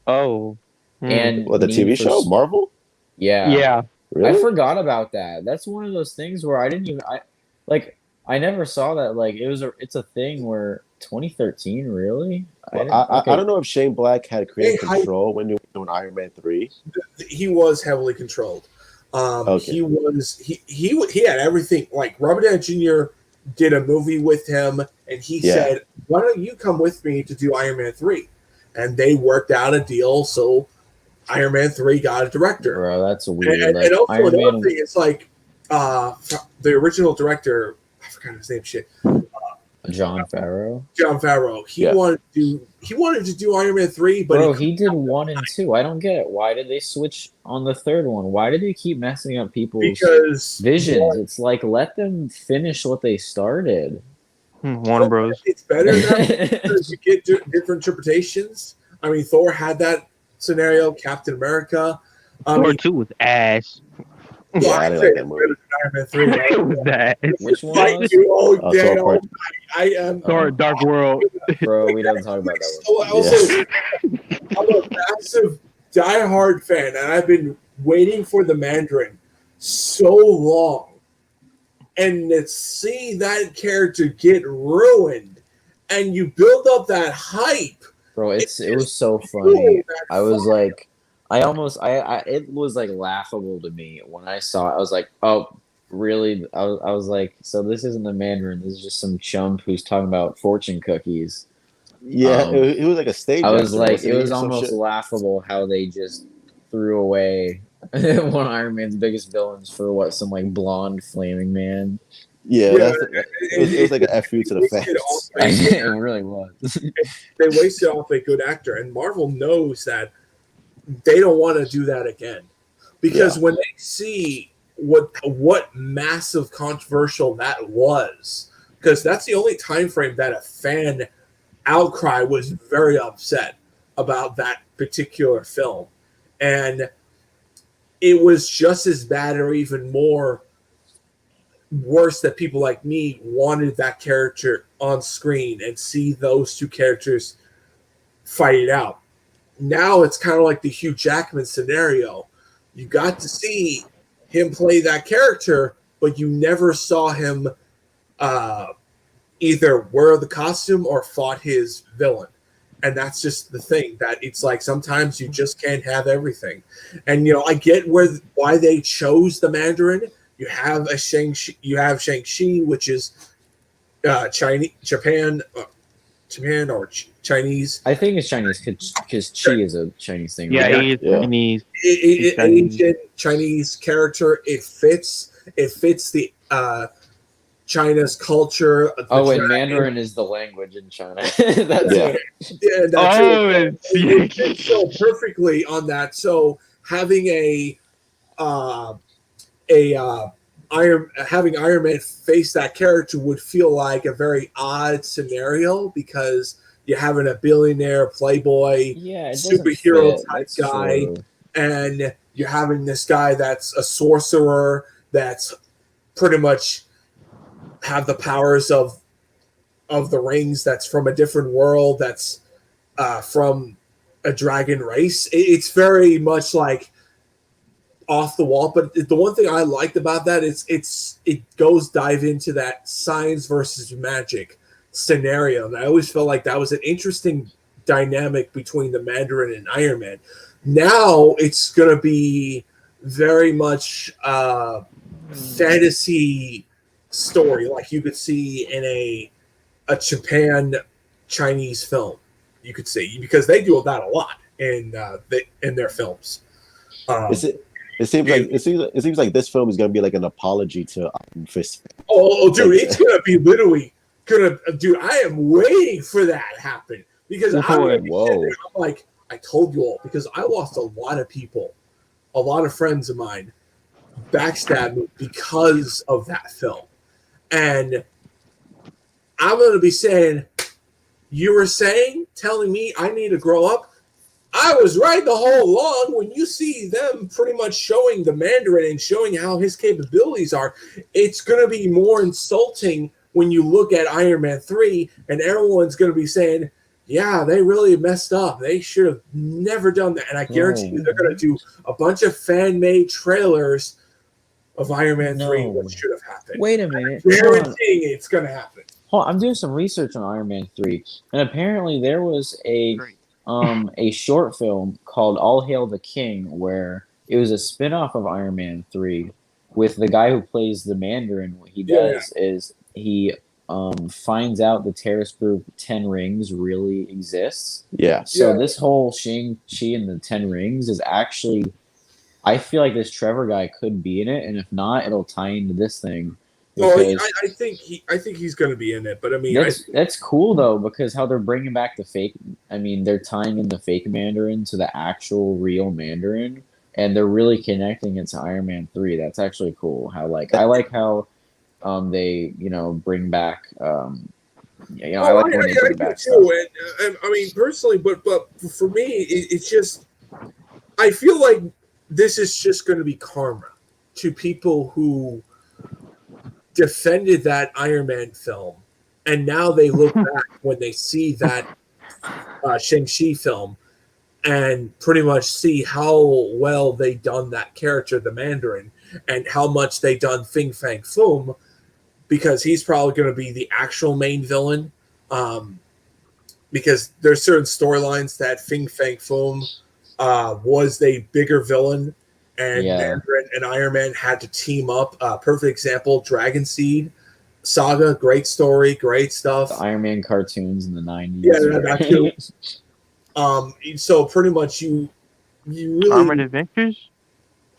Oh.
And
what, the TV show? Marvel?
Yeah.
Yeah.
Really?
I forgot about that. That's one of those things where I didn't even I never saw that. Like it's a thing where 2013, really?
Well, I don't know if Shane Black had creative control when you were doing Iron Man 3.
He was heavily controlled. He had everything. Like Robert Downey Jr. did a movie with him, and he said, "Why don't you come with me to do Iron Man 3?" And they worked out a deal, so Iron Man 3 got a director.
Bro, that's weird.
And also another thing, it's like the original director, I forgot his name. Shit.
John Favreau.
He wanted to do Iron Man 3, but
he did 1 and 2. I don't get it. Why did they switch on the third one? Why did they keep messing up people's visions? It's like, let them finish what they started.
Warner Bros.
It's better now because you get different interpretations. I mean, Thor had that scenario. Captain America. I
Thor
mean,
2 was ass.
Yeah,
well,
I
I'd
didn't
say
like
it's
that
better
movie.
than Iron Man 3.
It was that.
Which one
Fight
was?
you all day,
Thor
all
Part.
night. I am.
Thor Dark World.
Bro, we don't talk about that one.
So
Yeah.
also, I'm a massive diehard fan, and I've been waiting for the Mandarin so long, and to see that character get ruined, and you build up that hype.
Bro, it was so
Fuel
funny.
that
I was
fire.
like, it was like laughable to me when I saw it. I was like, oh, really? I was like, so this isn't the Mandarin. This is just some chump who's talking about fortune cookies.
Yeah,
Um,
it was like a stage
I was
actor,
like,
wasn't
it
he,
was
or some
almost
shit?
laughable how they just threw away one of Iron Man's biggest villains for what, some like blonde flaming man.
Yeah,
Yeah,
it was like a fu to the
wasted off
fans.
a good,
It really was.
they wasted off a good actor, and Marvel knows that they don't want to do that again because
Yeah.
when they see what massive controversial that was, because that's the only time frame that a fan outcry was very upset about that particular film, and it was just as bad or even more worse that people like me wanted that character on screen and see those two characters fight it out. Now it's kind of like the Hugh Jackman scenario. You got to see him play that character, but you never saw him uh, either wear the costume or fought his villain. And that's just the thing that it's like sometimes you just can't have everything. And I get why they chose the Mandarin. You have Shang-Chi, which is Chinese, Japan or Chinese.
I think it's Chinese because chi is a Chinese thing,
Yeah,
right?
he is
Yeah.
Chinese. He's Chinese.
Asian Chinese character. It fits. It fits the China's culture.
Oh, and
dragon.
Mandarin is the language in China. That's
Yeah.
it.
Yeah, that's
Oh,
it fits so perfectly on that. So having uh, having Iron Man face that character would feel like a very odd scenario because you're having a billionaire playboy
Yeah, it doesn't
superhero
fit.
type
That's
guy,
true.
and you're having this guy that's a sorcerer that's pretty much have the powers of the rings, that's from a different world, that's from a dragon race. It's very much like off the wall. But the one thing I liked about that is it goes dive into that science versus magic scenario, and I always felt like that was an interesting dynamic between the Mandarin and Iron Man. Now it's going to be very much fantasy story, like you could see in a Japan Chinese film. You could see because they do that a lot in their films.
It's, it seems like this film is gonna be like an apology to Iron Fist.
Dude, it's gonna be literally dude. I am waiting for that to happen because I'm gonna be sitting there, I'm like, I told you all because I lost a lot of people, a lot of friends of mine, backstabbed me because of that film, and I'm gonna be saying, you were telling me I need to grow up. I was right the whole long. When you see them pretty much showing the Mandarin and showing how his capabilities are, it's going to be more insulting when you look at Iron Man 3 and everyone's going to be saying, yeah, they really messed up. They should have never done that. And I guarantee you they're going to do a bunch of fan-made trailers of Iron Man 3, what should have happened.
Wait a minute.
Guaranteeing it's going to happen.
Hold on, I'm doing some research on Iron Man 3, and apparently there was a short film called All Hail the King where it was a spin-off of Iron Man 3 with the guy who plays the Mandarin. What he does is he finds out the terrorist group 10 Rings really exists.
Yeah.
So this whole Shang-Chi and the 10 Rings is actually, I feel like this Trevor guy could be in it, and if not, it'll tie into this thing.
I think he's going to be in it, but I mean,
that's cool though because how they're bringing back the fake. I mean, they're tying in the fake Mandarin to the actual real Mandarin, and they're really connecting it to Iron Man 3. That's actually cool. I like how they bring back I like when they bring back stuff.
And I mean personally, but for me, it's just I feel like this is just going to be karma to people who defended that Iron Man film, and now they look back when they see that Shang-Chi film and pretty much see how well they done that character, the Mandarin, and how much they done Fing Fang Foom, because he's probably going to be the actual main villain. Because there's certain storylines that Fing Fang Foom was a bigger villain, and Mandarin and Iron Man had to team up. Perfect example: Dragon Seed saga, great story, great stuff.
The Iron Man cartoons in the 90s.
Yeah, that too. So pretty much you really
Armored Adventures.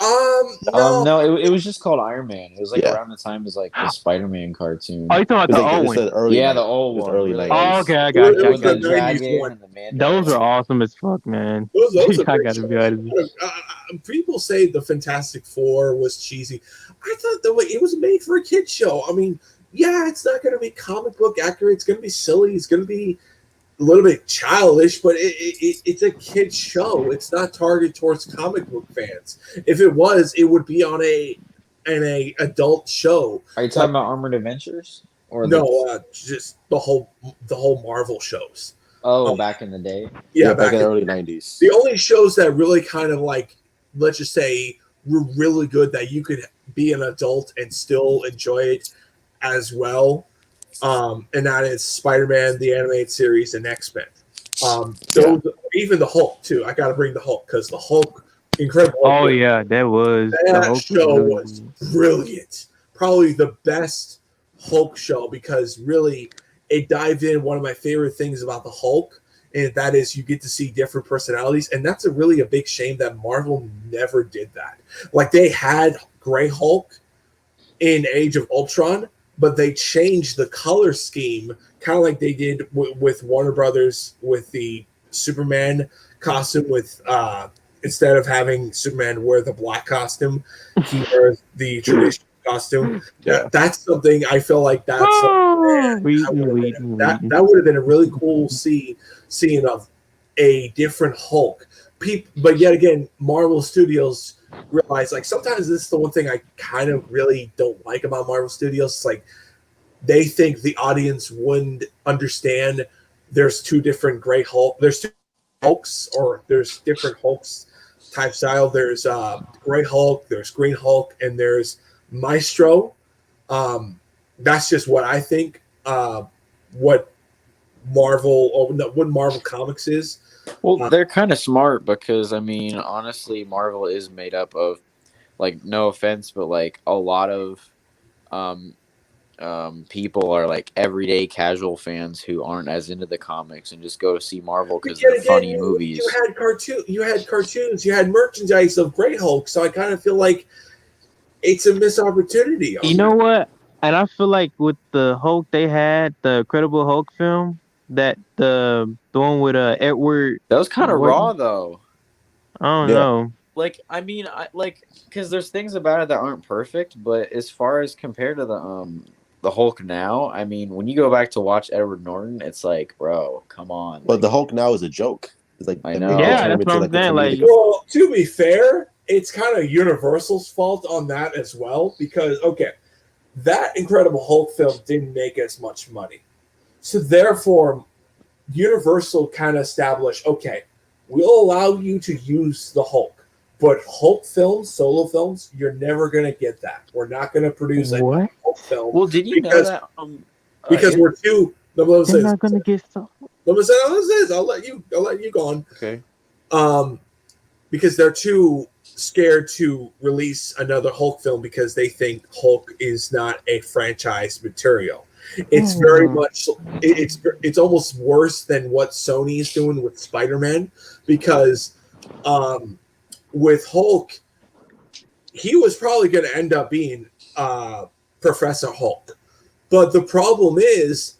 no,
no, it was just called Iron Man. It was like
Yeah.
around the time as like the Spider-Man cartoon.
Oh, you talking about the old one?
Early
The old
it was
one.
early
really
90s.
Oh, okay, I
It
got
was
you.
the
I got you.
90s
dragon
one.
and the Mandarin.
Those are awesome as fuck, man.
Those are
I
great
gotta be
shows.
honest.
People say the Fantastic Four was cheesy. I thought the way it was made for a kid show. I mean, yeah, it's not going to be comic book accurate. It's going to be silly. It's going to be a little bit childish, but it's a kid show. It's not targeted towards comic book fans. If it was, it would be on an adult show.
Are you talking about Armored Adventures? Or
Just the whole Marvel shows.
Back in the day.
Yeah,
back in the early 90s.
The only shows that really kind of like, let's just say, were really good that you could be an adult and still enjoy it as well. And that is Spider-Man, the animated series, and X-Men. Even the Hulk too. I got to bring the Hulk because the Hulk, Incredible Hulk.
Oh yeah,
that show was brilliant. Probably the best Hulk show because really it dived in one of my favorite things about the Hulk, and that is you get to see different personalities, and that's a big shame that Marvel never did that. Like they had Gray Hulk in Age of Ultron, but they changed the color scheme, kind of like they did with Warner Brothers with the Superman costume. With instead of having Superman wear the black costume, he wears the traditional costume.
Yeah.
That's something I feel like that would have been a really cool scene of a different Hulk. But yet again, Marvel Studios realize like sometimes this is the one thing I kind of really don't like about Marvel Studios. It's like they think the audience wouldn't understand there's two different Gray Hulk. There's two Hulks, or there's different Hulks type style. There's Gray Hulk, there's Green Hulk, and there's Maestro. That's just what I think. What Marvel Comics is.
Well, they're kind of smart because I mean, honestly, Marvel is made up of, like, no offense, but like a lot of people are like everyday casual fans who aren't as into the comics and just go to see Marvel because they're funny movies.
You had cartoons, you had merchandise of Grey Hulk, so I kind of feel like it's a missed opportunity.
You know what? And I feel like with the Hulk they had, the Incredible Hulk film, that the one with Edward.
That was kind of raw though.
I don't know.
Like, I mean, because there's things about it that aren't perfect, but as far as compared to the Hulk now, I mean, when you go back to watch Edward Norton, it's like, bro, come on.
But the Hulk now is a joke. It's like,
I know.
Yeah, that's what I'm saying. Like,
well, to be fair, it's kind of Universal's fault on that as well because that Incredible Hulk film didn't make as much money, so therefore, Universal kind of established, we'll allow you to use the Hulk. But Hulk films, solo films, you're never going to get that. We're not going to produce a Hulk film.
Well, did you know that?
Because we're too.
They're not going to get stuff.
I'll let you go on.
Okay.
Because they're too scared to release another Hulk film because they think Hulk is not a franchise material. It's very much. It's almost worse than what Sony is doing with Spider-Man because. With Hulk, he was probably going to end up being Professor Hulk. But the problem is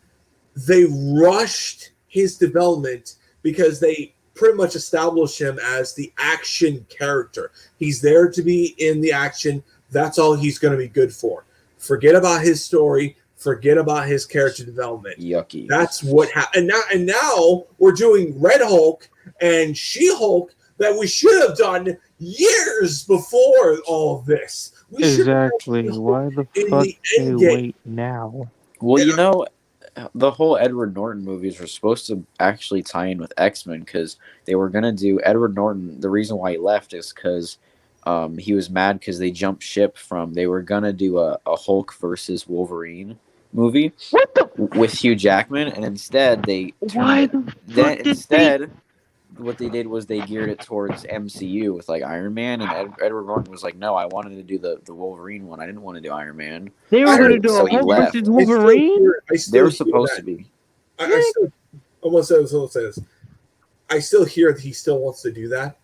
they rushed his development because they pretty much established him as the action character. He's there to be in the action. That's all he's going to be good for. Forget about his story. Forget about his character development.
Yucky.
That's what happened. And now we're doing Red Hulk and She-Hulk. that we should have done years before all of this. We should have
Exactly.
done
Why the
in
fuck
the
they
end game.
wait now?
Well, you know, the whole Edward Norton movies were supposed to actually tie in with X-Men because they were gonna do Edward Norton. The reason why he left is because he was mad because they jumped ship from. They were gonna do a Hulk versus Wolverine movie
What the?
with Hugh Jackman, and instead they turned
Why
it.
the
Then
fuck did they?
instead, what they did was they geared it towards MCU with like Iron Man, and Edward Norton was like, "No, I wanted to do the Wolverine one. I didn't want to do Iron Man."
They were
I
gonna
don't
do
know.
a
So he
Hulk
left.
versus Wolverine.
I
They
still
were
hear
supposed
that.
to be.
I still, I want to say this. I still hear that he still wants to do that.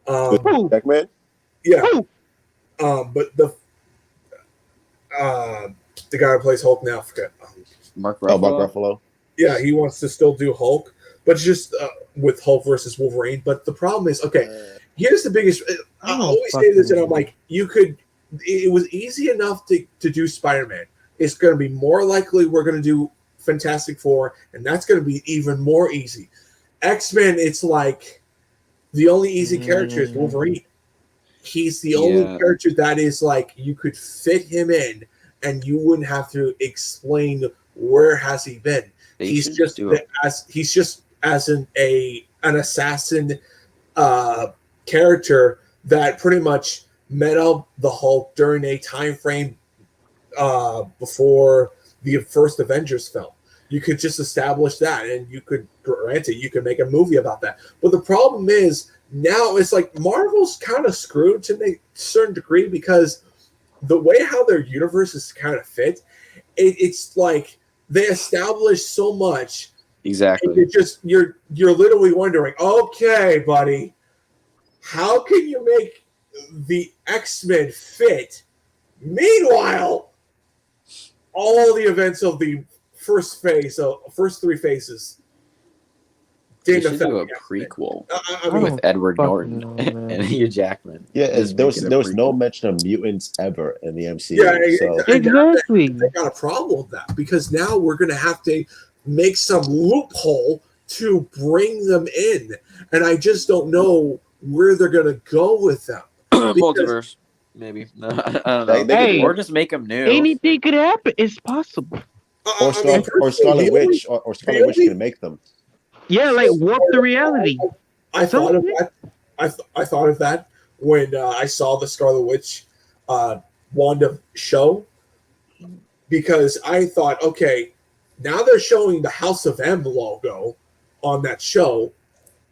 Who?
Jackman?
Yeah.
Who?
But the guy who plays Hulk now, I forget.
Mark
Oh,
Ruffalo.
Mark Ruffalo.
Yeah, he wants to still do Hulk, but just with Hulk versus Wolverine. But the problem is, okay, here's the biggest. I
Oh,
always say this, and I'm
fucking-
like, you could. It was easy enough to do Spider-Man. It's going to be more likely we're going to do Fantastic Four, and that's going to be even more easy. X-Men, it's like the only easy character is Wolverine. He's the only character that is like you could fit him in, and you wouldn't have to explain where has he been. He's just as an assassin character that pretty much met up the Hulk during a time frame before the first Avengers film. You could just establish that, and you could make a movie about that. But the problem is now it's like Marvel's kind of screwed to a certain degree because the way how their universe is kind of fit, it's like they establish so much.
Exactly.
It just you're literally wondering, okay, buddy, how can you make the X-Men fit? Meanwhile, all the events of the first three phases
They
didn't
should do a
affect the X-Men.
prequel
I mean,
with Edward
fucking
Norton
know, man.
and Hugh Jackman.
Yeah,
Just
there
make it a
was no
prequel.
mention of mutants ever in the MCU.
yeah,
so
Exactly.
they got a problem with that because now we're going to have to make some loophole to bring them in, and I just don't know where they're going to go with them.
Multiverse, maybe. No, I don't know.
Hey.
Or just make them new.
Anything could happen. It's possible.
or Scarlet Witch or Scarlet Witch can make them.
Yeah, like warp the reality.
I thought of that. I thought of that when I saw the Scarlet Witch Wanda show because I thought, okay, now they're showing the House of M logo on that show,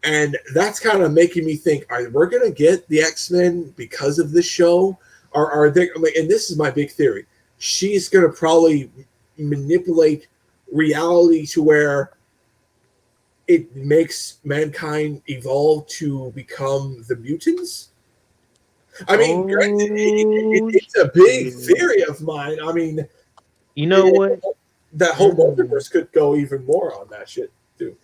and that's kind of making me think: are we going to get the X-Men because of this show, or are they? And this is my big theory: she's going to probably manipulate reality to where it makes mankind evolve to become the mutants. I mean, it's a big theory of mine. I mean,
You know what?
that whole multiverse could go even more on that shit too.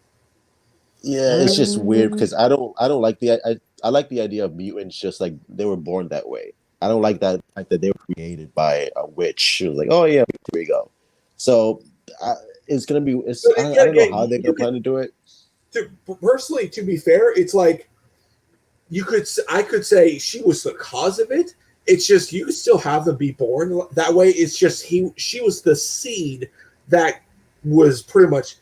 Yeah, it's just weird because I don't like I like the idea of mutants just like they were born that way. I don't like that they were created by a witch. It was like, oh yeah, here we go. So it's gonna be. I don't know how they're gonna plan to do it.
Personally, to be fair, it's like I could say she was the cause of it. It's just you still have them be born that way. It's just she was the seed that was pretty much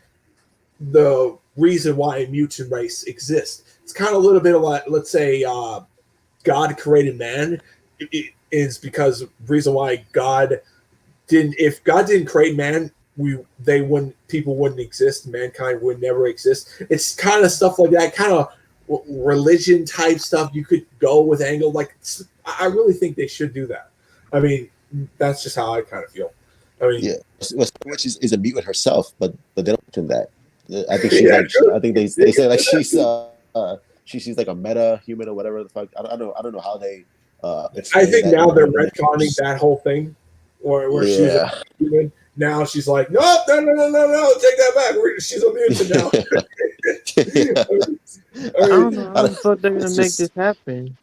the reason why a mutant race exists. It's kind of a little bit of like, let's say, God created man. It is because the reason why God didn't. If God didn't create man, people wouldn't exist. Mankind would never exist. It's kind of stuff like that. Kind of religion type stuff. You could go with angle. Like I really think they should do that. I mean, that's just how I kind of feel. I mean,
yeah, which is a mutant herself, but they don't mention that. I think she's I think they say like she's like a meta human or whatever the fuck. I don't know how they.
I think now they're retconning that whole thing, where she's a human. Now she's like, no, take that back. She's a mutant now.
I don't know how the fuck they're gonna make this happen.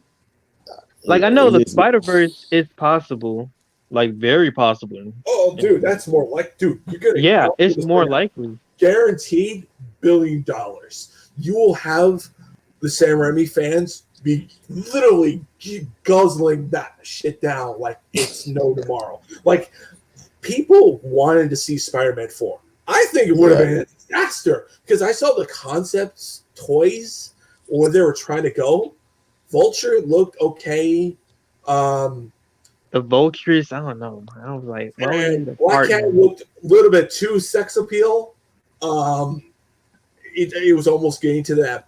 Like I know the Spider-Verse is possible, like very possible.
Oh, dude, that's more like, dude, you're gonna.
Yeah, it's more likely.
Guaranteed $1 billion. You will have the Sam Raimi fans be literally guzzling that shit down like it's no tomorrow. Like, people wanted to see Spider-Man 4. I think it would have been a disaster because I saw the concepts toys where they were trying to go. Vulture looked okay.
The Vultures, I don't know. I was like, why would you
And
need a
Black
partner?
Cat looked a little bit too sex appeal. It was almost getting to that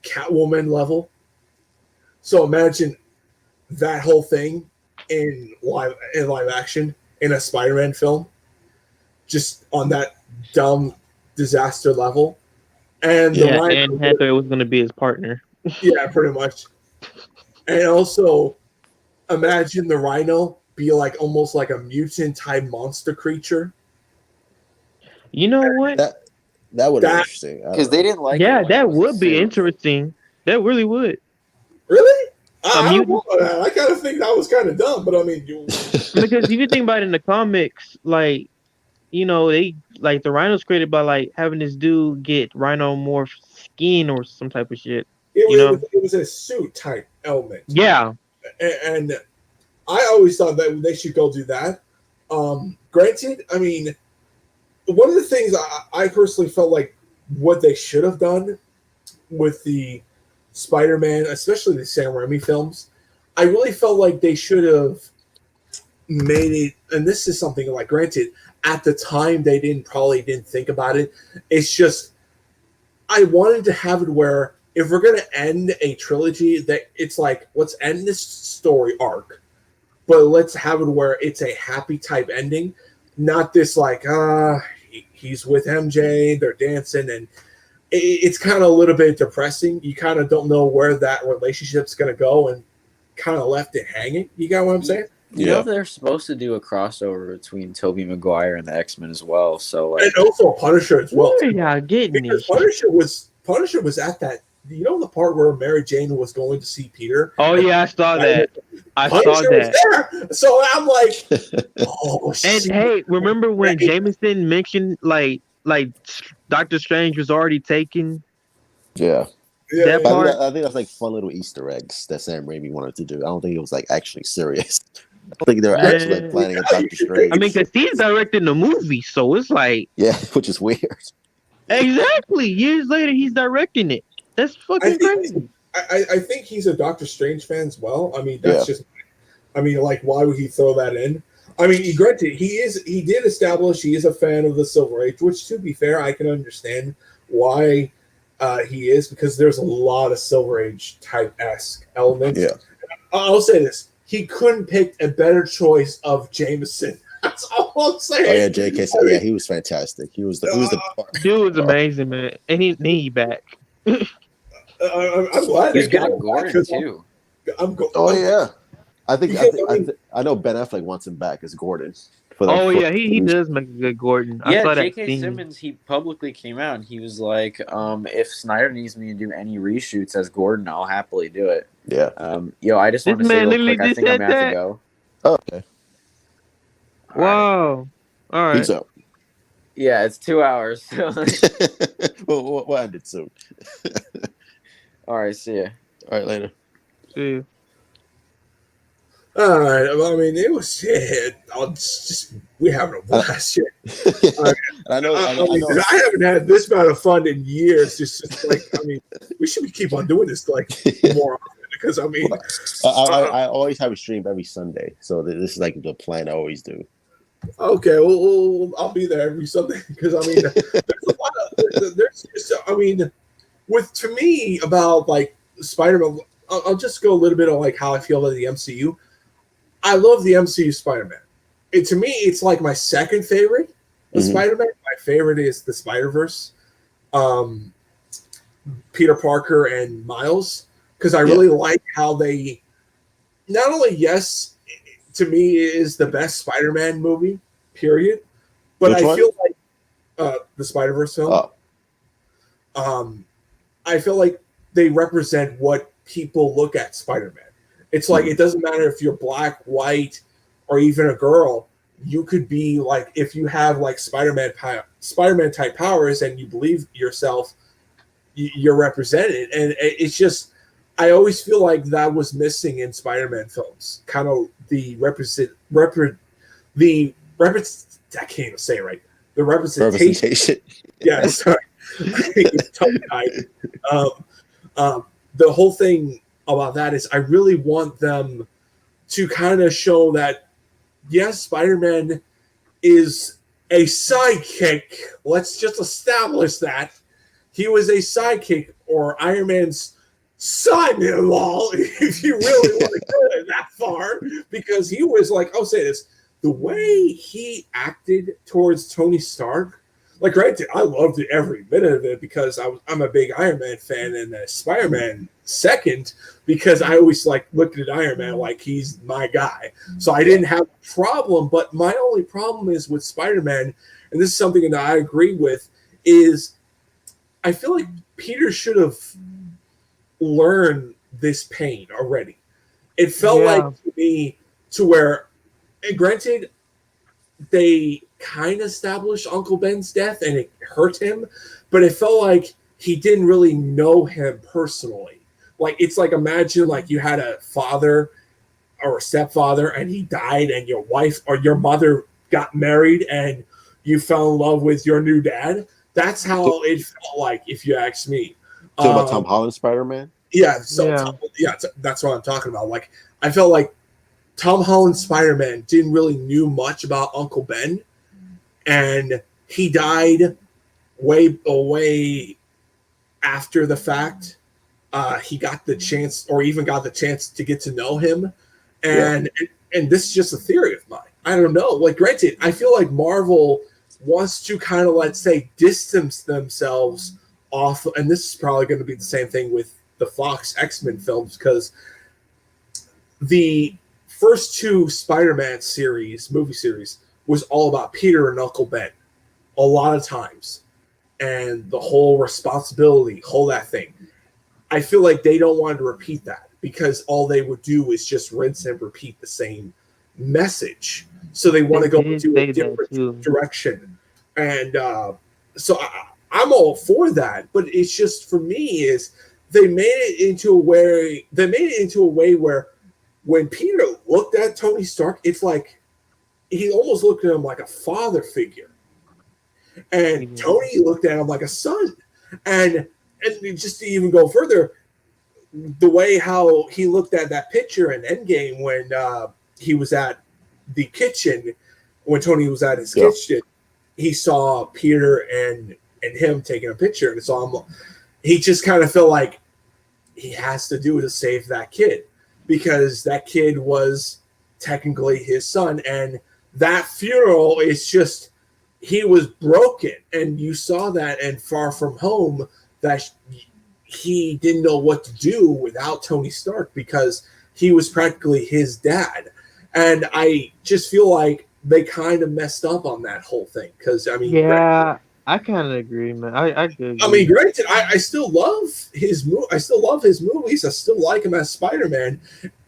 Catwoman level. So imagine that whole thing in live action in a Spider-Man film, just on that dumb disaster level. And the
Yeah,
Rhino,
Anne Hathaway was gonna be his partner.
yeah, pretty much. And also, imagine the Rhino be like almost like a mutant type monster creature.
You know what?
That would be
That-
interesting.
Because they didn't like it
Yeah,
when it
that
was a
would be
suit.
interesting. That really would.
Really? I don't
mutant?
know about that. I kind of think that was kind of dumb, but I mean,
Because if you think about it in the comics, like, you know, they like the Rhino's created by like having this dude get Rhino more skin or some type of shit. You know?
it was a suit type element.
Yeah.
And I always thought that they should go do that. Granted, I mean, one of the things I personally felt like what they should have done with the Spider-Man, especially the Sam Raimi films, I really felt like they should have made it. And this is something like, granted, at the time they probably didn't think about it. It's just I wanted to have it where if we're gonna end a trilogy, that it's like, let's end this story arc, but let's have it where it's a happy type ending, not this like he's with MJ, they're dancing, and it's kind of a little bit depressing. You kind of don't know where that relationship's gonna go, and kind of left it hanging. You got what I'm saying?
You know they're supposed to do a crossover between Tobey Maguire and the X-Men as well. So like,
And also Punisher as well.
Where y'all getting
Because
this?
Punisher was at that. You know the part where Mary Jane was going to see Peter.
Oh yeah, I saw that. I saw
Punisher
that.
was there. So I'm like, oh
And
shit.
hey, remember when Jameson mentioned like Doctor Strange was already taken?
Yeah.
Yeah,
that
But
part.
I think that's like fun little Easter eggs that Sam Raimi wanted to do. I don't think it was like actually serious. I don't think they were actually like,
Man.
planning a Doctor Strange.
I mean, because he's directing the movie, so it's like
Yeah, which is weird.
exactly years later he's directing it. That's fucking crazy.
I think he's a Doctor Strange fan as well. I mean, that's just. I mean, like, why would he throw that in? I mean, granted, he did establish he is a fan of the Silver Age, which, to be fair, I can understand why he is, because there's a lot of Silver Age type-esque elements.
Yeah.
I'll say this. He couldn't pick a better choice of Jameson. That's all I'm saying.
Oh yeah, J.K. Yeah, he was fantastic. He was the
Dude was amazing, man, and he back.
I'm glad
he's
they got
got
him
Gordon
back,
too.
Oh yeah. I know Ben Affleck wants him back as Gordon.
Yeah, he does make a good Gordon. I
Yeah,
saw that
J.K.
scene.
Simmons, he publicly came out and he was like, if Snyder needs me to do any reshoots as Gordon, I'll happily do it.
Yeah.
I just want to
This
say
man
real
literally
quick, I
just
think I'm
said
gonna have
that?
to go.
Oh, okay.
All right.
Wow. All right.
Peace out.
Yeah, it's 2 hours.
We'll end it soon.
All right, see ya.
All right, later.
See you.
All right. Well, I mean, it was shit. We're having a blast here.
I know.
I haven't had this amount of fun in years. It's just like, I mean, we should keep on doing this like more often, because I mean,
I always have a stream every Sunday, so this is like the plan I always do.
okay, well, I'll be there every Sunday, because I mean, there's a lot of there's just, I mean, to me about like Spider-Man. I'll just go a little bit on like how I feel about the MCU. I love the MCU Spider-Man. To me, it's like my second favorite of Spider-Man. My favorite is the Spider-Verse, Peter Parker and Miles, because I really like how they not only, to me, it is the best Spider-Man movie, period, but
Which
I
one?
feel like the Spider-Verse film. I feel like they represent what people look at Spider-Man. It's like, it doesn't matter if you're black, white, or even a girl. You could be like, if you have like Spider-Man type powers and you believe yourself, you're represented, and it's just I always feel like that was missing in Spider-Man films. Kind of the I can't even say it right. The representation. Yeah, sorry. Tongue-tied. The whole thing about that is I really want them to kind of show that yes, Spider-Man is a sidekick. Let's just establish that he was a sidekick or Iron Man's son-in-law, if you really want to go it that far, because he was like, I'll say this, the way he acted towards Tony Stark, like, granted, I loved every minute of it because I'm a big Iron Man fan and Spider-Man second because I always like looked at Iron Man like he's my guy. So I didn't have a problem, but my only problem is with Spider-Man, and this is something that I agree with, is I feel like Peter should have learned this pain already. It felt like to me to where, and granted, they kind of established Uncle Ben's death and it hurt him, but it felt like he didn't really know him personally. Like, it's like, imagine like you had a father or a stepfather and he died and your wife or your mother got married and you fell in love with your new dad. That's how it felt like, if you ask me.
About Tom Holland Spider-Man?
Yeah, that's what I'm talking about. Like, I felt like Tom Holland Spider-Man didn't really knew much about Uncle Ben, and he died way after the fact. He got the chance, or even got the chance to get to know him, and this is just a theory of mine. I don't know. Like, granted, I feel like Marvel wants to kind of, let's say, distance themselves off, and this is probably going to be the same thing with the Fox X-Men films, because the first two Spider-Man movie series, was all about Peter and Uncle Ben a lot of times. And the whole responsibility, that thing. I feel like they don't want to repeat that because all they would do is just rinse and repeat the same message. So they want to go into a different direction. And so I'm all for that. But it's just, for me, is they made it into a way where when Peter looked at Tony Stark, it's like he almost looked at him like a father figure, and Tony looked at him like a son. And just to even go further, the way how he looked at that picture in Endgame when he was at the kitchen, when Tony was at his kitchen, he saw Peter and him taking a picture, and so he just kind of felt like he has to do it to save that kid, because that kid was technically his son. And that funeral is just, he was broken. And you saw that in Far From Home, that he didn't know what to do without Tony Stark because he was practically his dad. And I just feel like they kind of messed up on that whole thing. Because, I mean,
I kind of agree, man. I agree.
I mean, granted, I still love his I still love his movies. I still like him as Spider-Man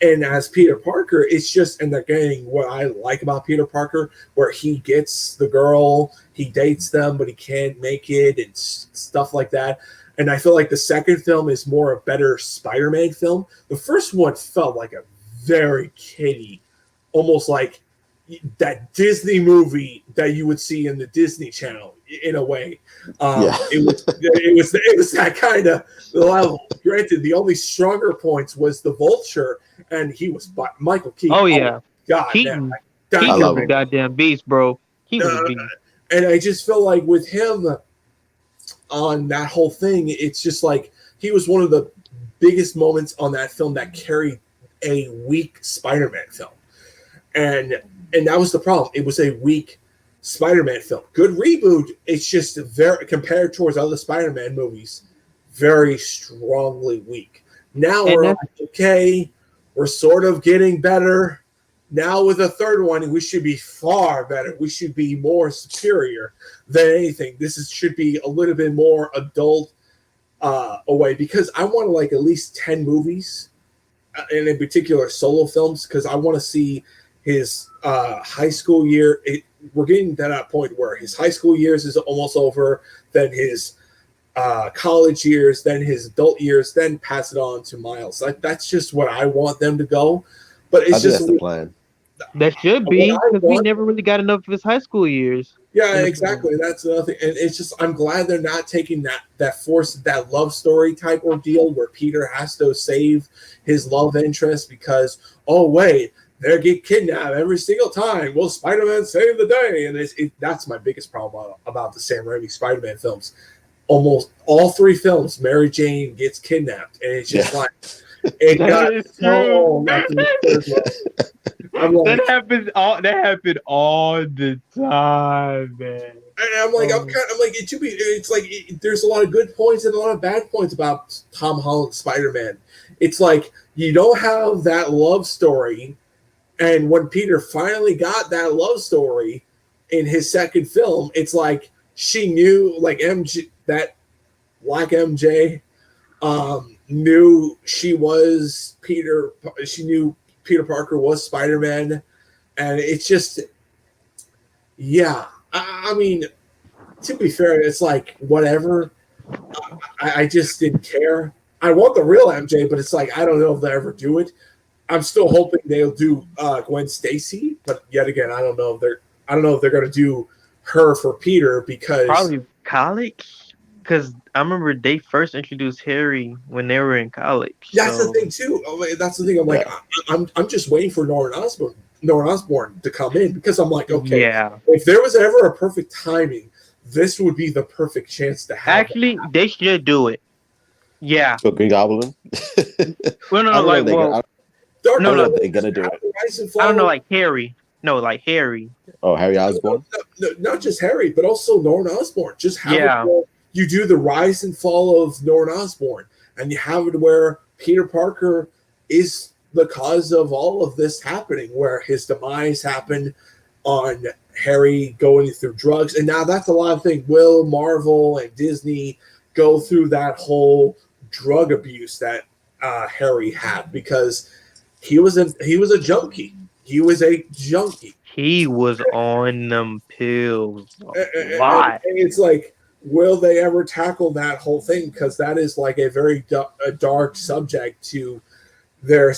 and as Peter Parker. It's just, and again, what I like about Peter Parker, where he gets the girl, he dates them, but he can't make it, and stuff like that. And I feel like the second film is more a better Spider-Man film. The first one felt like a very kiddie, almost like that Disney movie that you would see in the Disney Channel, in a way. It was that kind of level. Granted, the only stronger points was the Vulture, and he was Michael Keaton.
Oh yeah,
God,
Keaton.
man,
Keaton was a goddamn beast, bro. He was a beast.
And I just feel like with him on that whole thing, it's just like he was one of the biggest moments on that film that carried a weak Spider-Man film. And that was the problem. It was a weak Spider-Man film. Good reboot. It's just very, compared towards other Spider-Man movies, very strongly weak. Now we're like, okay, we're sort of getting better. Now with a third one, we should be far better. We should be more superior than anything. Should be a little bit more adult away, because I want like at least 10 movies, and in particular solo films, because I want to see his high school year. We're getting to that point where his high school years is almost over. Then his college years, then his adult years, then pass it on to Miles. Like that's just what I want them to go. But
I
it's
think
just
that's the plan.
That should
what
be
I
because we
want.
never really got enough of his high school years.
Yeah,
in the film.
exactly. That's another thing, and it's just I'm glad they're not taking that love story type ordeal where Peter has to save his love interest because oh wait they get kidnapped every single time. Will Spider-Man save the day? And that's my biggest problem about the Sam Raimi Spider-Man films. Almost all three films, Mary Jane gets kidnapped, and it's just
Yeah.
like it
That
got
is
so
true.
after the third one. I'm like,
That happened all the time, man.
and I'm like, it should be. It's like there's a lot of good points and a lot of bad points about Tom Holland's Spider-Man. It's like you don't have that love story, and when Peter finally got that love story in his second film, it's like she knew, like MJ, that Black MJ, knew she was Peter. She knew Peter Parker was Spider-Man, and it's just, yeah. I mean, to be fair, it's like whatever. I just didn't care. I want the real MJ, but it's like I don't know if they'll ever do it. I'm still hoping they'll do Gwen Stacy, but yet again, I don't know if they're going to do her for Peter because
Probably college, because I remember they first introduced Harry when they were in college.
that's the
So
thing too. I mean, that's the thing. I'm like,
Yeah.
I'm just waiting for Norman Osborn to come in because I'm like, okay,
yeah,
if there was ever a perfect timing, this would be the perfect chance to have.
actually, they should do it. Yeah.
So Green Goblin.
Well, no,
I don't know
like,
if they
well,
I
Dark
no,
don't know
no,
if they're gonna do it.
Rise and
I don't know,
Fall-
like Harry. No, like Harry.
Oh, Harry Osborn.
not just Harry, but also Norman Osborn. Just have
Yeah.
it where you do the rise and fall of Norman Osborn, and you have it where Peter Parker is the cause of all of this happening, where his demise happened on Harry going through drugs, and now that's a lot of things. Will Marvel and Disney go through that whole drug abuse that Harry had because he was a junkie. He was a junkie.
He was on them pills
And,
a lot.
and it's like, will they ever tackle that whole thing? Because that is like a very a dark subject to their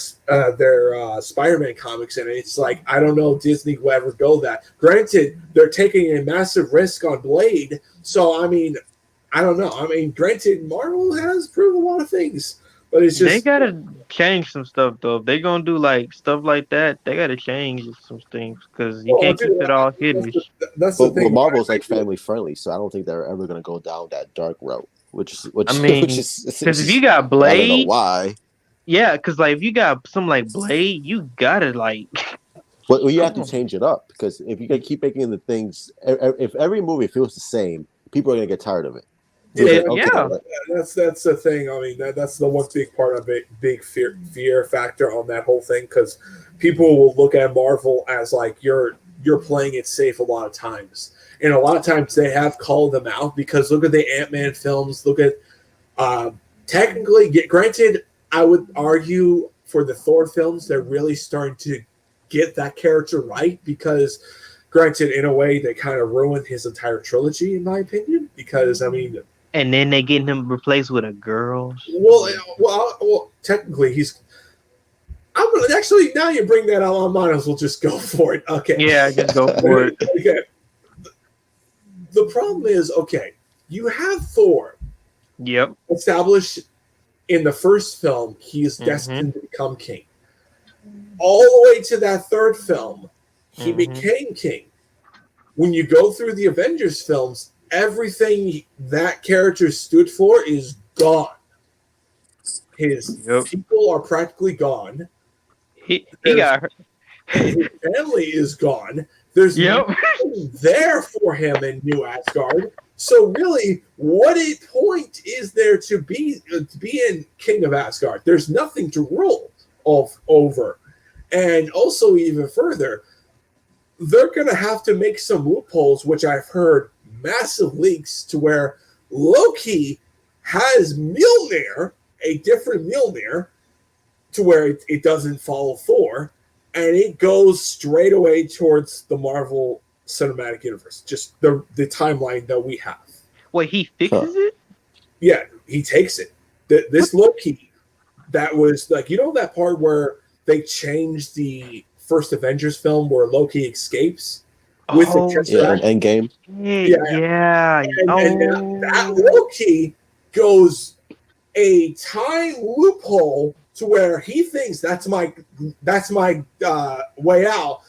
Spider-Man comics, and it's like I don't know if Disney will ever go that. Granted, they're taking a massive risk on Blade, so I mean, I don't know. I mean, granted, Marvel has proved a lot of things, but it's
They
just
gotta change some stuff though. If they gonna do like stuff like that, they gotta change some things because you
well,
can't
dude,
keep it all
that's
hidden.
that's the
But
thing.
Marvel's like family friendly, so I don't think they're ever gonna go down that dark route. Which
I mean,
which is
because if you got
I don't know
Blade,
why.
yeah, because like if you got something like Blade, you gotta like,
But you have
come
to
on.
change it up because if you keep making the things, if every movie feels the same, people are gonna get tired of it. So
Yeah,
it's like,
Yeah.
like,
that's the thing. I mean, that's the one big part of it, big fear factor on that whole thing because people will look at Marvel as like you're playing it safe a lot of times, and a lot of times they have called them out because look at the Ant-Man films. Look at technically, granted, I would argue for the Thor films, they're really starting to get that character right because, granted, in a way, they kind of ruined his entire trilogy, in my opinion. Because I mean,
And then they getting him replaced with a girl.
well, technically, he's. I'm gonna actually now you bring that out, I might as well just go for it. Okay.
Yeah, just go for it.
Okay. The problem is, okay, you have Thor
Yep.
established in the first film, he is
Mhm.
destined to become king. All the way to that third film, he
Mhm.
became king. When you go through the Avengers films, everything that character stood for is gone. His
Yep.
people are practically gone.
He got her.
His family is gone. There's
Yep.
nothing there for him in New Asgard. So really, what a point is there to be in King of Asgard? There's nothing to rule over. And also, even further, they're going to have to make some loopholes, which I've heard massive leaks to where Loki has Mjolnir, a different Mjolnir, to where it doesn't follow Thor, and it goes straight away towards the Marvel Cinematic Universe, just the timeline that we have.
Wait, he fixes it?
Yeah, he takes it. This Loki, that was like, you know, that part where they changed the first Avengers film where Loki escapes with the
Oh
Yeah, and
Tesseract.
Endgame.
Yeah,
yeah.
and that
Oh.
Loki goes a time loophole to where he thinks that's my way out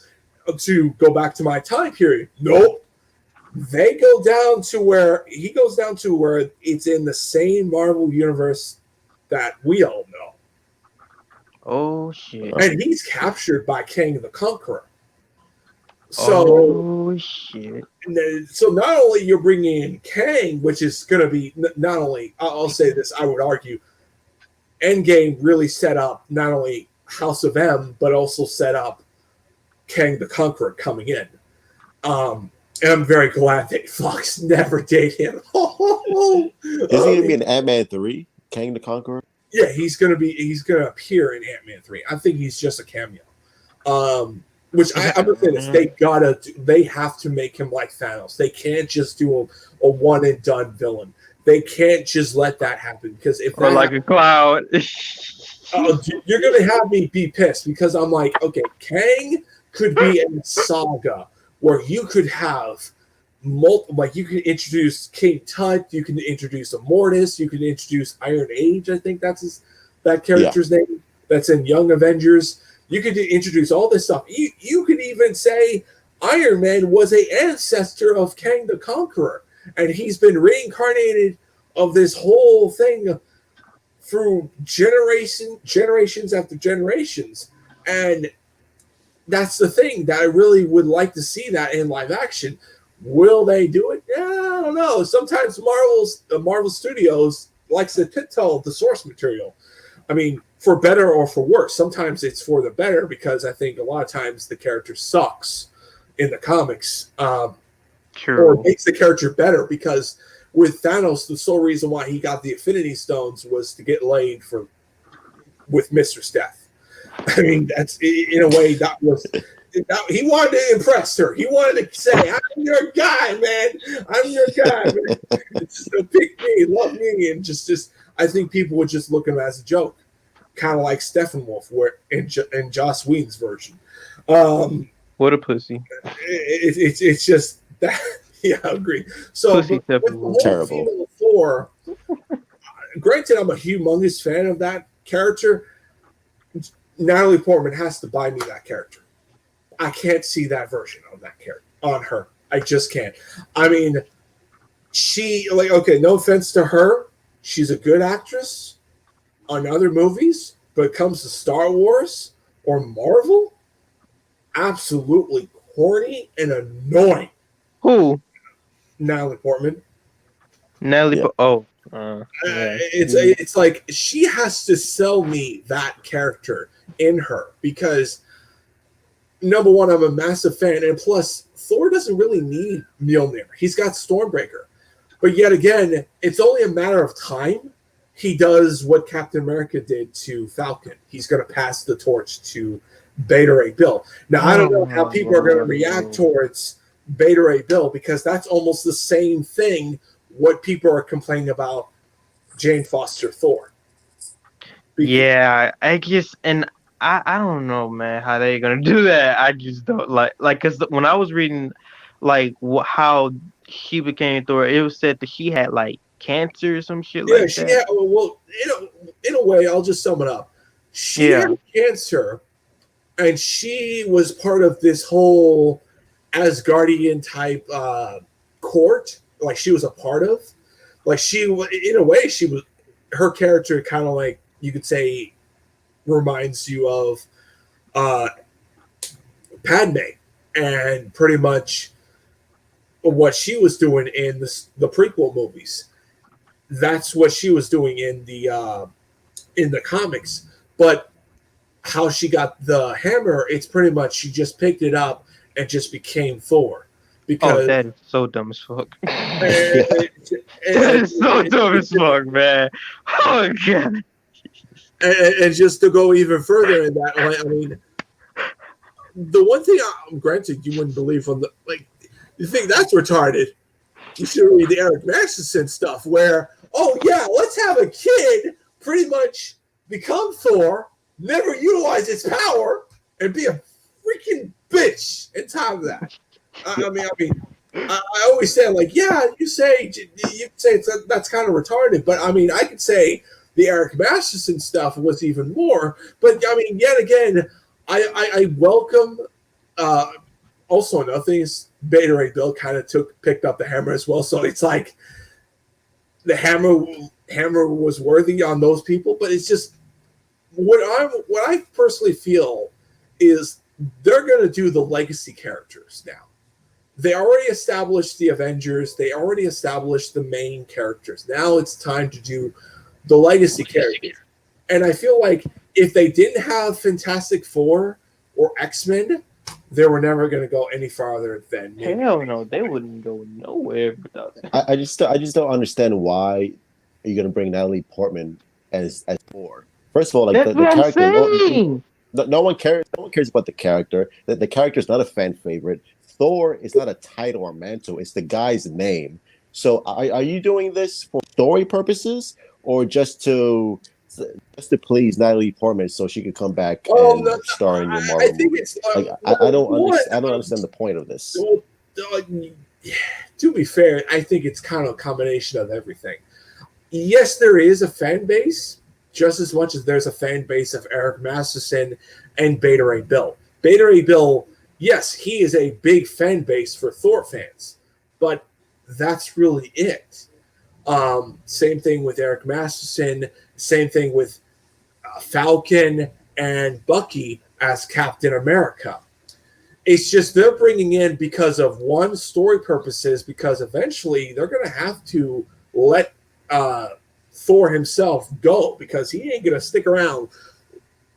to go back to my time period. Nope. They go down to where he goes down to where it's in the same Marvel universe that we all know.
Oh shit.
And he's captured by Kang the Conqueror. So,
Oh shit.
so not only you're bringing in Kang, which is going to be not only, I'll say this, I would argue, Endgame really set up not only House of M, but also set up Kang the Conqueror coming in. And I'm very glad that Fox never did him.
Is he gonna be in Ant-Man 3? Kang the Conqueror?
Yeah, he's gonna appear in Ant-Man 3. I think he's just a cameo. Which I'm gonna say this, they have to make him like Thanos. They can't just do a one and done villain. They can't just let that happen, because if
Or
that
like a cloud.
you're gonna have me be pissed, because I'm like, okay, Kang could be in Saga where you could have like you could introduce King Tut, you can introduce Immortus, you can introduce Iron Age. I think that character's name. That's in Young Avengers. You could introduce all this stuff. You could even say Iron Man was an ancestor of Kang the Conqueror, and he's been reincarnated of this whole thing through generations after generations. And that's the thing that I really would like to see that in live action. Will they do it? Yeah, I don't know. Sometimes Marvel Studios likes to tell the source material. I mean, for better or for worse. Sometimes it's for the better, because I think a lot of times the character sucks in the comics,
True.
or makes the character better, because with Thanos, the sole reason why he got the Infinity Stones was to get laid with Mistress Death. I mean, that's in a way he wanted to impress her. He wanted to say, "I'm your guy, man. I'm your guy, man. Just pick me, love me," and just. I think people would just look at him as a joke, kind of like Steppenwolf, where in Joss Whedon's version.
What a pussy.
It's just that. Yeah, I agree. So
Pussy
with the whole
Terrible.
Female Thor, granted, I'm a humongous fan of that character. Natalie Portman has to buy me that character. I can't see that version of that character on her. I just can't. I mean, okay, no offense to her. She's a good actress on other movies, but it comes to Star Wars or Marvel, absolutely corny and annoying.
Who?
Natalie Portman.
Natalie.
Yeah.
It's like she has to sell me that character in her, because number one, I'm a massive fan, and plus Thor doesn't really need Mjolnir. He's got Stormbreaker. But yet again, it's only a matter of time. He does what Captain America did to Falcon. He's going to pass the torch to Beta Ray Bill. Now, I don't know how people are going to react towards Beta Ray Bill, because that's almost the same thing what people are complaining about Jane Foster Thor.
Yeah, I guess, and I don't know, man, how they gonna do that. I just don't because when I was reading, like how she became Thor, it was said that she had like cancer or some shit like that.
Yeah. Well, in a way, I'll just sum it up. She had cancer, and she was part of this whole Asgardian type court. Like, she was a part of. Like, in a way, she was. Her character kind of, like, you could say, reminds you of Padme, and pretty much what she was doing in the prequel movies. That's what she was doing in the comics. But how she got the hammer, it's pretty much she just picked it up and just became Thor. Because
that is so dumb as fuck.
that
is so dumb as fuck, man. Oh god.
And just to go even further in that, I mean, the one thing, granted, you wouldn't believe on you think that's retarded. You should read the Eric Masterson stuff, where oh yeah, let's have a kid pretty much become Thor, never utilize its power, and be a freaking bitch in time of that. I always say like, yeah, you say that's kind of retarded, but I mean, I could say the Eric Masterson stuff was even more. But I mean, yet again, I welcome. Also, another thing is Beta Ray Bill kind of picked up the hammer as well, so it's like the hammer was worthy on those people, but it's just what I personally feel is they're going to do the legacy characters now. They already established the Avengers. They already established the main characters. Now it's time to do the legacy characters. And I feel like if they didn't have Fantastic Four or X-Men, they were never going to go any farther than maybe.
Hell no, they wouldn't go nowhere without that.
I just don't understand why you're gonna bring Natalie Portman as Thor. First of all, like
That's
the
what I'm
character,
saying.
no one cares. No one cares about the character. The character is not a fan favorite. Thor is not a title or mantle. It's the guy's name. So are you doing this for story purposes or just to please Natalie Portman so she could come back and star in your Marvel movie? Like I don't understand the point of this.
To be fair, I think it's kind of a combination of everything. Yes, there is a fan base just as much as there's a fan base of Eric Masterson and Beta Ray Bill. Beta Ray Bill, yes, he is a big fan base for Thor fans, but that's really it. Same thing with Eric Masterson. Same thing with Falcon and Bucky as Captain America. It's just they're bringing in because of one, story purposes, because eventually they're going to have to let Thor himself go because he ain't going to stick around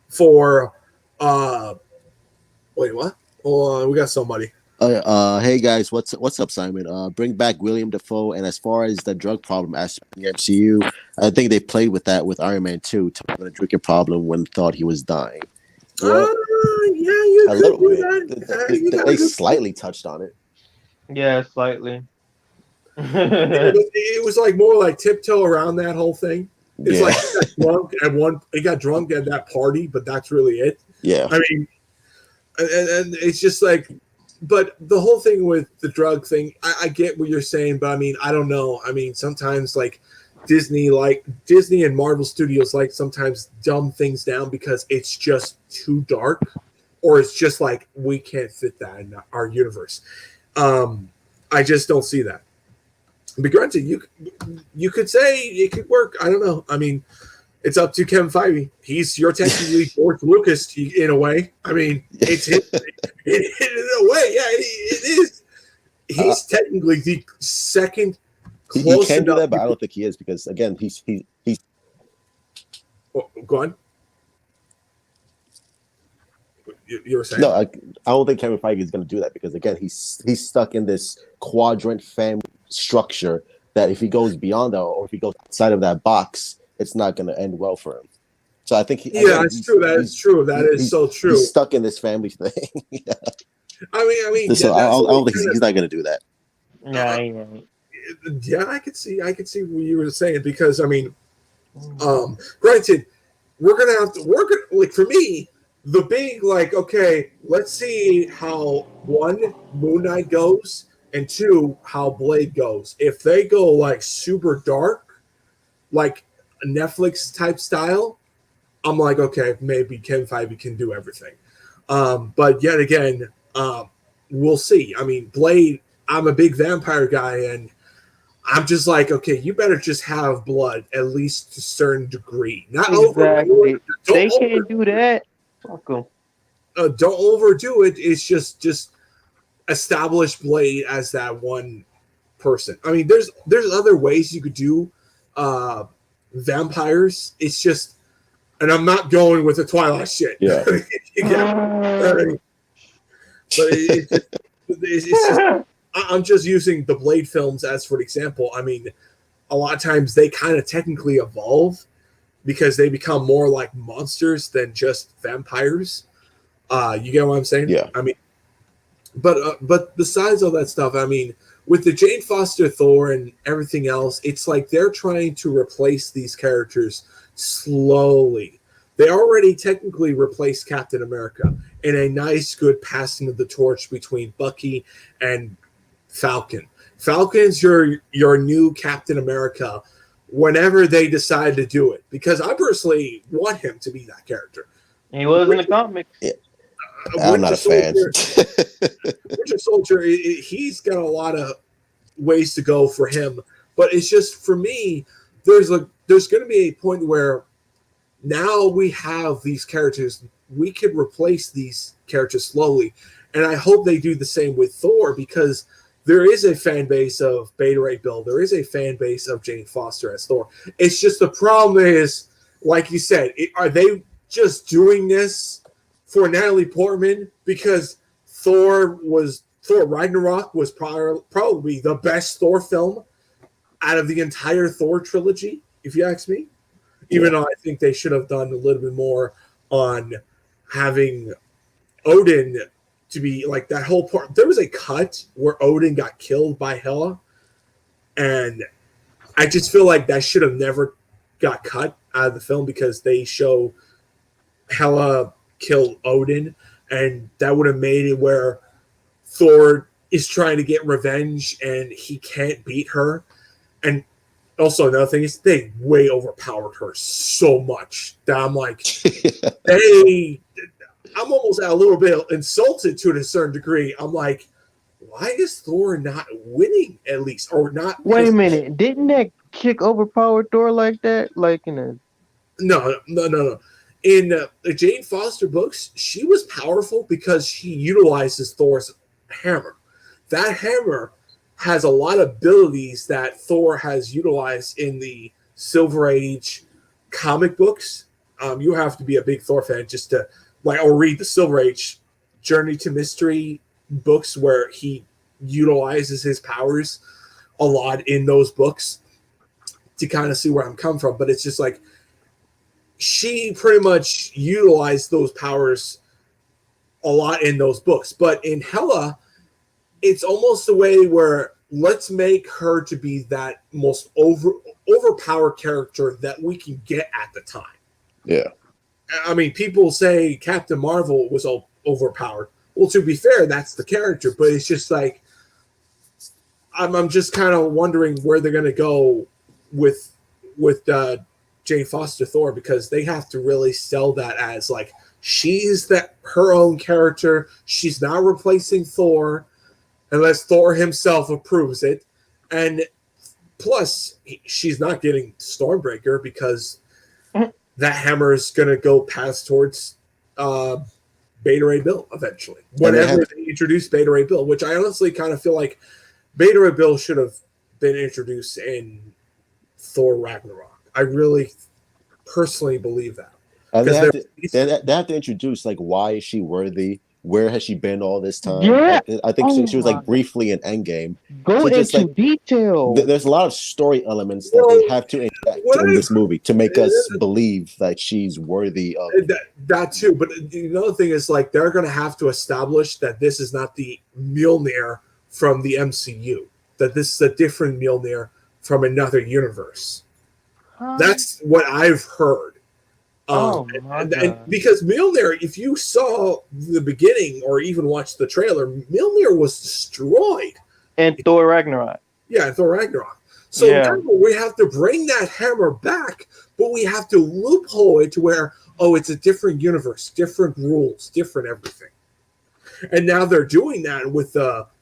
for wait, what? Oh, we got somebody.
Hey guys, what's up, Simon? Bring back William Dafoe, and as far as the drug problem aspect in the MCU, I think they played with that with Iron Man 2, talking about a drinking problem when thought he was dying.
Yeah, you could do that.
They slightly touched on it.
Yeah, slightly.
It was like more like tiptoe around that whole thing. It's like he got drunk at that party, but that's really it.
Yeah.
I mean, and it's just like, but the whole thing with the drug thing, I get what you're saying, but I mean, I don't know. I mean, sometimes like Disney and Marvel Studios like sometimes dumb things down because it's just too dark, or it's just like we can't fit that in our universe. I just don't see that. But granted, you could say it could work. I don't know. I mean, it's up to Kevin Feige. You're technically George Lucas in a way. I mean, it's him, in a way. Yeah, it is. He's technically the second.
He can do that, but I don't think he is because again, he's.
Oh, go on. You were saying?
No, I don't think Kevin Feige is going to do that because again, he's stuck in this quadrant family structure that if he goes beyond that or if he goes outside of that box, it's not going to end well for him. So I think
it's true. That is true. That is so true.
He's stuck in this family thing. Yeah.
I mean.
So I don't think he's not going to do that.
Yeah,
I could see what you were saying because I mean, granted, we're gonna have to work it. Like for me, the big like, okay, let's see how one Moon Knight goes and two how Blade goes. If they go like super dark, like a Netflix type style, I'm like, okay, maybe Ken Feige can do everything. But yet again, we'll see. I mean, Blade. I'm a big vampire guy, and I'm just like, okay, you better just have blood at least to a certain degree. Not
exactly. They can't do that. Fuck them.
Don't overdo it. It's just establish Blade as that one person. I mean, there's other ways you could do vampires. It's just, and I'm not going with the Twilight shit.
Yeah.
But it's just. I'm just using the Blade films as for example. I mean, a lot of times they kind of technically evolve because they become more like monsters than just vampires. You get what I'm saying?
Yeah.
I mean, but besides all that stuff, I mean, with the Jane Foster Thor and everything else, it's like they're trying to replace these characters slowly. They already technically replaced Captain America in a nice, good passing of the torch between Bucky and Falcon. Falcon's your new Captain America whenever they decide to do it, because I personally want him to be that character.
He was in the comics.
Yeah. I'm not a fan.
Winter Soldier, he's got a lot of ways to go for him, but it's just for me. There's going to be a point where now we have these characters. We can replace these characters slowly, and I hope they do the same with Thor, because there is a fan base of Beta Ray Bill. There is a fan base of Jane Foster as Thor. It's just the problem is, like you said, are they just doing this for Natalie Portman because Thor Ragnarok was probably the best Thor film out of the entire Thor trilogy, if you ask me. Even though I think they should have done a little bit more on having Odin to be like that whole part. There was a cut where Odin got killed by Hela, and I just feel like that should have never got cut out of the film, because they show Hela kill Odin, and that would have made it where Thor is trying to get revenge and he can't beat her. And also another thing is they way overpowered her so much that I'm like, I'm almost a little bit insulted to a certain degree. I'm like, why is Thor not winning at least, or not?
Wait a minute, didn't that chick overpower Thor like that? Like in a
No. In the Jane Foster books, she was powerful because she utilizes Thor's hammer. That hammer has a lot of abilities that Thor has utilized in the Silver Age comic books. You have to be a big Thor fan just to or read the Silver Age Journey to Mystery books, where he utilizes his powers a lot in those books, to kind of see where I'm coming from. But it's just like, she pretty much utilized those powers a lot in those books. But in Hela, it's almost a way where let's make her to be that most overpowered character that we can get at the time.
Yeah.
I mean, people say Captain Marvel was overpowered. Well, to be fair, that's the character, but it's just like, I'm just kind of wondering where they're going to go with Jane Foster Thor, because they have to really sell that as like, she's her own character. She's not replacing Thor unless Thor himself approves it. And plus, she's not getting Stormbreaker, because that hammer is going to go past towards Beta Ray Bill eventually. Whenever they introduce Beta Ray Bill, which I honestly kind of feel like Beta Ray Bill should have been introduced in Thor Ragnarok. I really personally believe that.
They have to introduce, like, why is she worthy? Where has she been all this time?
Yeah.
I think she was like briefly in Endgame.
Go into detail.
There's a lot of story elements that they have to inject in this movie to make us believe that she's worthy of
that too. But another thing is, like, they're going to have to establish that this is not the Mjolnir from the MCU. That this is a different Mjolnir from another universe. That's what I've heard. And because Mjolnir, if you saw the beginning or even watched the trailer, Mjolnir was destroyed.
And Thor Ragnarok.
Yeah, Thor Ragnarok. So now we have to bring that hammer back, but we have to loophole it to where, it's a different universe, different rules, different everything. And now they're doing that with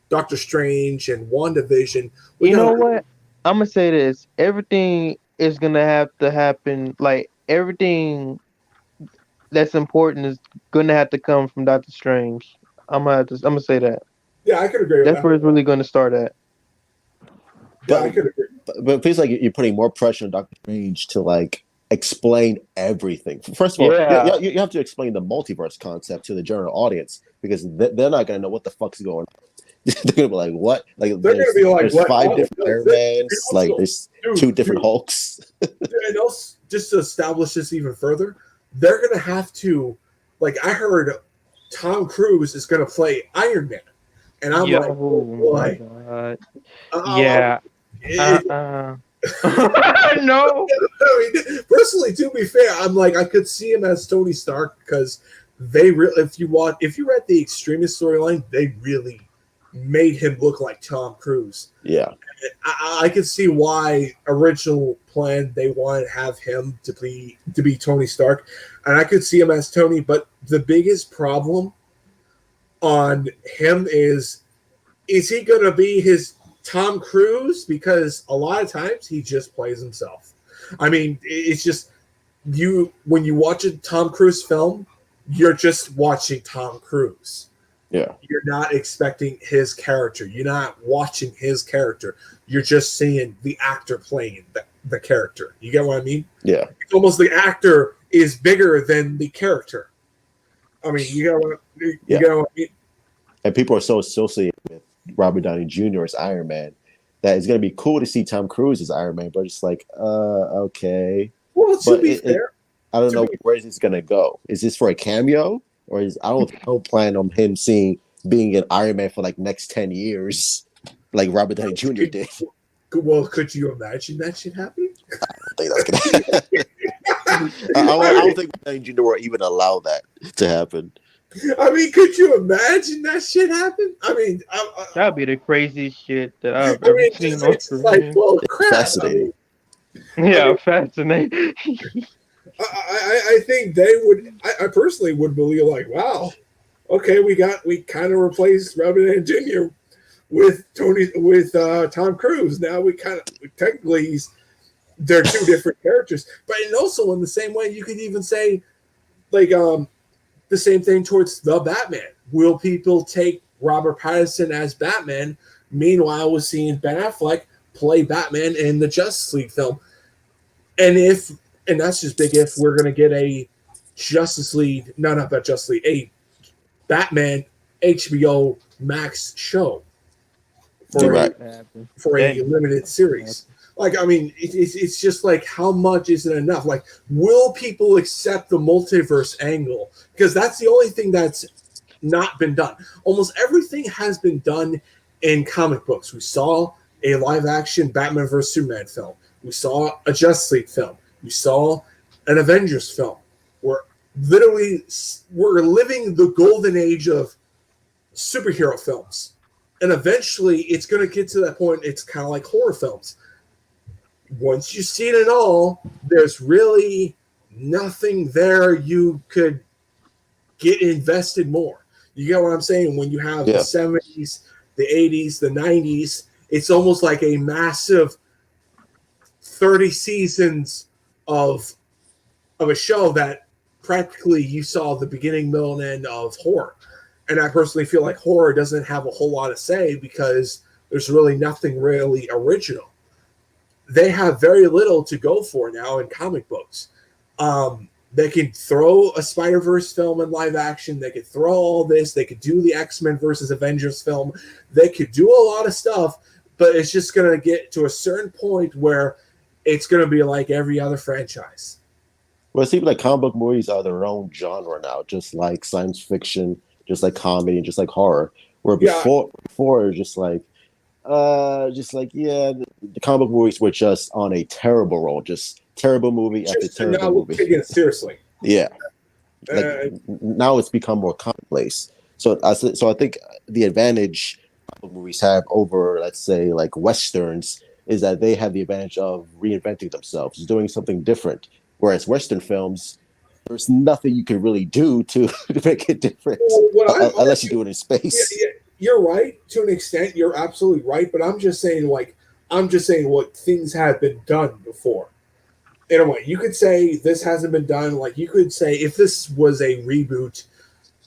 Doctor Strange and WandaVision.
You know what? I'm going to say this. Everything is going to have to happen, like, everything that's important is going to have to come from Doctor Strange. I'm gonna say that.
Yeah, I could agree with that.
That's where it's really going to start at.
Yeah, I could agree.
But it feels like you're putting more pressure on Doctor Strange to, like, explain everything. First of all, you have to explain the multiverse concept to the general audience, because they're not going to know what the fuck's going on. They're gonna be like, what? Like, they're gonna be like, there's 5 different Iron Mans, like there's 2 different Hulks.
And also, just to establish this even further, they're gonna have to, like, I heard Tom Cruise is gonna play Iron Man. And I'm
Yo,
like,
oh my
boy,
god.
uh,
Yeah.
it,
No.
I mean, personally, to be fair, I'm like, I could see him as Tony Stark because they really, if you read the Extremist storyline, they really made him look like Tom Cruise.
Yeah.
I could see why original plan they wanted to have him to be Tony Stark, and I could see him as Tony. But the biggest problem on him is he going to be his Tom Cruise? Because a lot of times he just plays himself. I mean, it's just when you watch a Tom Cruise film, you're just watching Tom Cruise.
Yeah.
You're not expecting his character. You're not watching his character. You're just seeing the actor playing the character. You get what I mean?
Yeah.
It's almost the actor is bigger than the character. I mean, you get what I mean?
And people are so associated with Robert Downey Jr. as Iron Man that it's going to be cool to see Tom Cruise as Iron Man, but it's like, okay.
Well, to
But
be fair,
I don't know where is this going to go. Is this for a cameo, or I don't plan on him being an Iron Man for like next 10 years, like Robert Downey Jr. did.
Well, could you imagine that shit happening?
I don't think that's going to happen. I don't think Downey Jr. will even allow that to happen.
I mean, could you imagine that shit happen? I mean,
That'd be the craziest shit that I've
I
ever
mean,
seen on
it's like,
screen.
well, crap.
Fascinating.
Yeah, fascinating.
I think they would. I personally would believe like, wow, okay, we kind of replaced Robert Downey Jr. with Tom Cruise. Now we kind of technically they're two different characters, but and also in the same way you could even say like the same thing towards the Batman. Will people take Robert Pattinson as Batman? Meanwhile, we're seeing Ben Affleck play Batman in the Justice League film. And that's just big if we're going to get a Justice League, no, not that Justice League, a Batman HBO Max show for a limited series. Like, I mean, it's just like, how much is it enough? Like, will people accept the multiverse angle? Because that's the only thing that's not been done. Almost everything has been done in comic books. We saw a live-action Batman vs. Superman film. We saw a Justice League film. We saw an Avengers film. We're living the golden age of superhero films. And eventually, it's going to get to that point. It's kind of like horror films. Once you've seen it all, there's really nothing there you could get invested more. You get what I'm saying? When you have the 70s, the 80s, the 90s, it's almost like a massive 30 seasons of a show that practically you saw the beginning, middle, and end of horror. And I personally feel like horror doesn't have a whole lot to say because there's really nothing really original. They have very little to go for now in comic books. They can throw a Spider-Verse film in live action. They could throw all this. They could do the X-Men versus Avengers film. They could do a lot of stuff, but it's just going to get to a certain point where it's going to be like every other franchise.
Well, it seems like comic book movies are their own genre now, just like science fiction, just like comedy, and just like horror. Where before it was just like the comic book movies were just on a terrible roll, just terrible movie after terrible movie.
Taking it seriously.
Yeah, like now it's become more commonplace. So I think the advantage comic movies have over, let's say, like westerns, is that they have the advantage of reinventing themselves, doing something different. Whereas Western films, there's nothing you can really do to make it different, unless you do it in space.
Yeah, you're right to an extent. You're absolutely right, but I'm just saying what things have been done before. In a way, you could say this hasn't been done. Like you could say if this was a reboot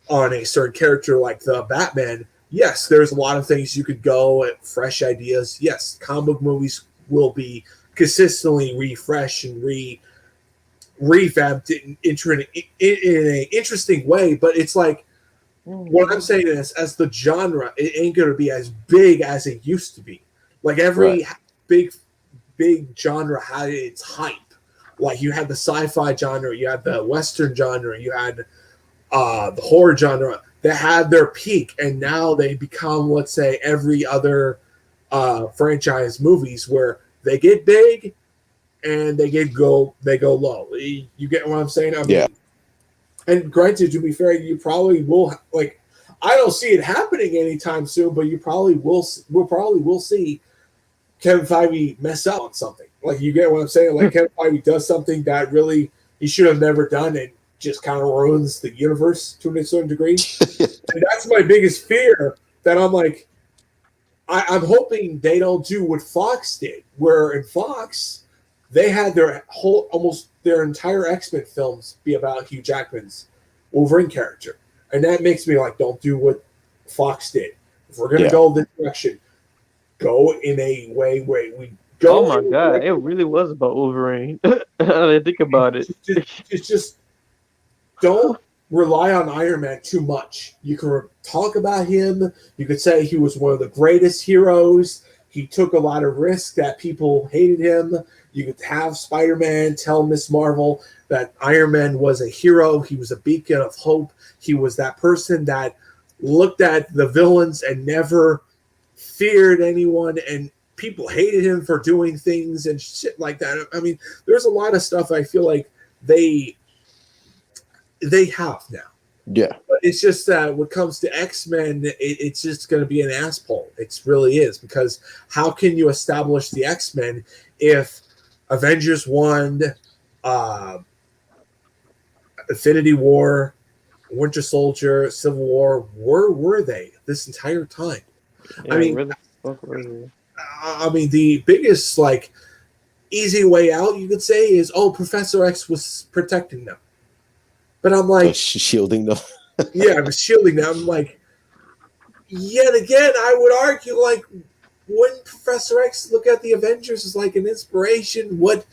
on a certain character like the Batman, yes, there's a lot of things you could go at, fresh ideas. Yes, comic book movies will be consistently refreshed and revamped in an interesting way, but it's like what I'm saying is, as the genre, it ain't going to be as big as it used to be. Like every big genre had its hype. Like you had the sci-fi genre, you had the Western genre, you had the horror genre. they had their peak, and now they become, let's say, every other franchise movies where they get big and they go low. You get what I'm saying? I mean, and granted, to be fair, you probably will like. I don't see it happening anytime soon, but you probably will. We'll probably will see Kevin Feige mess up on something. Like, you get what I'm saying? Like, Kevin Feige does something that really he should have never done, and just kind of ruins the universe to a certain degree. And that's my biggest fear. That I'm like, I'm hoping they don't do what Fox did, where in Fox they had their whole almost their entire X-Men films be about Hugh Jackman's Wolverine character, and that makes me like, don't do what Fox did. If we're gonna go this direction, go in a way where we go.
Oh my god, it really was about Wolverine. I didn't think about it.
Just don't rely on Iron Man too much. You can talk about him. You could say he was one of the greatest heroes. He took a lot of risks that people hated him. You could have Spider-Man tell Miss Marvel that Iron Man was a hero. He was a beacon of hope. He was that person that looked at the villains and never feared anyone, and people hated him for doing things and shit like that. I mean, there's a lot of stuff I feel like they have now.
Yeah.
But it's just that when it comes to X-Men, it's just going to be an asshole. It really is, because how can you establish the X-Men if Avengers 1, Infinity War, Winter Soldier, Civil War, where were they this entire time?
Yeah,
I mean,
where the fuck were they?
I mean, the biggest like easy way out you could say is, oh, Professor X was protecting them. But I'm like,
shielding them.
yeah, I was shielding them. I'm like, yet again, I would argue, like, wouldn't Professor X look at the Avengers as like an inspiration, what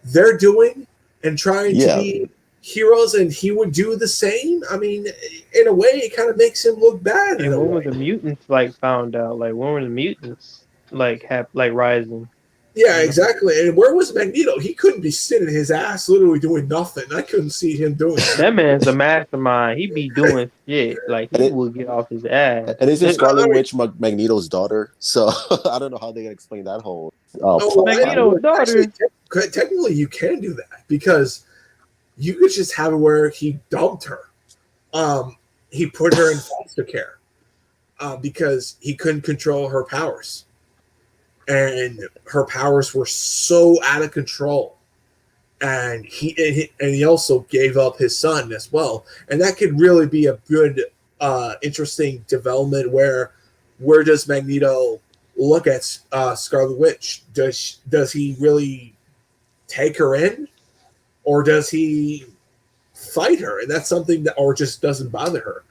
they're doing and trying to be heroes, and he would do the same? I mean, in a way, it kind of makes him look bad.
And when were the mutants like found out? Like, when were the mutants like rising?
Yeah, exactly. And where was Magneto? He couldn't be sitting his ass literally doing nothing. I couldn't see him doing that.
That man's a mastermind. He be doing shit. Like, he will get off his ass.
And isn't Scarlet Witch Magneto's daughter? So I don't know how they're gonna explain that whole.
Magneto's daughter.
Actually, technically, you can do that, because you could just have it where he dumped her. He put her in foster care because he couldn't control her powers. And her powers were so out of control, and he also gave up his son as well. And that could really be a good, interesting development. Where does Magneto look at Scarlet Witch? Does he really take her in, or does he fight her? And that's something that, or just doesn't bother her.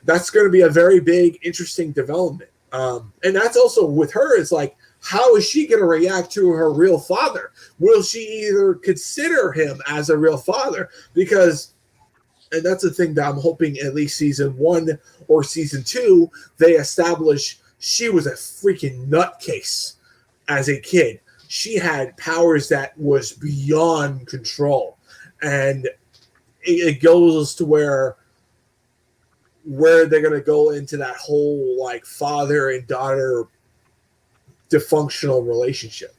That's going to be a very big, interesting development. And that's also with her. It's like, how is she going to react to her real father? Will she either consider him as a real father? Because, and that's the thing that I'm hoping at least season 1 or season 2, they establish she was a freaking nutcase as a kid. She had powers that was beyond control. And it goes to where they're going to go into that whole like father and daughter dysfunctional relationship.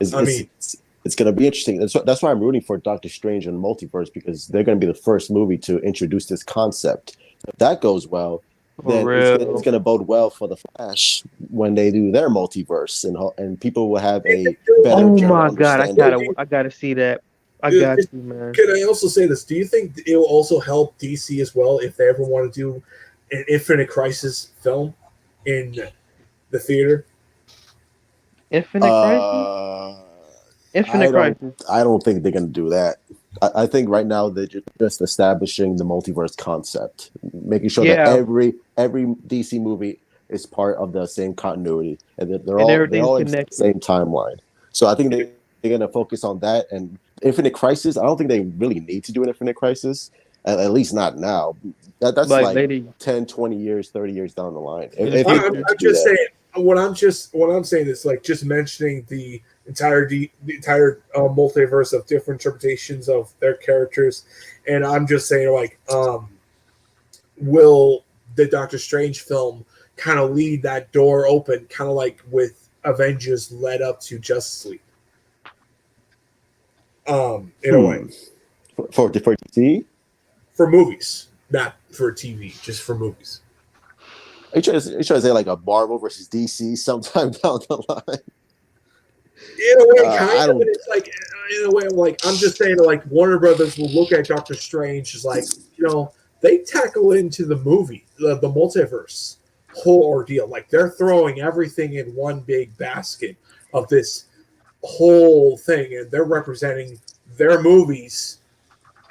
It's
going to be interesting. That's why I'm rooting for Doctor Strange and Multiverse, because they're going to be the first movie to introduce this concept. If that goes well, then it's going to bode well for the Flash when they do their multiverse, and people will have a better.
Oh my god, I gotta see that. Man.
Can I also say this? Do you think it will also help DC as well if they ever want to do an Infinite Crisis film in the theater?
Infinite Crisis? Infinite Crisis.
I don't think they're going to do that. I think right now they're just establishing the multiverse concept, making sure that every DC movie is part of the same continuity, and they're all in the same timeline. So I think they're going to focus on that. And Infinite Crisis, I don't think they really need to do an Infinite Crisis, at least not now. That's like 10, 20 years, 30 years down the line.
I'm just saying. What I'm saying is, like, just mentioning the entire multiverse of different interpretations of their characters, and I'm just saying, like, will the Doctor Strange film kind of lead that door open, kind of like with Avengers led up to Justice League. In a way.
For DC?
For movies, not for TV, just for movies.
Are you trying to say like a Marvel versus DC sometime down the line?
In a way, kind
I
of.
don't.
But it's like, in a way, I'm just saying, like, Warner Brothers will look at Doctor Strange as like, they tackle into the movie, the multiverse whole ordeal. Like, they're throwing everything in one big basket of this whole thing, and they're representing their movies.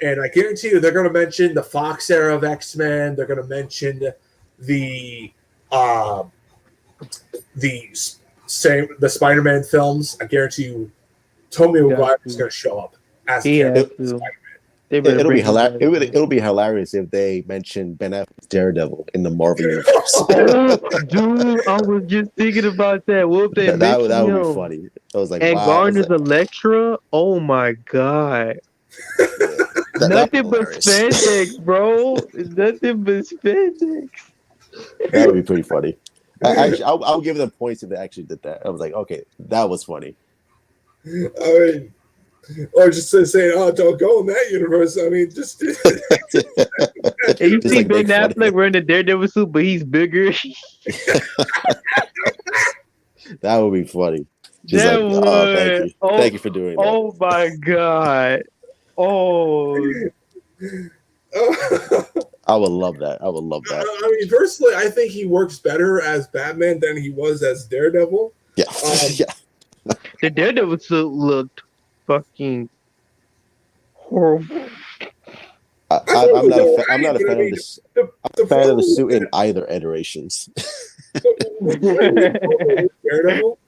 And I guarantee you, they're going to mention the Fox era of X-Men. They're going to mention the Spider-Man films. I guarantee you, Tobey Maguire is going to show up as the character of Spider-Man.
It'll be hilarious. It'll be hilarious if they mention Ben Affleck's Daredevil in the Marvel universe.
Dude, I was just thinking about that. What if they mention
that would
him?
be funny. I was like,
And
wow.
Garner's Electra. Oh my god. Nothing but spandex, bro. Nothing but spandex.
That would be pretty funny. I'll give them points if they actually did that. I was like, okay, that was funny.
I mean, or just saying, "Oh, don't go in that universe." I mean, just.
And you
Just
see
like
Ben
make
Affleck wearing the Daredevil suit, but he's bigger.
That would be funny. Just
That
like, thank you, thank you for doing that.
Oh my god! Oh,
I would love that. I would love that.
I mean, personally, I think he works better as Batman than he was as Daredevil.
Yeah, yeah.
the Daredevil suit looked fucking horrible.
I'm not a fan of this. I'm a fan of the suit in either iterations.
Daredevil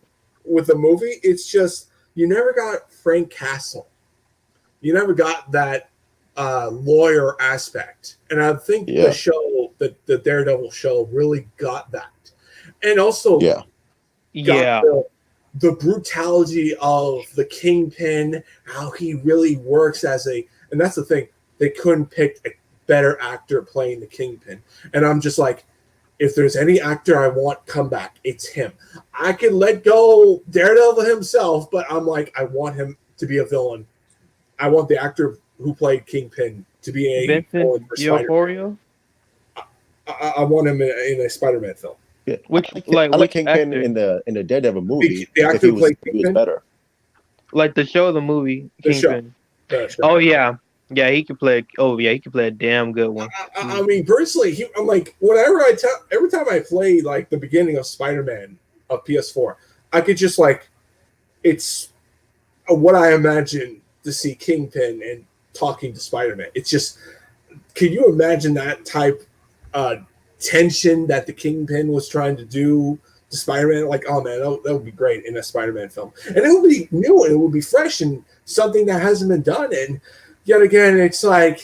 with the movie, it's just you never got Frank Castle. You never got that lawyer aspect, and I think the show, the Daredevil show, really got that, and also the brutality of the Kingpin, how he really works and that's the thing, they couldn't pick a better actor playing the Kingpin, and I'm just like, if there's any actor I want come back, it's him. I can let go Daredevil himself, but I'm like, I want him to be a villain. I want the actor who played Kingpin to be a villain for Spider-Man. I want him in a Spider-Man film.
Yeah. I like Kingpin in the Daredevil movie.
The actor who played
Kingpin was better.
Like the show, or the movie, Kingpin.
The show.
Oh yeah. Yeah, he could play. Oh yeah, he could play a damn good one.
I mean, personally, I'm like, every time I play like the beginning of Spider-Man of PS4, I could just like, it's what I imagine to see Kingpin and talking to Spider-Man. It's just, can you imagine that type tension that the Kingpin was trying to do to Spider-Man? Like, oh man, that would be great in a Spider-Man film, and it would be new and it would be fresh and something that hasn't been done. And yet again, it's like,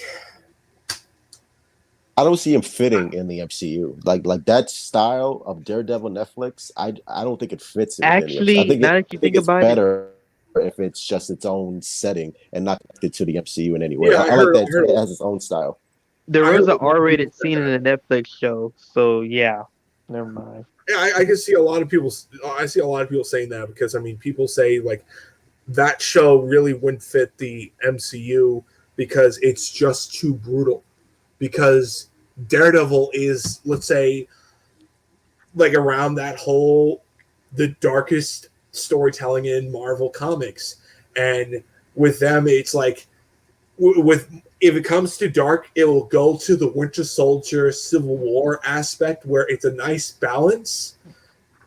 I don't see him fitting in the MCU. Like that style of Daredevil Netflix, I don't think it fits in.
Actually, now that you think about
better if it's just its own setting and not connected to the MCU in any way.
Yeah,
I like that it has its own style.
There was an R-rated scene in the Netflix show, so yeah, never mind.
Yeah, I can see a lot of people. I see a lot of people saying that because I mean, people say like that show really wouldn't fit the MCU because it's just too brutal. Because Daredevil is, let's say, like around that whole the darkest storytelling in Marvel comics, and with them, it's like if it comes to dark, it will go to the Winter Soldier Civil War aspect where it's a nice balance,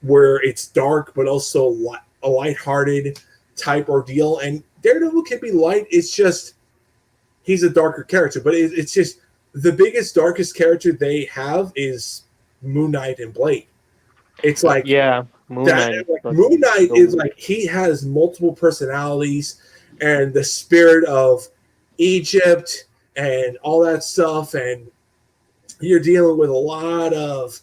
where it's dark but also a lighthearted type ordeal. And Daredevil can be light. It's just he's a darker character, but it's just the biggest, darkest character they have is Moon Knight and Blade. It's like
Moon Knight.
Moon Knight is like he has multiple personalities and the spirit of Egypt and all that stuff, and you're dealing with a lot of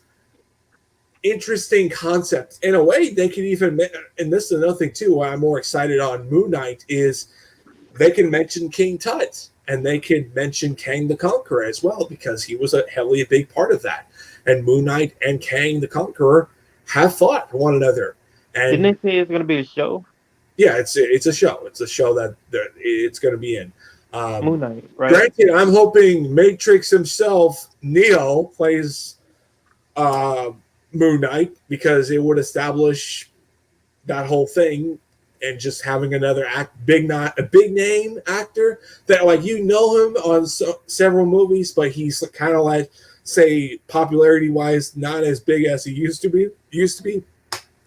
interesting concepts. In a way, they can even, and this is another thing too why I'm more excited on Moon Knight, is they can mention King Tut. and they could mention Kang the Conqueror as well, because he was a big part of that. And Moon Knight and Kang the Conqueror have fought one another. And
Didn't they say it's gonna be a show?
yeah, it's a show. It's a show that it's going to be in.
Moon Knight, right?
Granted, I'm hoping Matrix himself, Neo, plays Moon Knight, because it would establish that whole thing, and just having another big name actor that, like, you know him on several movies, but he's kind of like, say, popularity wise, not as big as he used to be.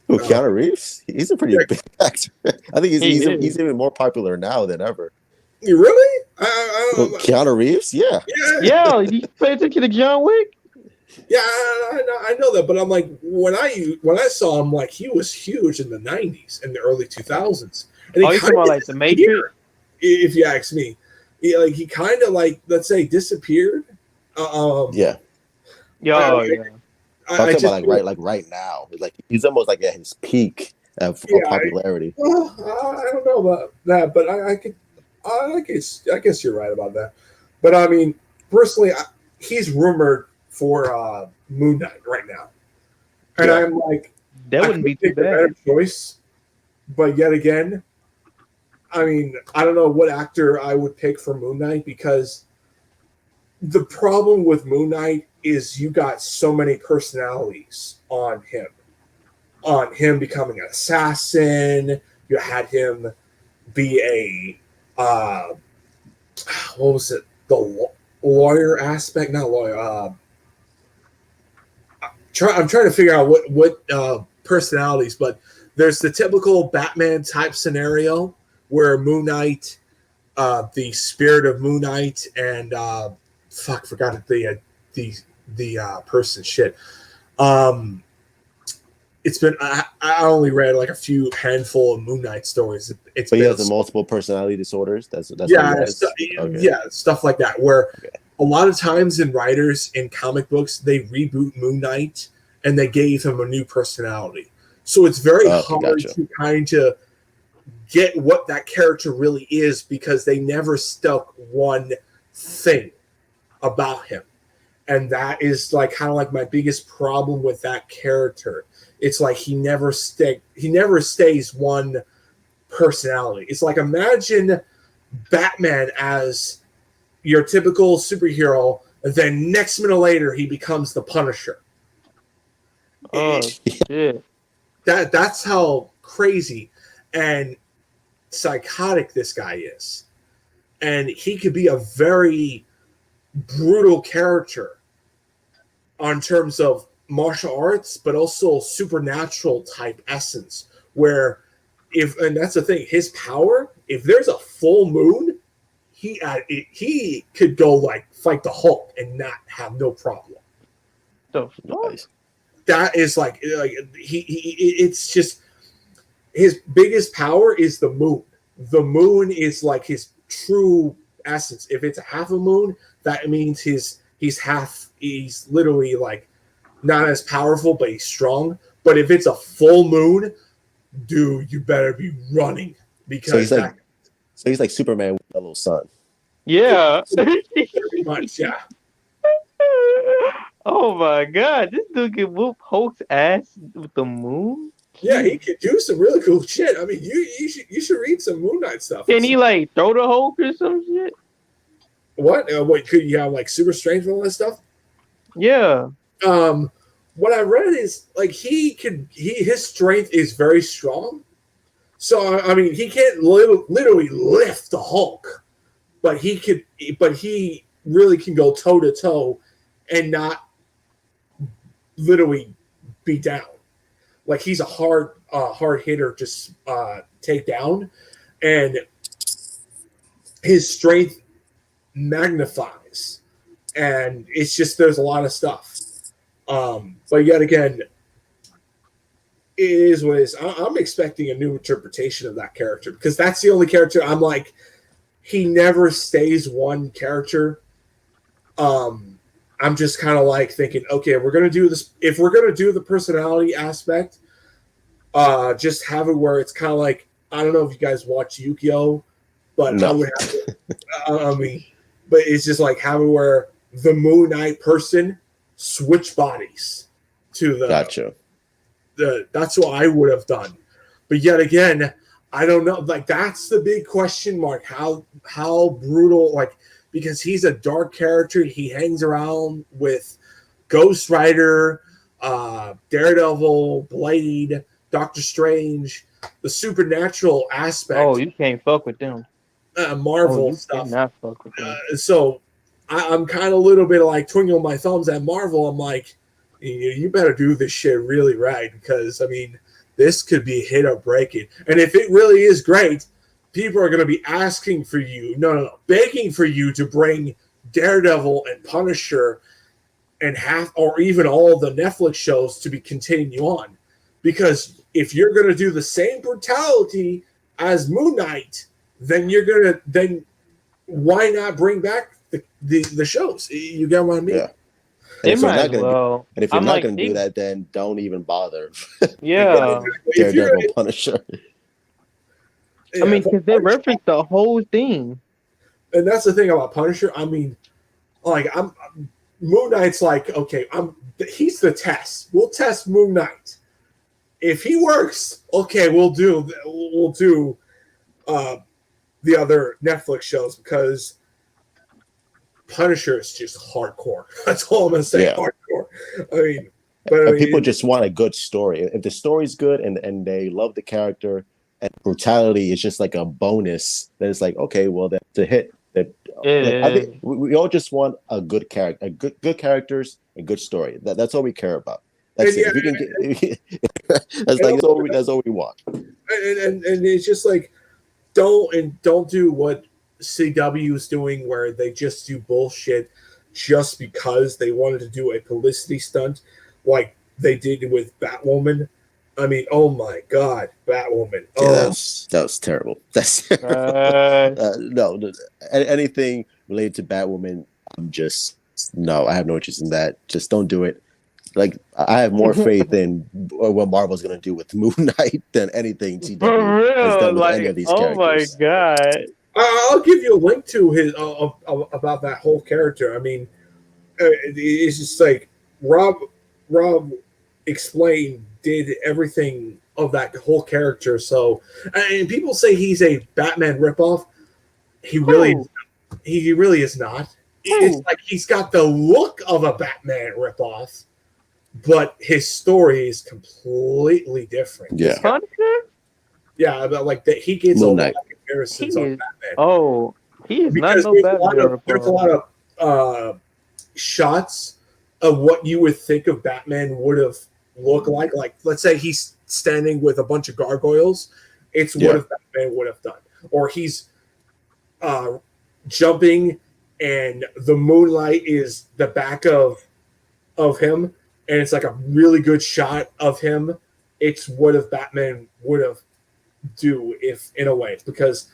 Who, Keanu Reeves? He's a pretty big actor. I think he's even more popular now than ever.
You really? I don't know.
Keanu Reeves? Yeah.
Yeah, you pay attention to John Wick?
Yeah, I know that, but I'm like, when I saw him, like, he was huge in the 90s and the early 2000s. And
you talking about like the Matrix?
If you ask me, he kind of, like, let's say, disappeared.
Yeah. I'm talking about right now. Like, he's almost like at his peak of popularity.
I don't know about that, but I guess you're right about that. But I mean, personally, he's rumored for Moon Knight right now, and I'm like,
that wouldn't be too bad.
A better choice, but yet again, I mean, I don't know what actor I would pick for Moon Knight, because the problem with Moon Knight is you got so many personalities on him. On him becoming an assassin, you had him be a what was it? The lawyer aspect, not lawyer. I'm trying to figure out what personalities, but there's the typical Batman type scenario where Moon Knight, the spirit of Moon Knight, and forgot the person. Shit. It's been I only read like a few handful of Moon Knight stories. But
he has the multiple personality disorders. That's
stuff like that. Where a lot of times in writers in comic books, they reboot Moon Knight and they gave him a new personality. So it's very hard to kind of get what that character really is, because they never stuck one thing about him. And that is like kind of like my biggest problem with that character. It's like he never stays one personality. It's like, imagine Batman as your typical superhero, and then next minute later he becomes the Punisher.
Oh shit.
That's how crazy and psychotic this guy is. And he could be a very brutal character on terms of martial arts, but also supernatural type essence, where and that's the thing, his power, if there's a full moon, he could go like fight the Hulk and not have no problem.
Nice.
That is like it's just, his biggest power is the moon. The moon is like his true essence. If it's a half a moon, that means he's literally like not as powerful, but he's strong. But if it's a full moon, dude, you better be running, because
so he's like Superman with a little sun.
Yeah.
Very much, yeah.
Oh my god, this dude can whoop Hulk's ass with the moon?
Yeah, he could do some really cool shit. I mean, you should read some Moon Knight stuff.
Can he like throw the Hulk or some shit?
What? Wait, could you have like super strength and all that stuff?
Yeah.
What I read is like his strength is very strong. So I mean, he can't literally lift the Hulk, but he really can go toe to toe and not literally be down. Like, he's a hard hitter to take down, and his strength magnifies, and it's just, there's a lot of stuff. But yet again, it is what it is. I'm expecting a new interpretation of that character, because that's the only character I'm like, he never stays one character. I'm just kind of like thinking, okay, we're going to do this. If we're going to do the personality aspect, just have it where it's kind of like, I don't know if you guys watch Yu-Gi-Oh, but no. I mean, but it's just like having where the Moon Knight person switch bodies to
Gotcha.
that's what I would have done. But yet again, I don't know. Like that's the big question mark. How brutal? Like because he's a dark character. He hangs around with Ghost Rider, Daredevil, Blade, Doctor Strange, the supernatural aspect.
Oh, you can't fuck with them.
Marvel
you
stuff.
cannot fuck with them.
So I'm kind of a little bit like twinkling my thumbs at Marvel. I'm like, you better do this shit really right because I mean, this could be hit or break it. And if it really is great, people are going to be asking for you, no, begging for you to bring Daredevil and Punisher and half or even all of the Netflix shows to be continue on. Because if you're going to do the same brutality as Moon Knight, then why not bring back the shows? You get what I mean?
Yeah.
They might as well.
And if you're not going to do that, then don't even bother.
Yeah.
Daredevil, Punisher.
I mean, because they reference the whole thing.
And that's the thing about Punisher. I mean, like Moon Knight's like, okay, he's the test. We'll test Moon Knight. If he works, okay, we'll do the other Netflix shows because Punisher is just hardcore. That's all I'm gonna say. Yeah. Hardcore. I mean,
people just want a good story. If the story's good and they love the character and brutality is just like a bonus, then it's like okay, well that's a hit. I think we all just want a good character, good characters and good story. That's all we care about. That's it. If we can get, that's all we want.
And it's just like don't do what CW is doing where they just do bullshit just because they wanted to do a publicity stunt like they did with Batwoman. I mean, oh my God, Batwoman.
Yeah, that was terrible. That's no, anything related to Batwoman, I have no interest in that. Just don't do it. Like I have more faith in what Marvel's gonna do with Moon Knight than anything CW has done with any of these characters.
Oh my God.
I'll give you a link to his about that whole character. I mean, it's just like Rob did everything of that whole character. So, and people say he's a Batman ripoff. He really is not. It's like he's got the look of a Batman ripoff, but his story is completely different.
Yeah.
Yeah, but like that, he gets a lot of comparisons on Batman.
Oh, he is not no Batman.
There's a lot of shots of what you would think of Batman would have looked like. Like, let's say he's standing with a bunch of gargoyles. It's what if Batman would have done. Or he's jumping, and the moonlight is the back of him, and it's like a really good shot of him. It's what if Batman would have do if in a way because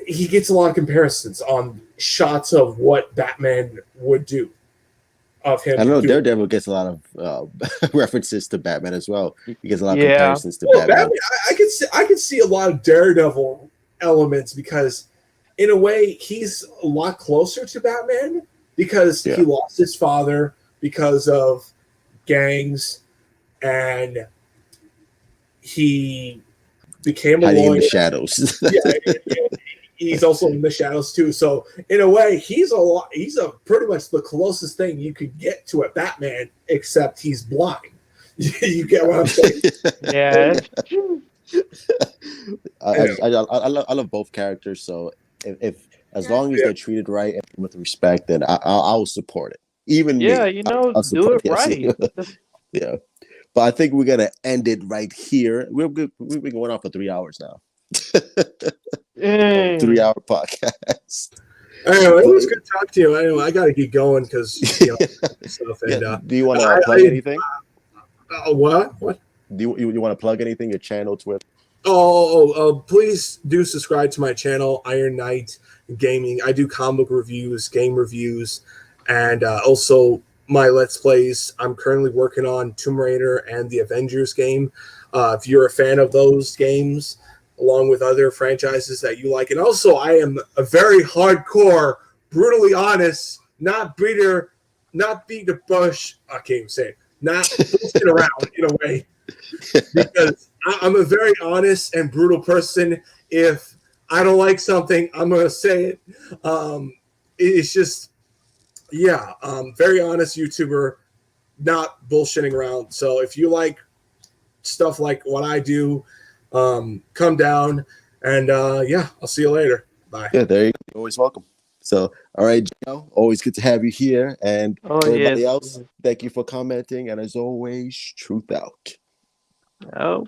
he gets a lot of comparisons on shots of what Batman would do of him.
I know Daredevil gets a lot of references to Batman as well. He gets a lot of comparisons to Batman.
I could see a lot of Daredevil elements because in a way he's a lot closer to Batman because he lost his father because of gangs and he became a lawyer.
In the shadows.
He's also in the shadows too. So in a way, he's pretty much the closest thing you could get to a Batman, except he's blind. You get what I'm saying?
Yeah.
I love both characters. So if as long as they're treated right and with respect, then I'll support it. Even
do it right.
Yeah. But I think we're gonna end it right here. We've been going on for 3 hours now. 3-hour podcast.
Anyway, it was good to talk to you. Anyway, I gotta get going because stuff. And,
do you want to plug anything?
What?
Do you want to plug anything? Your channel, Twitter?
Please do subscribe to my channel, Iron Knight Gaming. I do comic reviews, game reviews, and also my Let's Plays. I'm currently working on Tomb Raider and the Avengers game. If you're a fan of those games, along with other franchises that you like. And also, I am a very hardcore, brutally honest, not beat the bush. I can't even say it. Not bullshit around in a way, because I'm a very honest and brutal person. If I don't like something, I'm gonna say it. It's just, yeah, very honest YouTuber, not bullshitting around. So if you like stuff like what I do, come down, and yeah, I'll see you later. Bye.
Yeah, there you go. You're always welcome. So, all right, Joe, always good to have you here. And
Oh
everybody
yes.
else, thank you for commenting. And as always, truth out.
Oh.